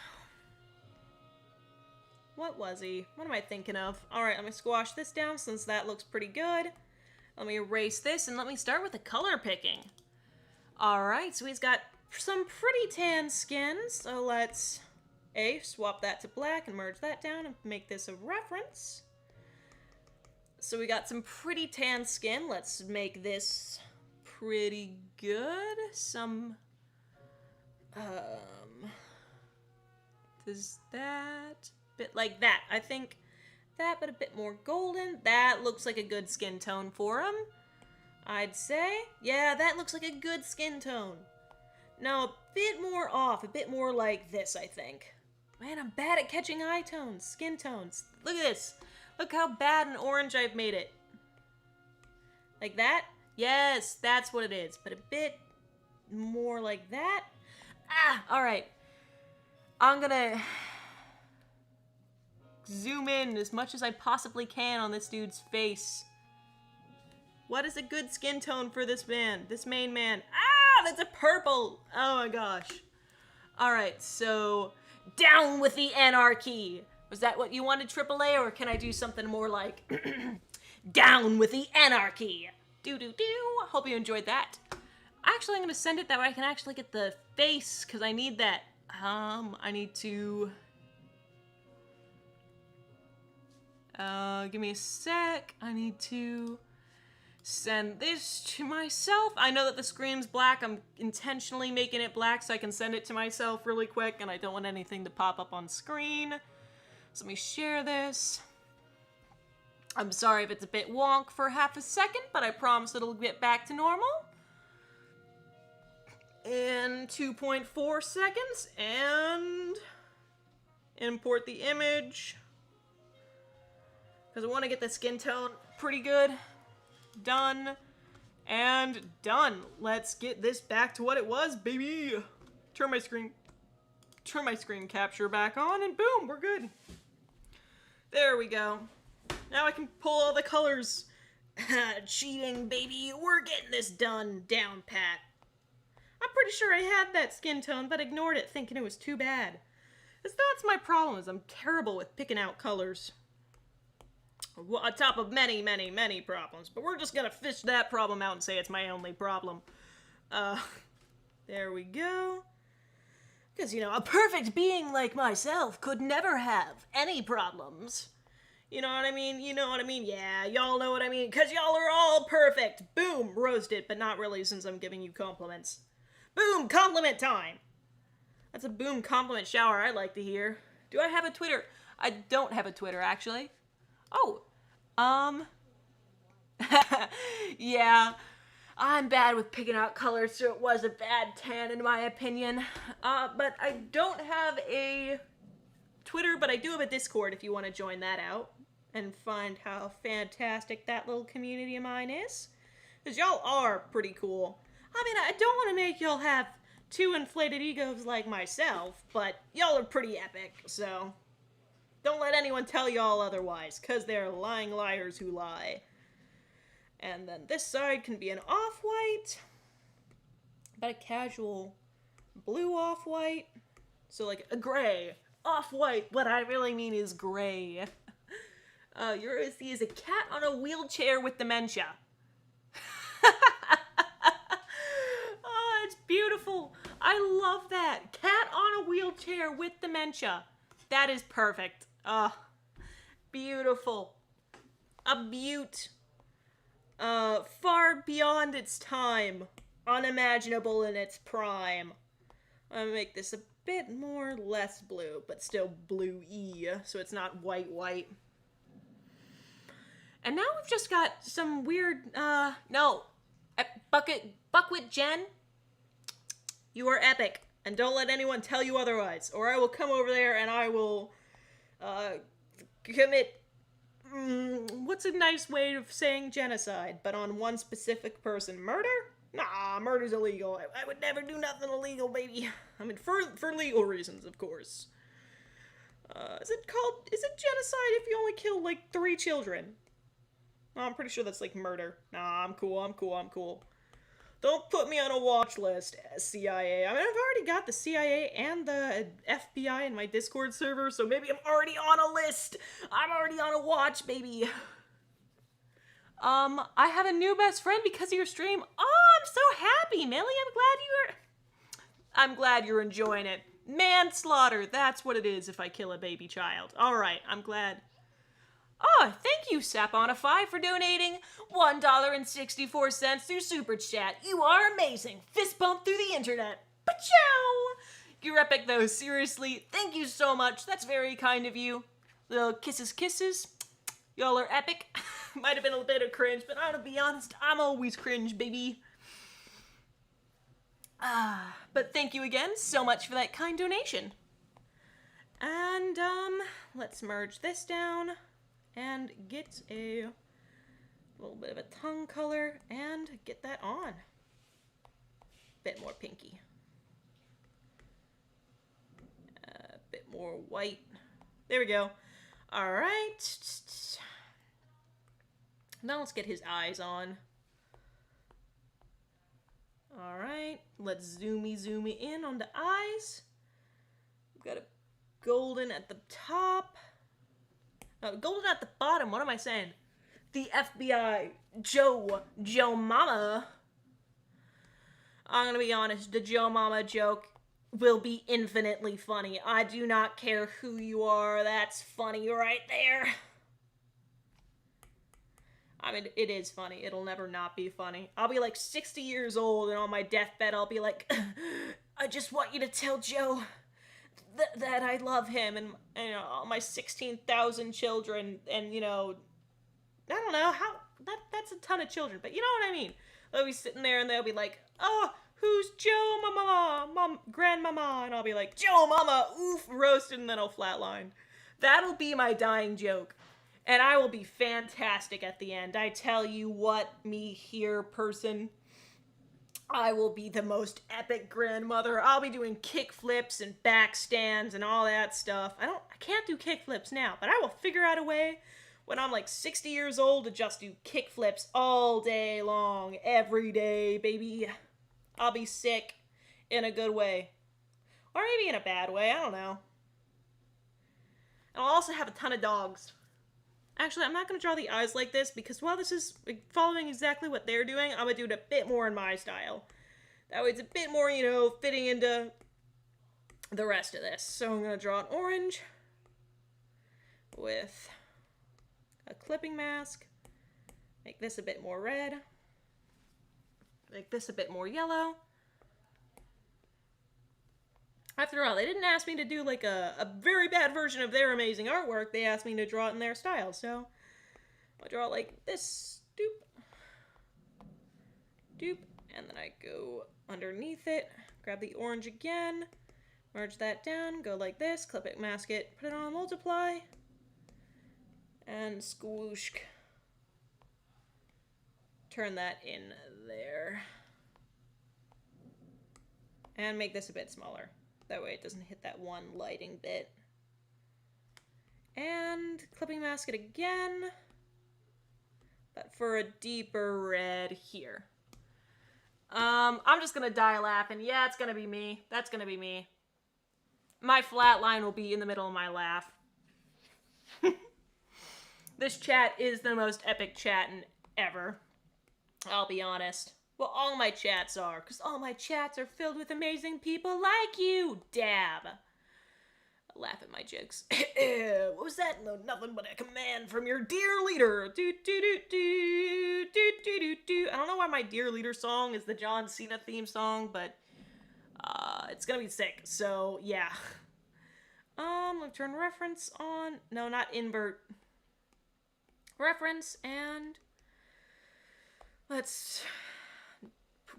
[SPEAKER 1] What was he? What am I thinking of? Alright, let me squash this down since that looks pretty good. Let me erase this and let me start with the color picking. Alright, so he's got some pretty tan skin, so let's swap that to black and merge that down and make this a reference. So we got some pretty tan skin. Let's make this pretty good. Some, does that, bit like that. I think that, but a bit more golden. That looks like a good skin tone for him, I'd say. Yeah, that looks like a good skin tone. Now, a bit more off, a bit more like this, I think. Man, I'm bad at catching eye tones, skin tones. Look at this. Look how bad and orange I've made it. Like that? Yes, that's what it is. But a bit more like that. Ah, alright. I'm gonna zoom in as much as I possibly can on this dude's face. What is a good skin tone for this man? This main man? Ah, that's a purple! Oh my gosh. Alright, so down with the anarchy. Was that what you wanted, AAA, or can I do something more like down with the anarchy? Do. Hope you enjoyed that. Actually, I'm gonna send it that way I can actually get the face, because I need that. I need to... give me a sec. I need to send this to myself. I know that the screen's black. I'm intentionally making it black so I can send it to myself really quick, and I don't want anything to pop up on screen. So let me share this. I'm sorry if it's a bit wonk for half a second, but I promise it'll get back to normal. In 2.4 seconds, and import the image. Because I want to get the skin tone pretty good. Done. And done. Let's get this back to what it was, baby. Turn my screen capture back on, and boom, we're good. There we go. Now I can pull all the colors. Cheating, baby. We're getting this done down pat. I'm pretty sure I had that skin tone, but ignored it, thinking it was too bad. Because that's my problem, is I'm terrible with picking out colors. On top of many, many, many problems. But we're just gonna fish that problem out and say it's my only problem. There we go. Because, you know, a perfect being like myself could never have any problems. You know what I mean? You know what I mean? Yeah, y'all know what I mean. Because y'all are all perfect. Boom, roasted, but not really since I'm giving you compliments. Boom, compliment time. That's a boom compliment shower I like to hear. Do I have a Twitter? I don't have a Twitter, actually. Oh, yeah, I'm bad with picking out colors, so it was a bad tan in my opinion. But I don't have a Twitter, but I do have a Discord if you want to join that out and find how fantastic that little community of mine is. Because y'all are pretty cool. I mean, I don't want to make y'all have two inflated egos like myself, but y'all are pretty epic, so don't let anyone tell y'all otherwise, because they're lying liars who lie. And then this side can be an off-white, but a casual blue off-white. So like a gray, off-white, what I really mean is gray. Eurydice is a cat on a wheelchair with dementia. Oh, it's beautiful. I love that. Cat on a wheelchair with dementia. That is perfect. Beautiful. A beaut. Far beyond its time. Unimaginable in its prime. I'm gonna make this a bit more less blue, but still blue-y, so it's not white. And now we've just got some weird, Buckwit Jen, you are epic, and don't let anyone tell you otherwise, or I will come over there and I will, commit, what's a nice way of saying genocide, but on one specific person? Murder? Nah, murder's illegal. I would never do nothing illegal, baby. I mean, for legal reasons, of course. Is it genocide if you only kill, like, 3 children? Oh, I'm pretty sure that's, like, murder. Nah, I'm cool. Don't put me on a watch list, CIA. I mean, I've already got the CIA and the FBI in my Discord server, so maybe I'm already on a list. I'm already on a watch, baby. I have a new best friend because of your stream. Oh, I'm so happy, Millie. I'm glad you're enjoying it. Manslaughter, that's what it is if I kill a baby child. Alright, I'm glad. Oh, thank you, Saponify, for donating $1.64 through Super Chat. You are amazing. Fist bump through the internet. Pachow! You're epic, though. Seriously, thank you so much. That's very kind of you. Little kisses. Y'all are epic. Might have been a bit of cringe, but I'm gonna be honest, I'm always cringe, baby. But thank you again so much for that kind donation. And, let's merge this down and get a little bit of a tongue color and get that on. Bit more pinky. A bit more white. There we go. Alright. Now let's get his eyes on. Alright, let's zoom in on the eyes. We've got a golden at the top. No, golden at the bottom. What am I saying? The FBI Joe Mama. I'm gonna be honest, the Joe Mama joke will be infinitely funny. I do not care who you are, that's funny right there. I mean, it is funny. It'll never not be funny. I'll be like 60 years old, and on my deathbed, I'll be like, I just want you to tell Joe that I love him, and you know, all my 16,000 children, and you know, I don't know how that's a ton of children, but you know what I mean. They'll be sitting there, and they'll be like, oh, who's Joe Mama, grandmama, and I'll be like, Joe Mama, oof, roasted, and then I'll flatline. That'll be my dying joke. And I will be fantastic at the end. I tell you what, me here person, I will be the most epic grandmother. I'll be doing kick flips and back stands and all that stuff. I can't do kick flips now, but I will figure out a way when I'm like 60 years old to just do kick flips all day long, every day, baby. I'll be sick in a good way. Or maybe in a bad way, I don't know. And I'll also have a ton of dogs. Actually, I'm not going to draw the eyes like this because while this is following exactly what they're doing, I'm going to do it a bit more in my style. That way it's a bit more, you know, fitting into the rest of this. So I'm going to draw an orange with a clipping mask. Make this a bit more red. Make this a bit more yellow. After all, they didn't ask me to do like a very bad version of their amazing artwork. They asked me to draw it in their style. So I'll draw it like this. Doop. Doop. And then I go underneath it. Grab the orange again. Merge that down. Go like this. Clip it, mask it. Put it on multiply. And squoosh. Turn that in there. And make this a bit smaller. That way it doesn't hit that one lighting bit. And clipping mask it again. But for a deeper red here. I'm just gonna die laughing. Yeah, it's gonna be me. That's gonna be me. My flat line will be in the middle of my laugh. This chat is the most epic chatting ever. I'll be honest. Well, all my chats are, because all my chats are filled with amazing people like you, Dab. I laugh at my jokes. What was that? No, nothing but a command from your dear leader. Do, do, do, do, do, do, do, do. I don't know why my dear leader song is the John Cena theme song, but it's gonna be sick, so yeah. Let's turn reference on. No, not invert. Reference, and let's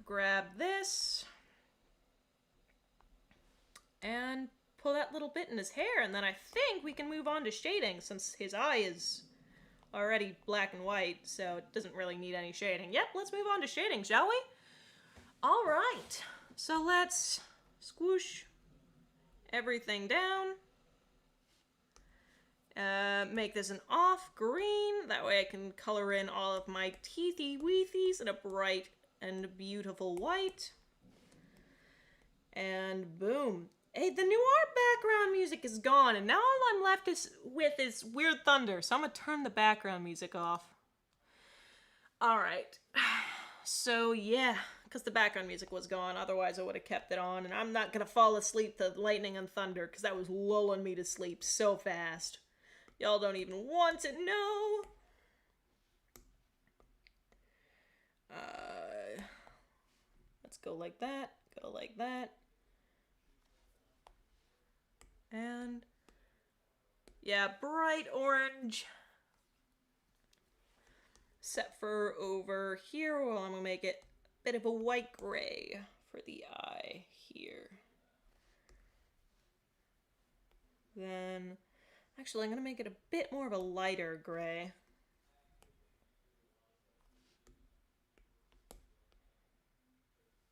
[SPEAKER 1] grab this and pull that little bit in his hair, and then I think we can move on to shading since his eye is already black and white, so it doesn't really need any shading. Yep, let's move on to shading, shall we? All right, so let's squoosh everything down. Make this an off green, that way I can color in all of my teethy weethies in a bright and beautiful white. And boom. Hey, the noir background music is gone, and now all I'm left with is Weird Thunder, so I'm gonna turn the background music off. Alright. So yeah, because the background music was gone, otherwise I would have kept it on, and I'm not gonna fall asleep to lightning and thunder, because that was lulling me to sleep so fast. Y'all don't even want to know. Let's go like that, go like that. And yeah, bright orange. Set for over here. Well, I'm gonna make it a bit of a white gray for the eye here. Then, actually, I'm gonna make it a bit more of a lighter gray.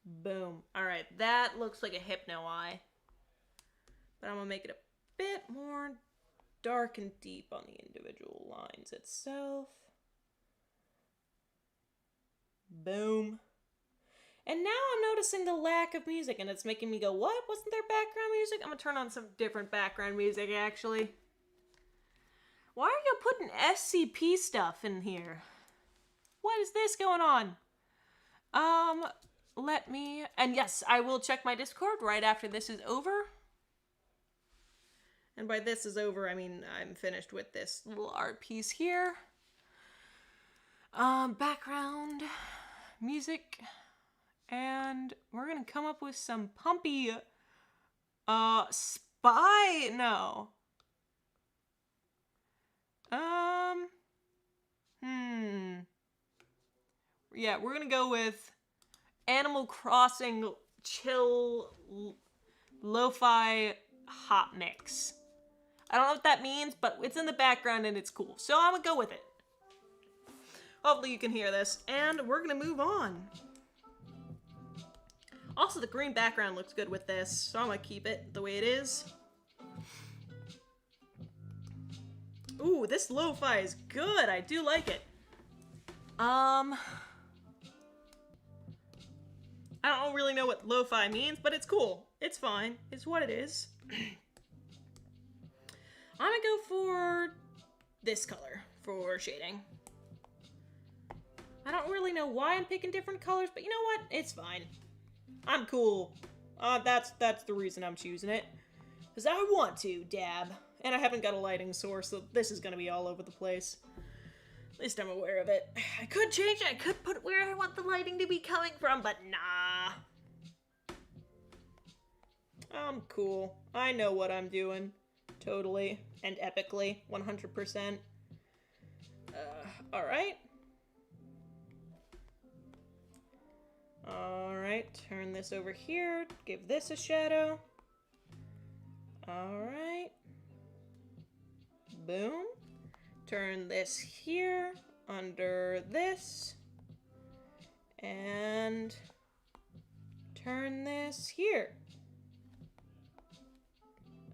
[SPEAKER 1] Boom. Alright, that looks like a hypno eye. But I'm gonna make it a bit more dark and deep on the individual lines itself. Boom. And now I'm noticing the lack of music, and it's making me go, what? Wasn't there background music? I'm gonna turn on some different background music, actually. Why are you putting SCP stuff in here? What is this going on? Let me... And yes, I will check my Discord right after this is over. And by this is over, I mean I'm finished with this little art piece here. Background music... And we're gonna come up with some pumpy, spy, no. Yeah, we're gonna go with Animal Crossing chill lo-fi hot mix. I don't know what that means, but it's in the background and it's cool. So I'm gonna go with it. Hopefully you can hear this, and we're gonna move on. Also, the green background looks good with this, so I'm gonna keep it the way it is. Ooh, this lo-fi is good. I do like it. I don't really know what lo-fi means, but it's cool. It's fine. It's what it is. I'm gonna go for this color for shading. I don't really know why I'm picking different colors, but you know what? It's fine. I'm cool. That's the reason I'm choosing it. Because I want to dab. And I haven't got a lighting source, so this is going to be all over the place. At least I'm aware of it. I could change it. I could put where I want the lighting to be coming from, but nah. I'm cool. I know what I'm doing. Totally. And epically. 100%. Alright. Alright, turn this over here, give this a shadow. Alright. Boom. Turn this here, under this. And turn this here.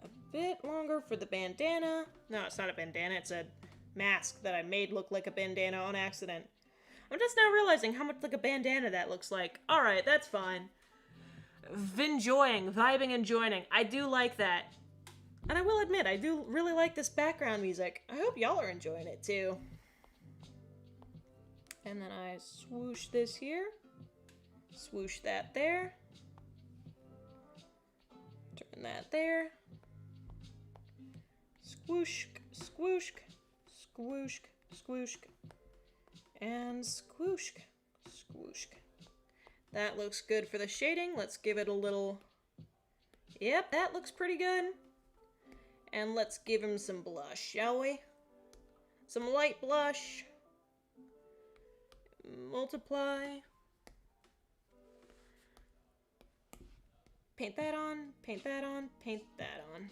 [SPEAKER 1] A bit longer for the bandana. No, it's not a bandana, it's a mask that I made look like a bandana on accident. I'm just now realizing how much like a bandana that looks like. Alright, that's fine. Vibing and joining. I do like that. And I will admit, I do really like this background music. I hope y'all are enjoying it too. And then I swoosh this here. Swoosh that there. Turn that there. Squoosh, squoosh, squoosh, squoosh. And squoosh, squoosh. That looks good for the shading. Let's give it a little... Yep, that looks pretty good. And let's give him some blush, shall we? Some light blush. Multiply. Paint that on, paint that on, paint that on.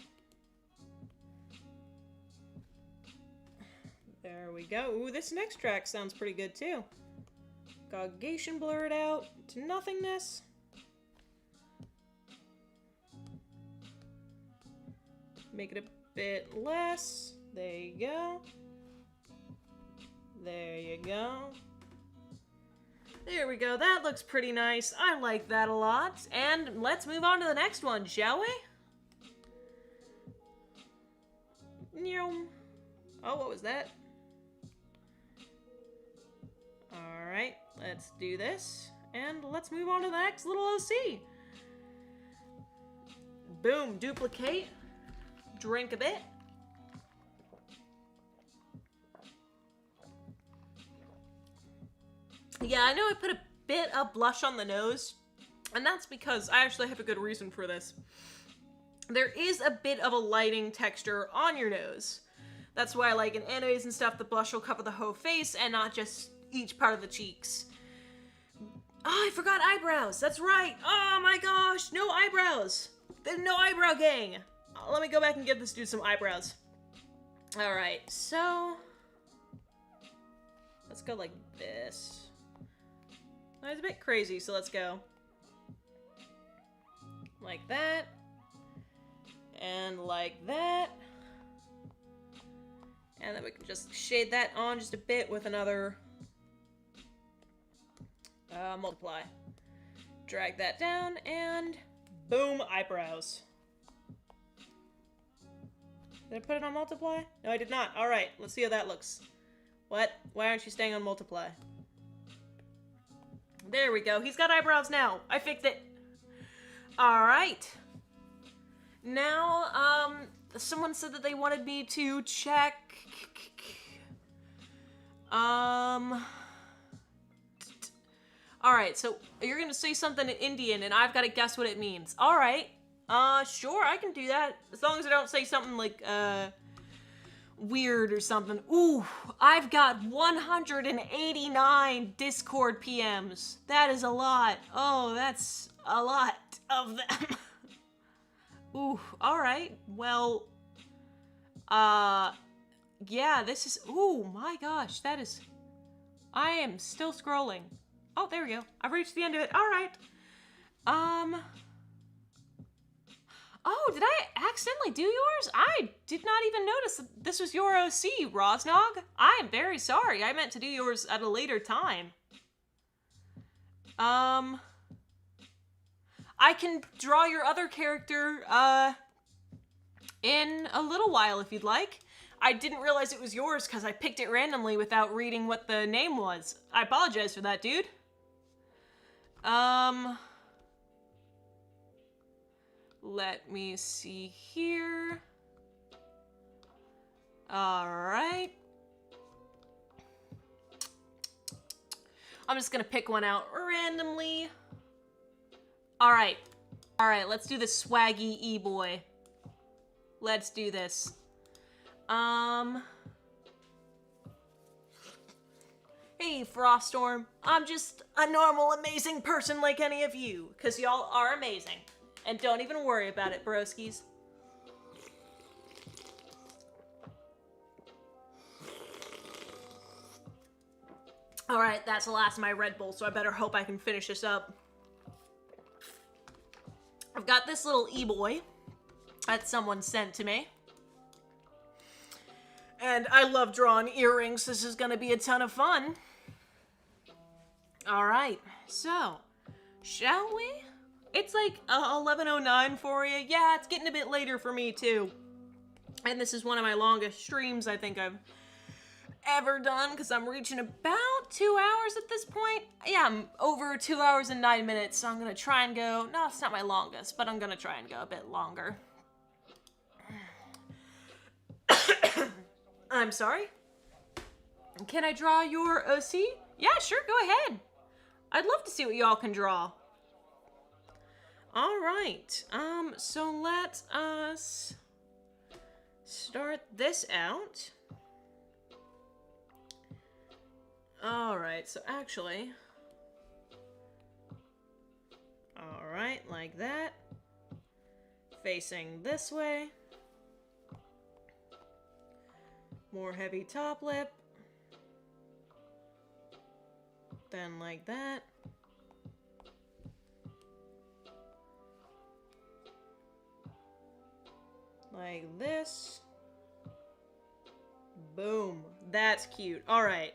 [SPEAKER 1] There we go. Ooh, this next track sounds pretty good too. Gaugeation blurred out to nothingness. Make it a bit less. There you go. There you go. There we go. That looks pretty nice. I like that a lot. And let's move on to the next one, shall we? Oh, what was that? Alright, let's do this. And let's move on to the next little OC. Boom, duplicate. Drink a bit. Yeah, I know I put a bit of blush on the nose, and that's because I actually have a good reason for this. There is a bit of a lighting texture on your nose. That's why, like, in animes and stuff, the blush will cover the whole face and not just each part of the cheeks. Oh, I forgot eyebrows. That's right. Oh my gosh, no eyebrows. There's no eyebrow gang. Let me go back and give this dude some eyebrows. Alright, so... let's go like this. It's a bit crazy, so let's go. Like that. And like that. And then we can just shade that on just a bit with another multiply. drag that down, and boom, eyebrows. Did I put it on multiply? No, I did not. Alright, let's see how that looks. What? Why aren't you staying on multiply? There we go. He's got eyebrows now. I fixed it. Alright. Now, someone said that they wanted me to check... Alright, so you're gonna say something in Indian and I've gotta guess what it means. Alright. Sure, I can do that. As long as I don't say something like, weird or something. Ooh, I've got 189 Discord PMs. That is a lot. Oh, that's a lot of them. Ooh, alright. Well, yeah, this is, ooh, my gosh, that is, I am still scrolling. Oh, there we go. I've reached the end of it. Alright. Oh, did I accidentally do yours? I did not even notice that this was your OC, Rosnog. I am very sorry. I meant to do yours at a later time. I can draw your other character, in a little while if you'd like. I didn't realize it was yours because I picked it randomly without reading what the name was. I apologize for that, dude. Let me see here. Alright. I'm just gonna pick one out randomly. Alright. Alright, let's do the swaggy E-boy. Let's do this. Hey, Froststorm. I'm just a normal, amazing person like any of you, because y'all are amazing. And don't even worry about it, broskies. Alright, that's the last of my Red Bull, so I better hope I can finish this up. I've got this little E-boy that someone sent to me. And I love drawing earrings. This is gonna be a ton of fun. Alright, so, shall we? It's like 11:09 for you. Yeah, it's getting a bit later for me too. And this is one of my longest streams I think I've ever done because I'm reaching about 2 hours at this point. Yeah, I'm over 2 hours and 9 minutes, so I'm gonna try and go, no, it's not my longest, but I'm gonna try and go a bit longer. I'm sorry? Can I draw your OC? Yeah, sure, go ahead. I'd love to see what y'all can draw. Alright, so let us start this out. Alright, so actually, alright, like that, facing this way, more heavy top lip, then like that, like this, boom, that's cute. Alright.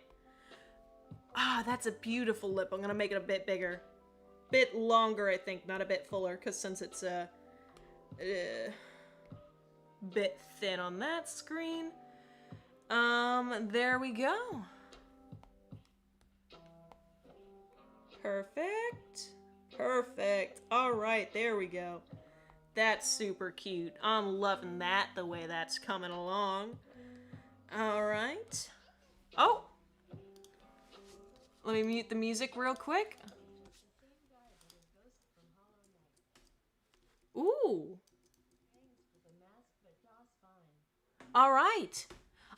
[SPEAKER 1] Ah, that's a beautiful lip. I'm gonna make it a bit bigger. Bit longer, I think, not a bit fuller, because since it's a bit thin on that screen. There we go. Perfect. Perfect. Alright, there we go. That's super cute. I'm loving that, the way that's coming along. Alright. Oh! Let me mute the music real quick. Ooh. All right.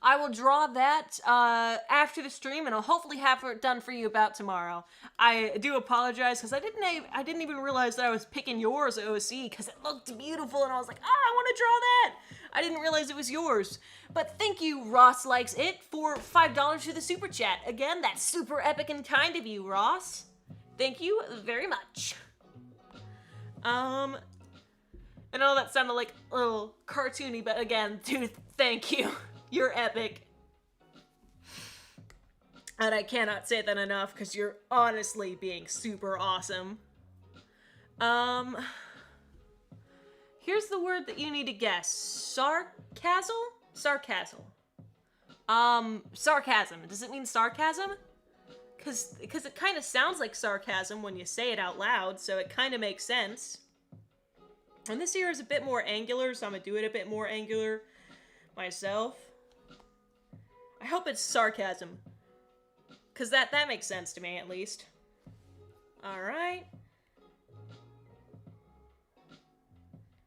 [SPEAKER 1] I will draw that after the stream, and I'll hopefully have it done for you about tomorrow. I do apologize because I didn't even realize that I was picking yours OC because it looked beautiful, and I was like, I want to draw that. I didn't realize it was yours. But thank you, Ross Likes It, for $5 to the super chat. Again, that's super epic and kind of you, Ross. Thank you very much. I know that sounded like a little cartoony, but again, dude, thank you. You're epic. And I cannot say that enough, because you're honestly being super awesome. Here's the word that you need to guess. Sarcasm? Sarcasm. Sarcasm. Does it mean sarcasm? Because it kind of sounds like sarcasm when you say it out loud, so it kind of makes sense. And this here is a bit more angular, so I'm going to do it a bit more angular myself. I hope it's sarcasm. Because that makes sense to me, at least. Alright.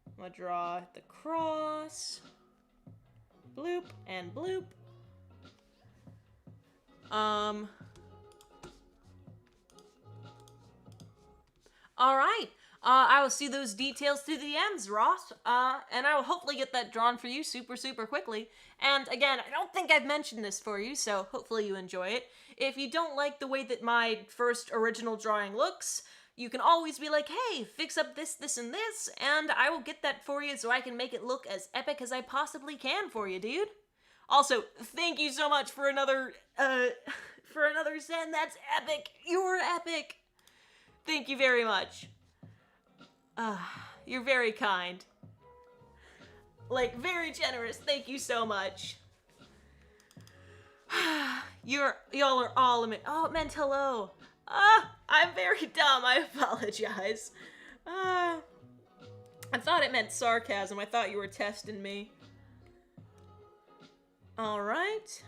[SPEAKER 1] I'm going to draw the cross. Bloop and bloop. Alright. I will see those details through the ends, Ross. And I will hopefully get that drawn for you super, super quickly. And again, I don't think I've mentioned this for you, so hopefully you enjoy it. If you don't like the way that my first original drawing looks, you can always be like, hey, fix up this, this, and this, and I will get that for you so I can make it look as epic as I possibly can for you, dude. Also, thank you so much for another send. That's epic. You're epic. Thank you very much. You're very kind. Like, very generous. Thank you so much. Y'all are all oh, it meant hello. I'm very dumb. I apologize. I thought it meant sarcasm. I thought you were testing me. Alright.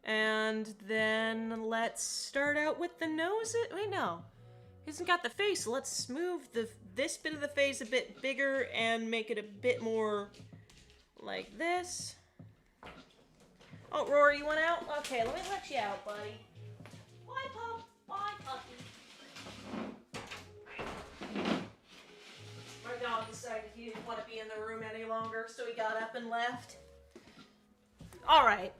[SPEAKER 1] And then let's start out with the nose. Wait, no. He hasn't got the face. Let's move this bit of the face a bit bigger and make it a bit more like this. Oh, Rory, you want out? Okay, let me let you out, buddy. Bye, Pup. Bye, puppy. My dog decided he didn't want to be in the room any longer, so he got up and left. Alright.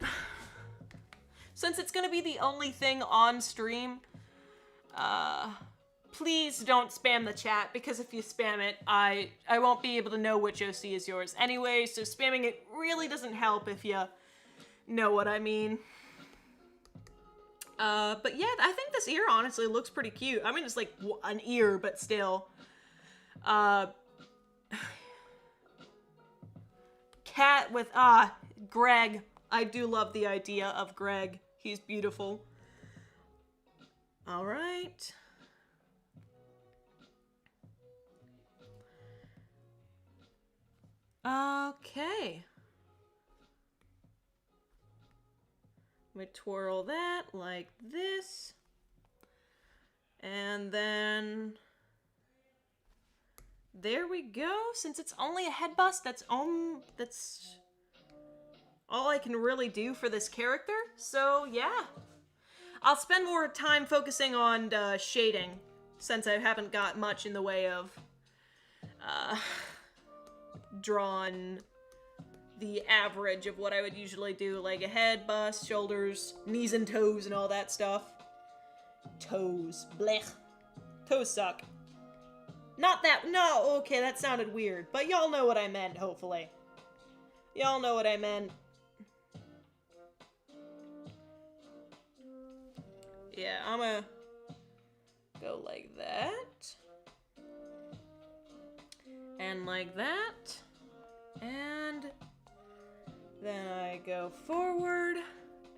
[SPEAKER 1] Since it's gonna be the only thing on stream, please don't spam the chat, because if you spam it, I won't be able to know which OC is yours anyway, so spamming it really doesn't help if you know what I mean. But yeah, I think this ear honestly looks pretty cute. I mean, it's like an ear, but still. Cat with, Greg. I do love the idea of Greg. He's beautiful. Alright. Okay. I'm gonna twirl that like this. And then there we go. Since it's only a head bust, that's all I can really do for this character. So yeah. I'll spend more time focusing on shading, since I haven't got much in the way of drawn the average of what I would usually do, like a head, bust, shoulders, knees and toes, and all that stuff. Toes. Blech. Toes suck. Not that- no, okay, that sounded weird, but y'all know what I meant, hopefully. Y'all know what I meant. Yeah, I'm gonna go like that. And like that. And then I go forward.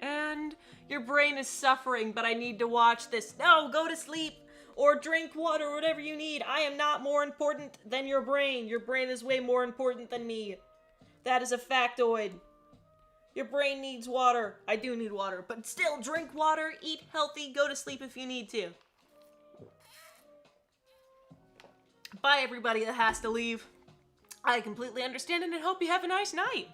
[SPEAKER 1] And your brain is suffering, but I need to watch this. No, go to sleep or drink water or whatever you need. I am not more important than your brain. Your brain is way more important than me. That is a factoid. Your brain needs water. I do need water, but still drink water, eat healthy, go to sleep if you need to. Bye, everybody that has to leave. I completely understand and I hope you have a nice night.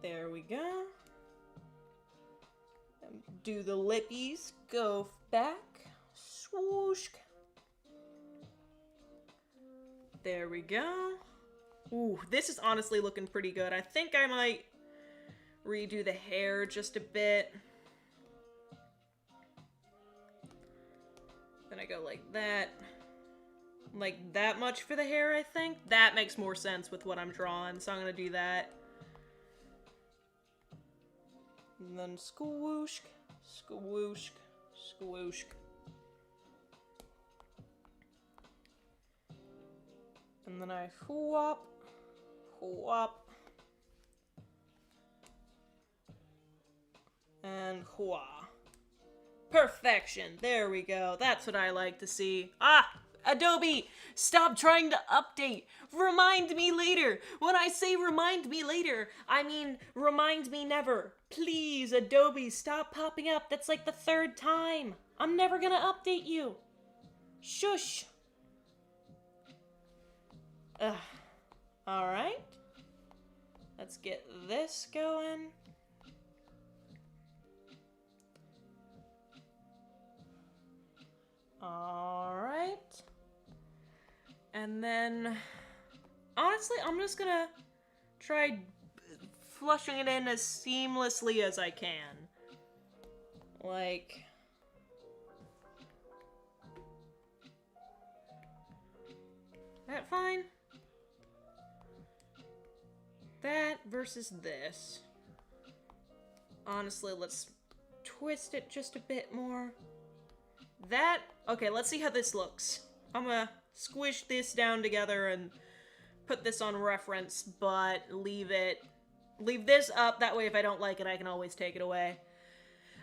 [SPEAKER 1] There we go. Do the lippies. Go back. Swoosh. There we go. Ooh, this is honestly looking pretty good. I think I might redo the hair just a bit. Then I go like that. Like that much for the hair, I think. That makes more sense with what I'm drawing, so I'm gonna do that. And then squoosh, squoosh, squoosh. And then I whop, whop, and wha. Perfection. There we go. That's what I like to see. Ah! Adobe, stop trying to update. Remind me later. When I say remind me later, I mean remind me never. Please, Adobe, stop popping up. That's like the 3rd time. I'm never gonna update you. Shush. Ugh. Alright. Let's get this going. Alright. And then, honestly, I'm just gonna try flushing it in as seamlessly as I can. Like, that fine? That versus this. Honestly, let's twist it just a bit more. That, okay, let's see how this looks. I'm gonna squish this down together and put this on reference, but leave this up, that way if I don't like it, I can always take it away.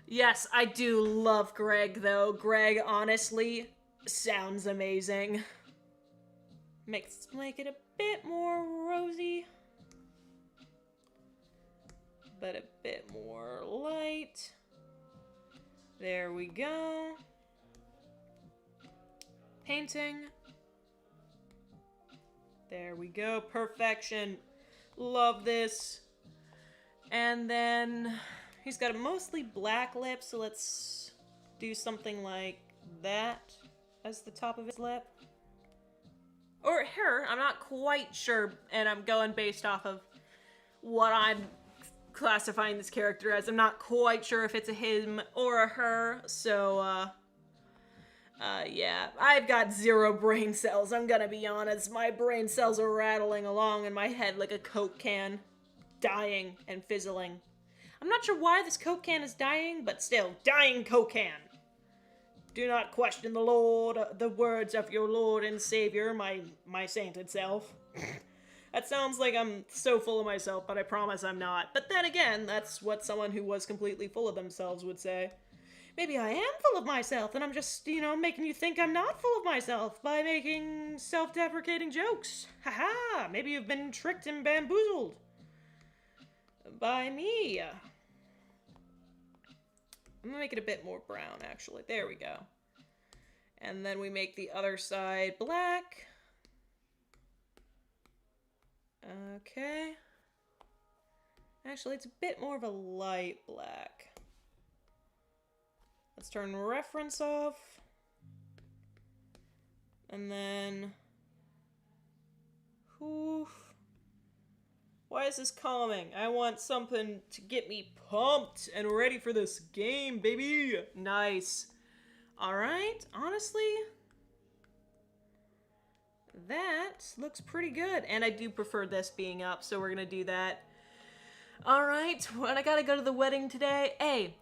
[SPEAKER 1] Yes, I do love Greg, though. Greg, honestly, sounds amazing. Make it a bit more rosy, but a bit more light. There we go. Painting. There we go. Perfection. Love this. And then he's got a mostly black lip, so let's do something like that as the top of his lip. Or her, I'm not quite sure, and I'm going based off of what I'm classifying this character as. I'm not quite sure if it's a him or a her, so, yeah. I've got 0 brain cells, I'm gonna be honest. My brain cells are rattling along in my head like a Coke can. Dying and fizzling. I'm not sure why this Coke can is dying, but still, dying Coke can. Do not question the Lord, the words of your Lord and Savior, my sainted self. That sounds like I'm so full of myself, but I promise I'm not. But then again, that's what someone who was completely full of themselves would say. Maybe I am full of myself, and I'm just, making you think I'm not full of myself by making self-deprecating jokes. Haha, maybe you've been tricked and bamboozled. By me. I'm gonna make it a bit more brown, actually. There we go. And then we make the other side black. Okay. Actually, it's a bit more of a light black. Let's turn reference off. And then... Oof. Why is this calming? I want something to get me pumped and ready for this game, baby! Nice. Alright, honestly, that looks pretty good. And I do prefer this being up, so we're gonna do that. Alright, well, I gotta go to the wedding today. Hey,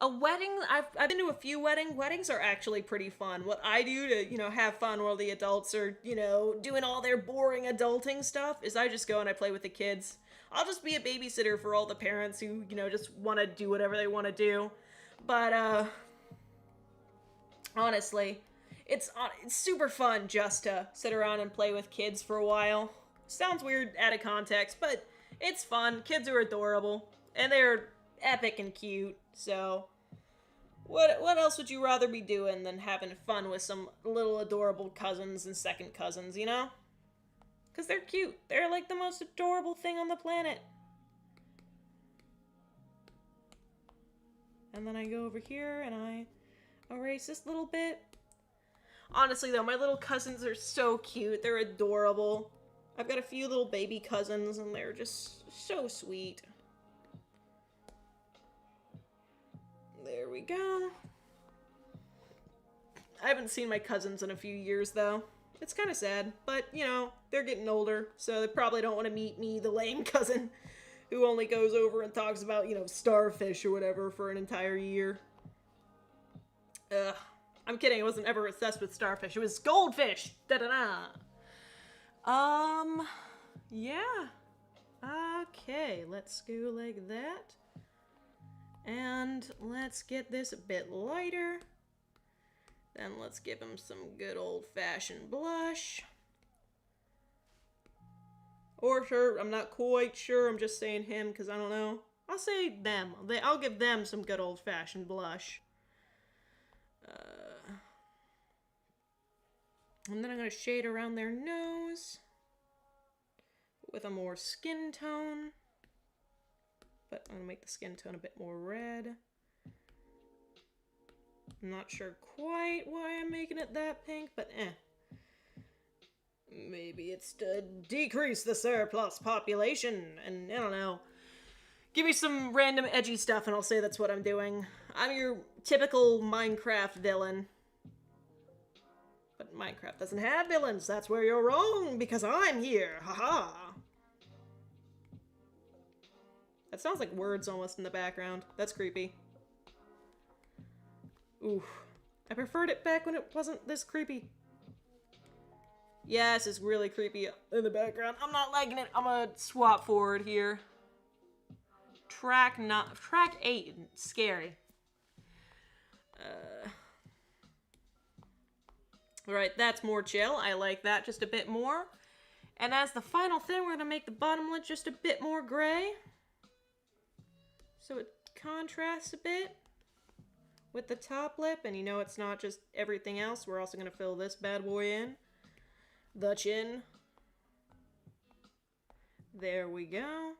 [SPEAKER 1] a wedding, I've been to a few weddings. Weddings are actually pretty fun. What I do to, have fun while the adults are, doing all their boring adulting stuff is I just go and I play with the kids. I'll just be a babysitter for all the parents who, just want to do whatever they want to do. But, honestly, it's super fun just to sit around and play with kids for a while. Sounds weird out of context, but it's fun. Kids are adorable, and they're epic and cute, so... What else would you rather be doing than having fun with some little adorable cousins and second cousins, Because they're cute. They're like the most adorable thing on the planet. And then I go over here and I erase this little bit. Honestly though, my little cousins are so cute. They're adorable. I've got a few little baby cousins and they're just so sweet. There we go. I haven't seen my cousins in a few years, though. It's kind of sad, but, they're getting older, so they probably don't want to meet me, the lame cousin, who only goes over and talks about, you know, starfish or whatever for an entire year. Ugh. I'm kidding, I wasn't ever obsessed with starfish. It was goldfish! Da-da-da! Yeah. Okay, let's go like that. And let's get this a bit lighter. Then let's give him some good old-fashioned blush. Or sure, I'm not quite sure, I'm just saying him because I don't know. I'll say them. I'll give them some good old-fashioned blush. And then I'm going to shade around their nose with a more skin tone. But I'm going to make the skin tone a bit more red. I'm not sure quite why I'm making it that pink, but Maybe it's to decrease the surplus population, and I don't know. Give me some random edgy stuff and I'll say that's what I'm doing. I'm your typical Minecraft villain. But Minecraft doesn't have villains, that's where you're wrong, because I'm here, haha. That sounds like words almost in the background. That's creepy. Oof. I preferred it back when it wasn't this creepy. Yeah, this is really creepy in the background. I'm not liking it. I'm gonna swap forward here. Track 8, scary. Alright, that's more chill. I like that just a bit more. And as the final thing, we're gonna make the bottom lid just a bit more gray. So it contrasts a bit with the top lip, and you know it's not just everything else. We're also gonna fill this bad boy in. The chin. There we go.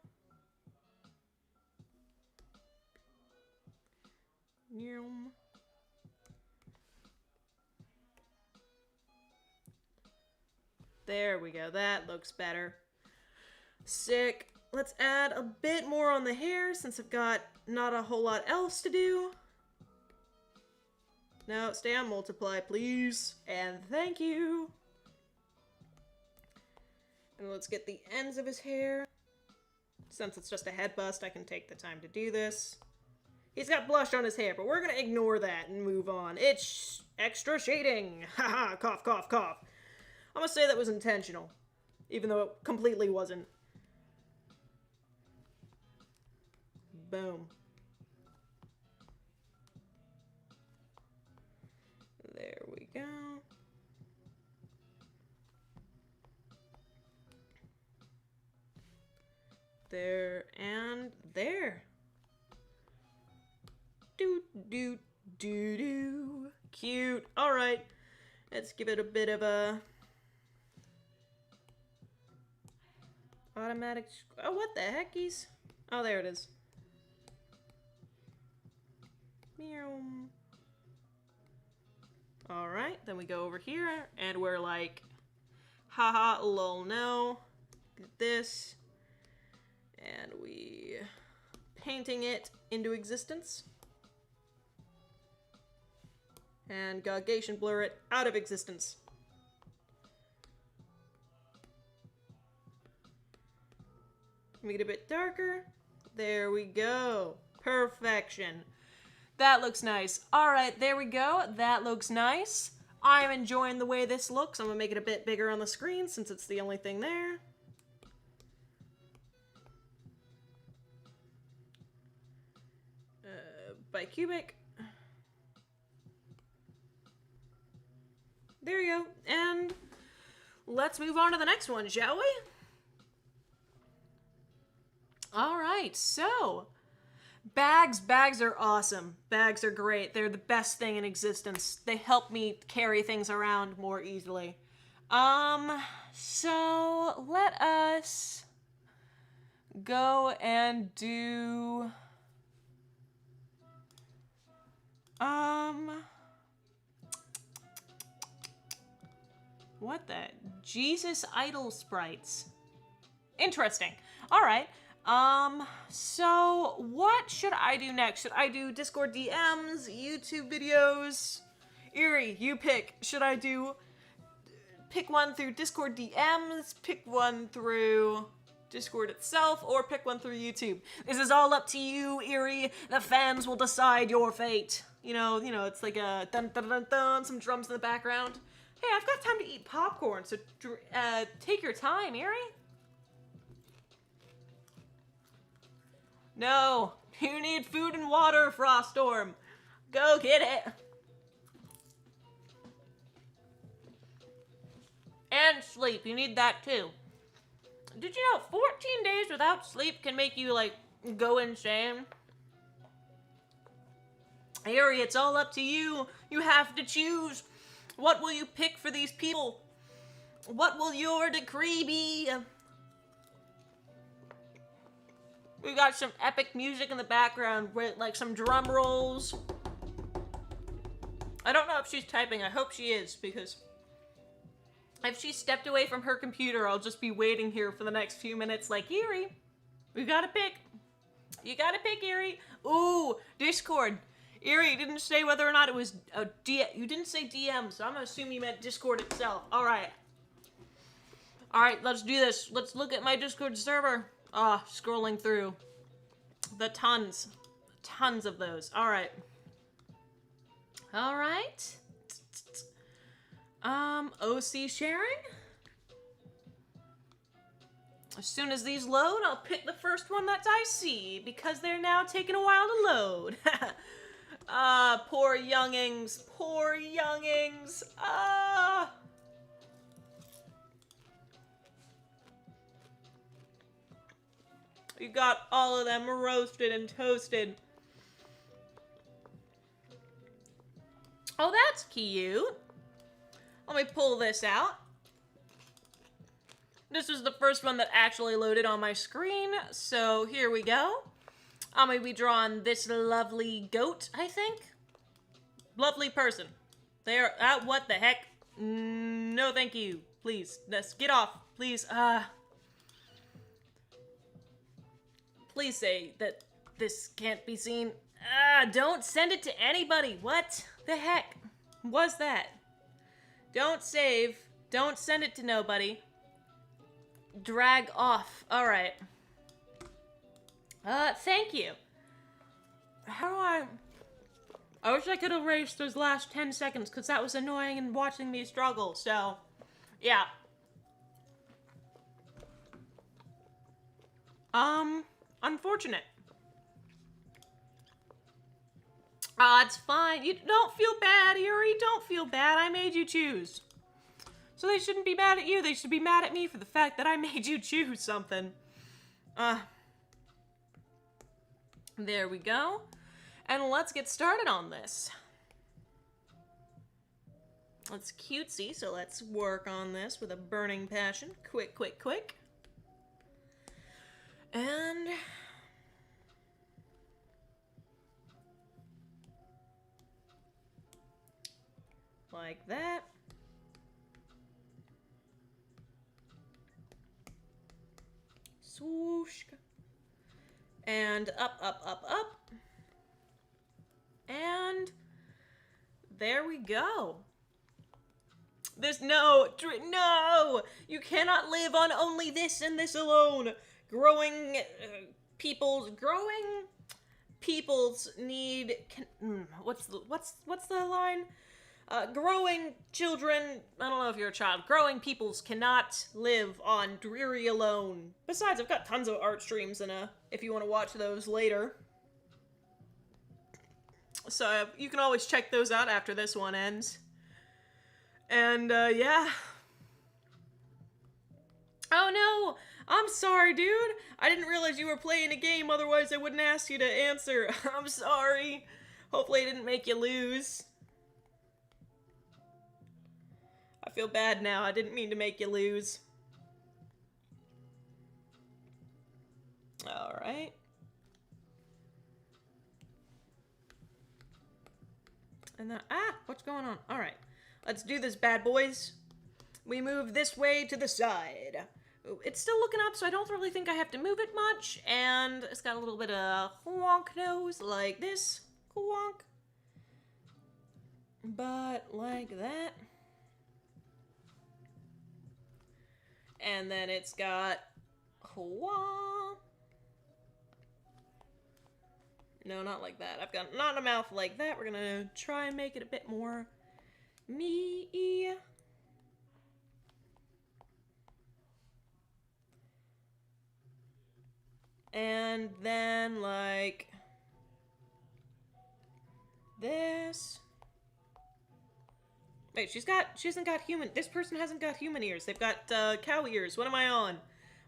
[SPEAKER 1] Yum. There we go. That looks better. Sick. Let's add a bit more on the hair since I've got not a whole lot else to do. No, stay on multiply, please. And thank you. And let's get the ends of his hair. Since it's just a head bust, I can take the time to do this. He's got blush on his hair, but we're gonna ignore that and move on. It's extra shading. Haha, cough, cough, cough. I'm gonna say that was intentional, even though it completely wasn't. Boom. There we go. There and there. Doo doo doo doo. Cute. Alright. Let's give it a bit of a automatic. Oh, what the heckies? Oh, there it is. Meow. Alright, then we go over here and we're like, haha, lol, no. Get this. And we painting it into existence. And Gaussian blur it out of existence. Make it a bit darker. There we go. Perfection. That looks nice. Alright, there we go. That looks nice. I'm enjoying the way this looks. I'm gonna make it a bit bigger on the screen since it's the only thing there. Bicubic. There you go. And let's move on to the next one, shall we? Alright, so bags are awesome. Bags are great. They're the best thing in existence. They help me carry things around more easily. So let us go and do what the? Jesus Idol sprites. Interesting. Alright. So what should I do next? Should I do Discord DMs, YouTube videos? Eerie, you pick. Should I pick one through Discord DMs, pick one through Discord itself, or pick one through YouTube. This is all up to you, Eerie. The fans will decide your fate. You know, it's like a dun dun dun dun, some drums in the background. Hey, I've got time to eat popcorn, so take your time, Eerie. No, you need food and water, Froststorm. Go get it. And sleep, you need that too. Did you know 14 days without sleep can make you, like, go insane? Eerie, it's all up to you. You have to choose. What will you pick for these people? What will your decree be? We got some epic music in the background with, like, some drum rolls. I don't know if she's typing. I hope she is, because if she stepped away from her computer, I'll just be waiting here for the next few minutes like, Eerie, we gotta pick. You gotta pick, Eerie. Ooh, Discord. Eerie, didn't say whether or not it was a you didn't say DM, so I'm gonna assume you meant Discord itself. Alright. Alright, let's do this. Let's look at my Discord server. Scrolling through. The tons of those. Alright. Alright. OC sharing? As soon as these load, I'll pick the first one that I see, because they're now taking a while to load. Poor youngings. Poor youngings. You got all of them roasted and toasted. Oh, that's cute. Let me pull this out. This is the first one that actually loaded on my screen, so here we go. I'm gonna be drawing this lovely goat, I think. Lovely person. They're, what the heck? No thank you. Please, let's get off. Please, please say that this can't be seen. Don't send it to anybody. What the heck was that? Don't save. Don't send it to nobody. Drag off. Alright. Thank you. How do I wish I could erase those last 10 seconds, because that was annoying and watching me struggle, so, yeah. Unfortunate. It's fine. You don't feel bad, Eerie. Don't feel bad. I made you choose. So they shouldn't be mad at you. They should be mad at me for the fact that I made you choose something. There we go. And let's get started on this. It's cutesy, so let's work on this with a burning passion. Quick, quick, quick. And like that. Swoosh. And up, up, up, up. And there we go. No, you cannot live on only this and this alone. Growing peoples need, what's the line? Growing children, I don't know if you're a child, growing peoples cannot live on dreary alone. Besides, I've got tons of art streams if you want to watch those later. So you can always check those out after this one ends. And, yeah. Oh no! I'm sorry, dude! I didn't realize you were playing a game, otherwise I wouldn't ask you to answer. I'm sorry. Hopefully I didn't make you lose. I feel bad now. I didn't mean to make you lose. Alright. And then, what's going on? Alright. Let's do this, bad boys. We move this way to the side. It's still looking up, so I don't really think I have to move it much. And it's got a little bit of wonk nose, like this. Wonk. But like that. And then it's got Quah. No, not like that. I've got not a mouth like that. We're gonna try and make it a bit more me. And then like this. Wait, she hasn't got human. This person hasn't got human ears. They've got cow ears. What am I on?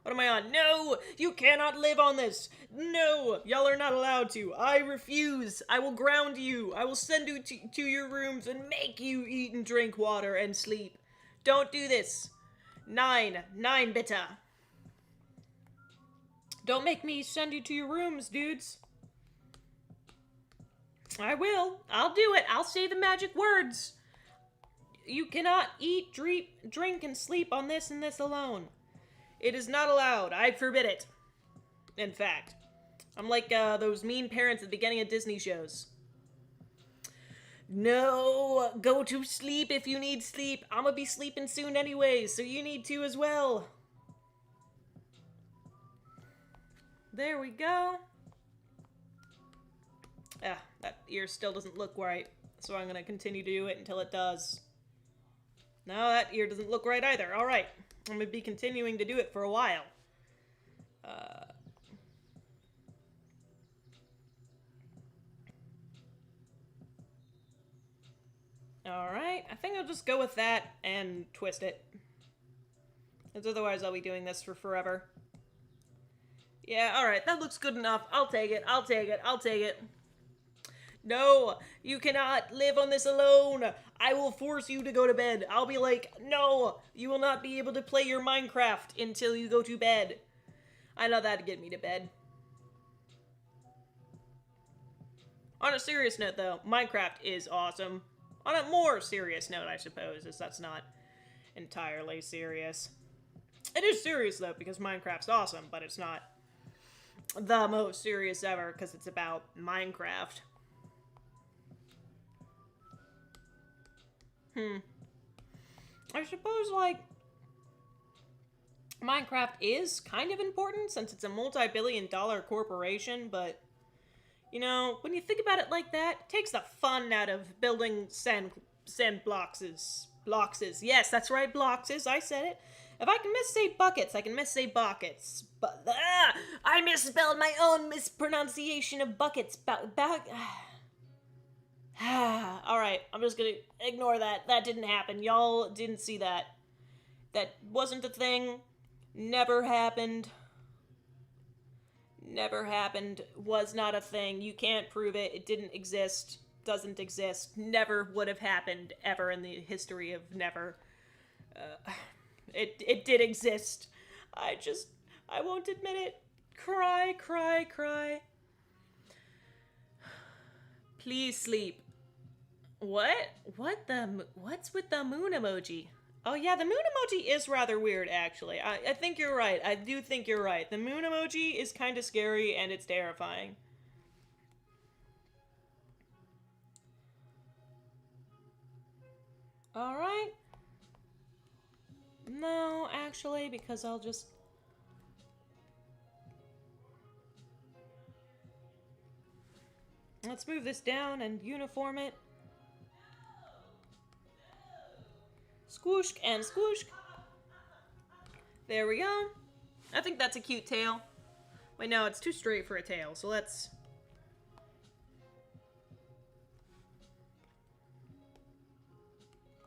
[SPEAKER 1] What am I on? No! You cannot live on this! No! Y'all are not allowed to. I refuse. I will ground you. I will send you to your rooms and make you eat and drink water and sleep. Don't do this. 9 bitter. Don't make me send you to your rooms, dudes. I will. I'll do it. I'll say the magic words. You cannot eat, drink, and sleep on this and this alone. It is not allowed. I forbid it. In fact, I'm like those mean parents at the beginning of Disney shows. No, go to sleep if you need sleep. I'm gonna be sleeping soon anyways, so you need to as well. There we go. Ah, that ear still doesn't look right, so I'm gonna continue to do it until it does. No, that ear doesn't look right either. Alright, I'm gonna be continuing to do it for a while. Alright, I think I'll just go with that and twist it. Because otherwise I'll be doing this for forever. Yeah, alright, that looks good enough. I'll take it, I'll take it, I'll take it. No, you cannot live on this alone. I will force you to go to bed. I'll be like, no, you will not be able to play your Minecraft until you go to bed. I know that'd get me to bed. On a serious note, though, Minecraft is awesome. On a more serious note, I suppose, as that's not entirely serious. It is serious, though, because Minecraft's awesome, but it's not the most serious ever, because it's about Minecraft. I suppose, like, Minecraft is kind of important since it's a multi-billion-dollar corporation, but, you know, when you think about it like that, it takes the fun out of building sand blockses. Yes, that's right, blockses, I said it. If I can missay buckets, I can missay buckets. But, I misspelled my own mispronunciation of buckets. Alright, I'm just gonna ignore that. That didn't happen. Y'all didn't see that. That wasn't a thing. Never happened. Never happened. Was not a thing. You can't prove it. It didn't exist. Doesn't exist. Never would have happened ever in the history of never. It did exist. I won't admit it. Cry, cry, cry. Please sleep. What's with the moon emoji? Oh yeah, the moon emoji is rather weird, actually. I think you're right. I do think you're right. The moon emoji is kind of scary and it's terrifying. Alright. No, actually, because I'll just... Let's move this down and uniform it. Squoosh and squoosh. There we go. I think that's a cute tail. Wait, no, it's too straight for a tail, so let's...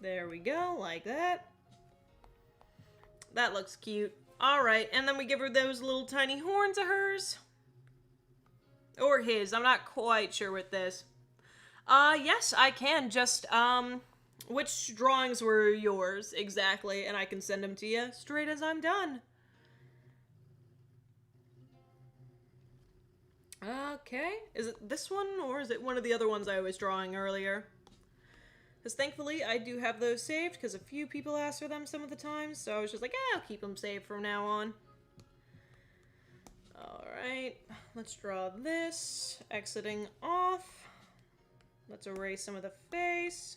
[SPEAKER 1] There we go, like that. That looks cute. Alright, and then we give her those little tiny horns of hers. Or his, I'm not quite sure with this. Yes, I can. Just, which drawings were yours exactly? And I can send them to you straight as I'm done. Okay. Is it this one, or is it one of the other ones I was drawing earlier? Because thankfully, I do have those saved, because a few people ask for them some of the time, so I was just like, I'll keep them saved from now on. Alright, let's draw this. Exiting off. Let's erase some of the face.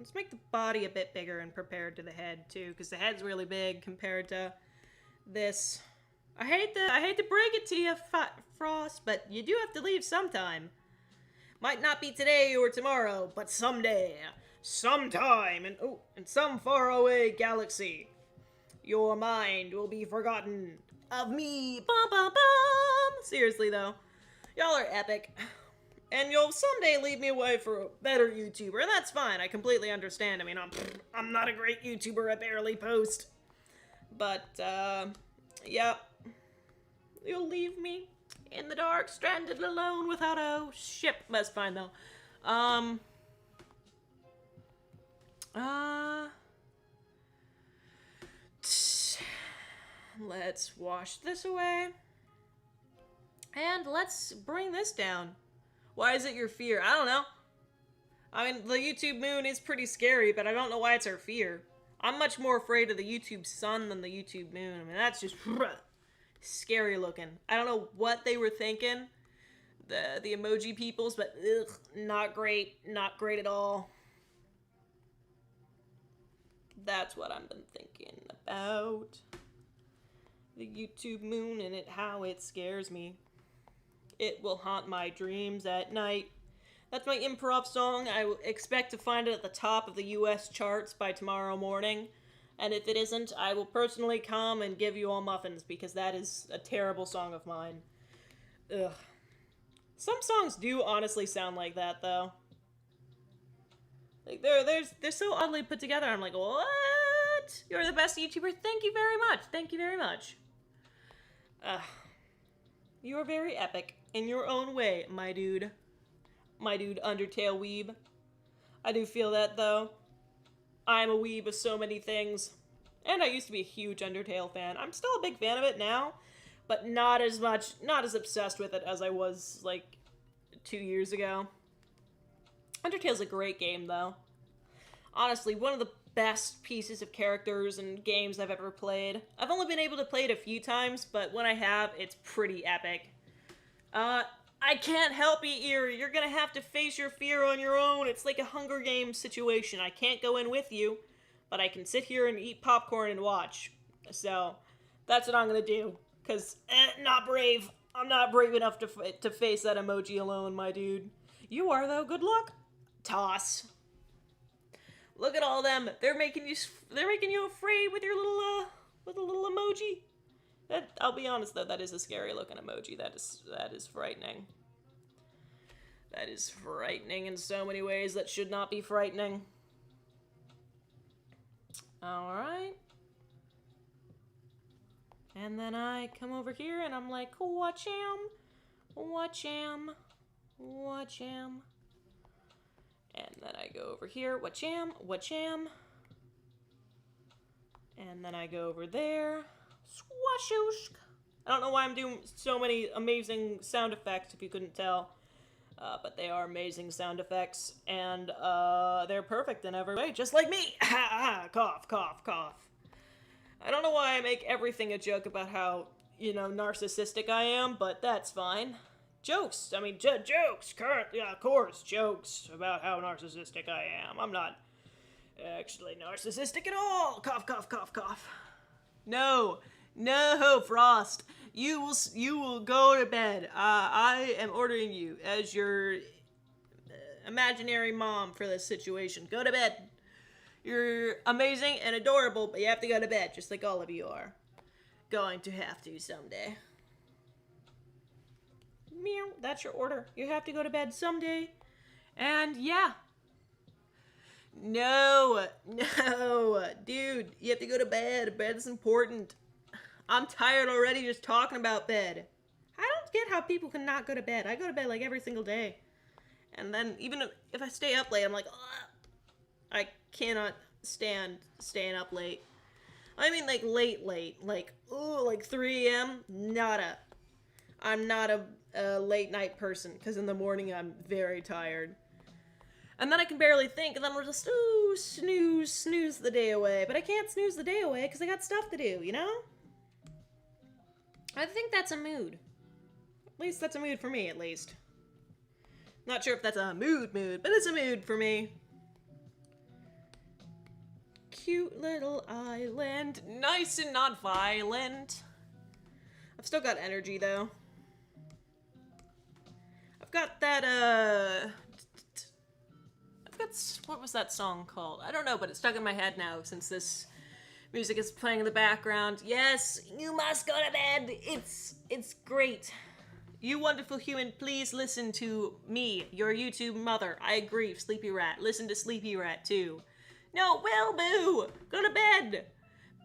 [SPEAKER 1] Let's make the body a bit bigger and compared to the head too, because the head's really big compared to this. I hate to break it to you, Frost, but you do have to leave sometime. Might not be today or tomorrow, but someday, sometime, in some faraway galaxy, your mind will be forgotten of me. Bum bum bum. Seriously though, y'all are epic. And you'll someday lead me away for a better YouTuber, and that's fine. I completely understand. I mean, I'm not a great YouTuber. I barely post. But, yeah. You'll leave me in the dark, stranded alone without a ship. That's fine, though. Let's wash this away. And let's bring this down. Why is it your fear? I don't know. I mean, the YouTube moon is pretty scary, but I don't know why it's our fear. I'm much more afraid of the YouTube sun than the YouTube moon. I mean, that's just scary looking. I don't know what they were thinking, the emoji peoples, but ugh, not great. Not great at all. That's what I've been thinking about. The YouTube moon and how it scares me. It will haunt my dreams at night. That's my improv song. I expect to find it at the top of the US charts by tomorrow morning. And if it isn't, I will personally come and give you all muffins, because that is a terrible song of mine. Ugh. Some songs do honestly sound like that, though. Like, they're so oddly put together. I'm like, what? You're the best YouTuber? Thank you very much. Thank you very much. You are very epic in your own way, my dude. My dude, Undertale weeb. I do feel that, though. I'm a weeb of so many things. And I used to be a huge Undertale fan. I'm still a big fan of it now, but not as much, not as obsessed with it as I was, like, 2 years ago. Undertale's a great game, though. Honestly, one of the best pieces of characters and games I've ever played. I've only been able to play it a few times, but when I have, it's pretty epic. I can't help you, Eerie. You're gonna have to face your fear on your own. It's like a Hunger Games situation. I can't go in with you, but I can sit here and eat popcorn and watch. So, that's what I'm gonna do. Because, not brave. I'm not brave enough to face that emoji alone, my dude. You are, though. Good luck. Toss. Look at all them. They're making you afraid with your little emoji. I'll be honest though, that is a scary looking emoji. That is frightening. That is frightening in so many ways that should not be frightening. Alright. And then I come over here and I'm like, watch him. Watch him. Watch him. And then I go over here, watch him. Watch him. And then I go over there. Swashoosh. I don't know why I'm doing so many amazing sound effects, if you couldn't tell. But they are amazing sound effects, and they're perfect in every way, just like me. Ha ha, cough, cough, cough. I don't know why I make everything a joke about how, narcissistic I am, but that's fine. Jokes, I mean, jokes, yeah, of course, jokes about how narcissistic I am. I'm not actually narcissistic at all. Cough, cough, cough, cough. No, Frost. You will go to bed. I am ordering you as your imaginary mom for this situation. Go to bed. You're amazing and adorable, but you have to go to bed, just like all of you are going to have to someday. Meow, that's your order. You have to go to bed someday. And yeah. No, dude, you have to go to bed. Bed is important. I'm tired already just talking about bed. I don't get how people can not go to bed. I go to bed like every single day. And then even if I stay up late, I'm like, ugh. I cannot stand staying up late. I mean like late. Like, ooh, like 3 a.m. I'm not a late night person, because in the morning I'm very tired. And then I can barely think, and then we'll just, ooh, snooze the day away. But I can't snooze the day away because I got stuff to do, you know? I think that's a mood. At least that's a mood for me, at least. Not sure if that's a mood, but it's a mood for me. cute little island. Nice and not violent. I've still got energy, though. I've got that, what was that song called? I don't know, but it's stuck in my head now since this music is playing in the background. Yes, you must go to bed. It's great. You wonderful human, please listen to me, your YouTube mother. I agree, Sleepy Rat. Listen to Sleepy Rat, too. No, Will Boo! Go to bed!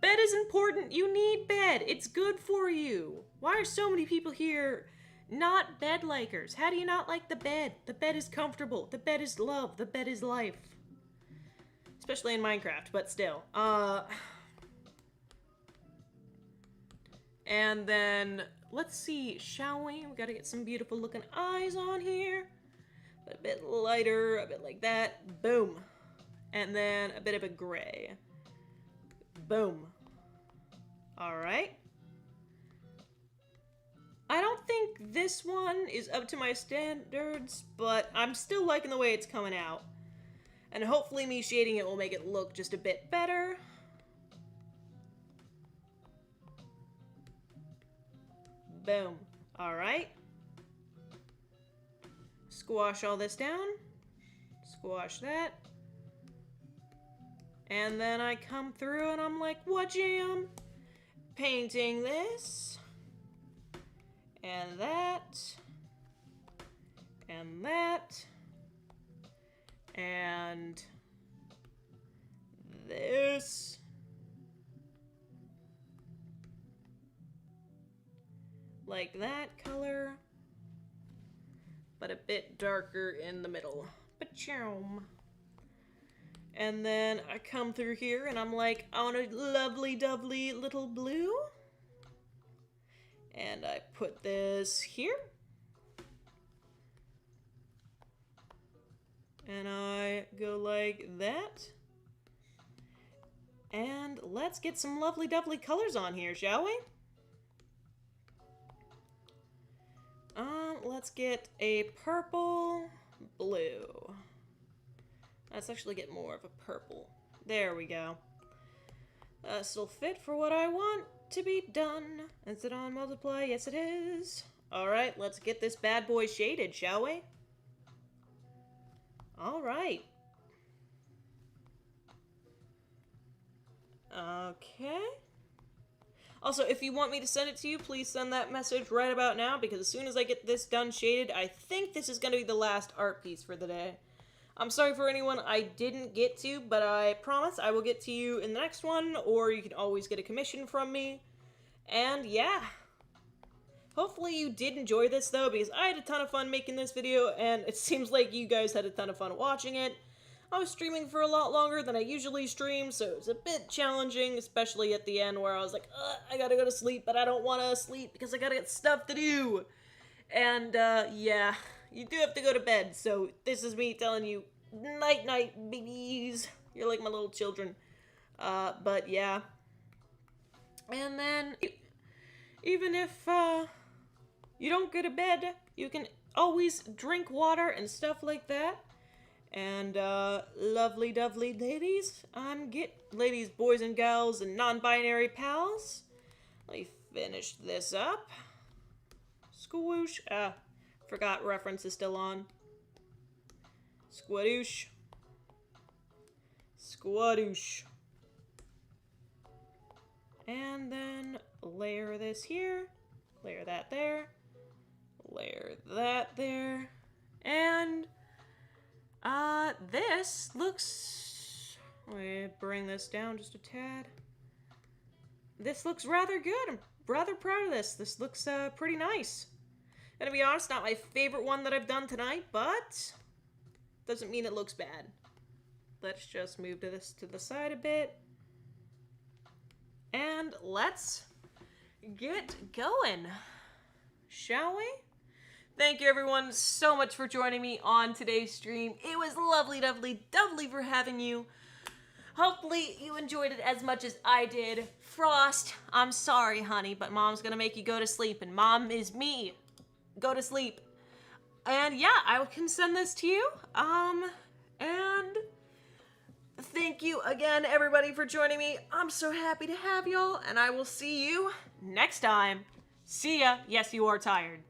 [SPEAKER 1] Bed is important. You need bed. It's good for you. Why are so many people here not bed likers? How do you not like the bed? The bed is comfortable. The bed is love. The bed is life. Especially in Minecraft, but still. And then, let's see, shall we? We gotta get some beautiful looking eyes on here. A bit lighter, a bit like that. Boom. And then a bit of a gray. Boom. Alright. I don't think this one is up to my standards, but I'm still liking the way it's coming out. And hopefully me shading it will make it look just a bit better. Boom. Alright. Squash all this down. Squash that. And then I come through and I'm like, what jam? Painting this. And that. And that. And this. Like that color, but a bit darker in the middle. Ba-choom. And then I come through here and I'm like, I want a lovely dovely little blue. And I put this here. And I go like that. And let's get some lovely dovely colors on here, shall we? Let's get a purple, blue. Let's actually get more of a purple. There we go. This'll fit for what I want to be done. Is it on multiply? Yes, it is. Alright, let's get this bad boy shaded, shall we? Alright. Okay. Also, if you want me to send it to you, please send that message right about now, because as soon as I get this done shaded, I think this is going to be the last art piece for the day. I'm sorry for anyone I didn't get to, but I promise I will get to you in the next one, or you can always get a commission from me. And yeah. Hopefully you did enjoy this, though, because I had a ton of fun making this video, and it seems like you guys had a ton of fun watching it. I was streaming for a lot longer than I usually stream, so it was a bit challenging, especially at the end where I was like, I gotta go to sleep, but I don't want to sleep because I gotta get stuff to do. And, yeah, you do have to go to bed, so this is me telling you, night-night, babies. You're like my little children. But yeah. And then, even if, you don't go to bed, you can always drink water and stuff like that. And, lovely dovely ladies, ladies, boys and gals, and non-binary pals. Let me finish this up. Squoosh. Forgot reference is still on. Squadoosh. Squadoosh. And then layer this here. Layer that there. Layer that there. And this looks, let me bring this down just a tad. This looks rather good. I'm rather proud of this. This looks, pretty nice. And to be honest, not my favorite one that I've done tonight, but doesn't mean it looks bad. Let's just move this to the side a bit. And let's get going. Shall we? Thank you everyone so much for joining me on today's stream. It was lovely, dovely for having you. Hopefully you enjoyed it as much as I did. Frost, I'm sorry, honey, but Mom's gonna make you go to sleep, and Mom is me. Go to sleep. And yeah, I can send this to you. And Thank you again, everybody, for joining me. I'm so happy to have y'all, and I will see you next time. See ya. Yes, you are tired.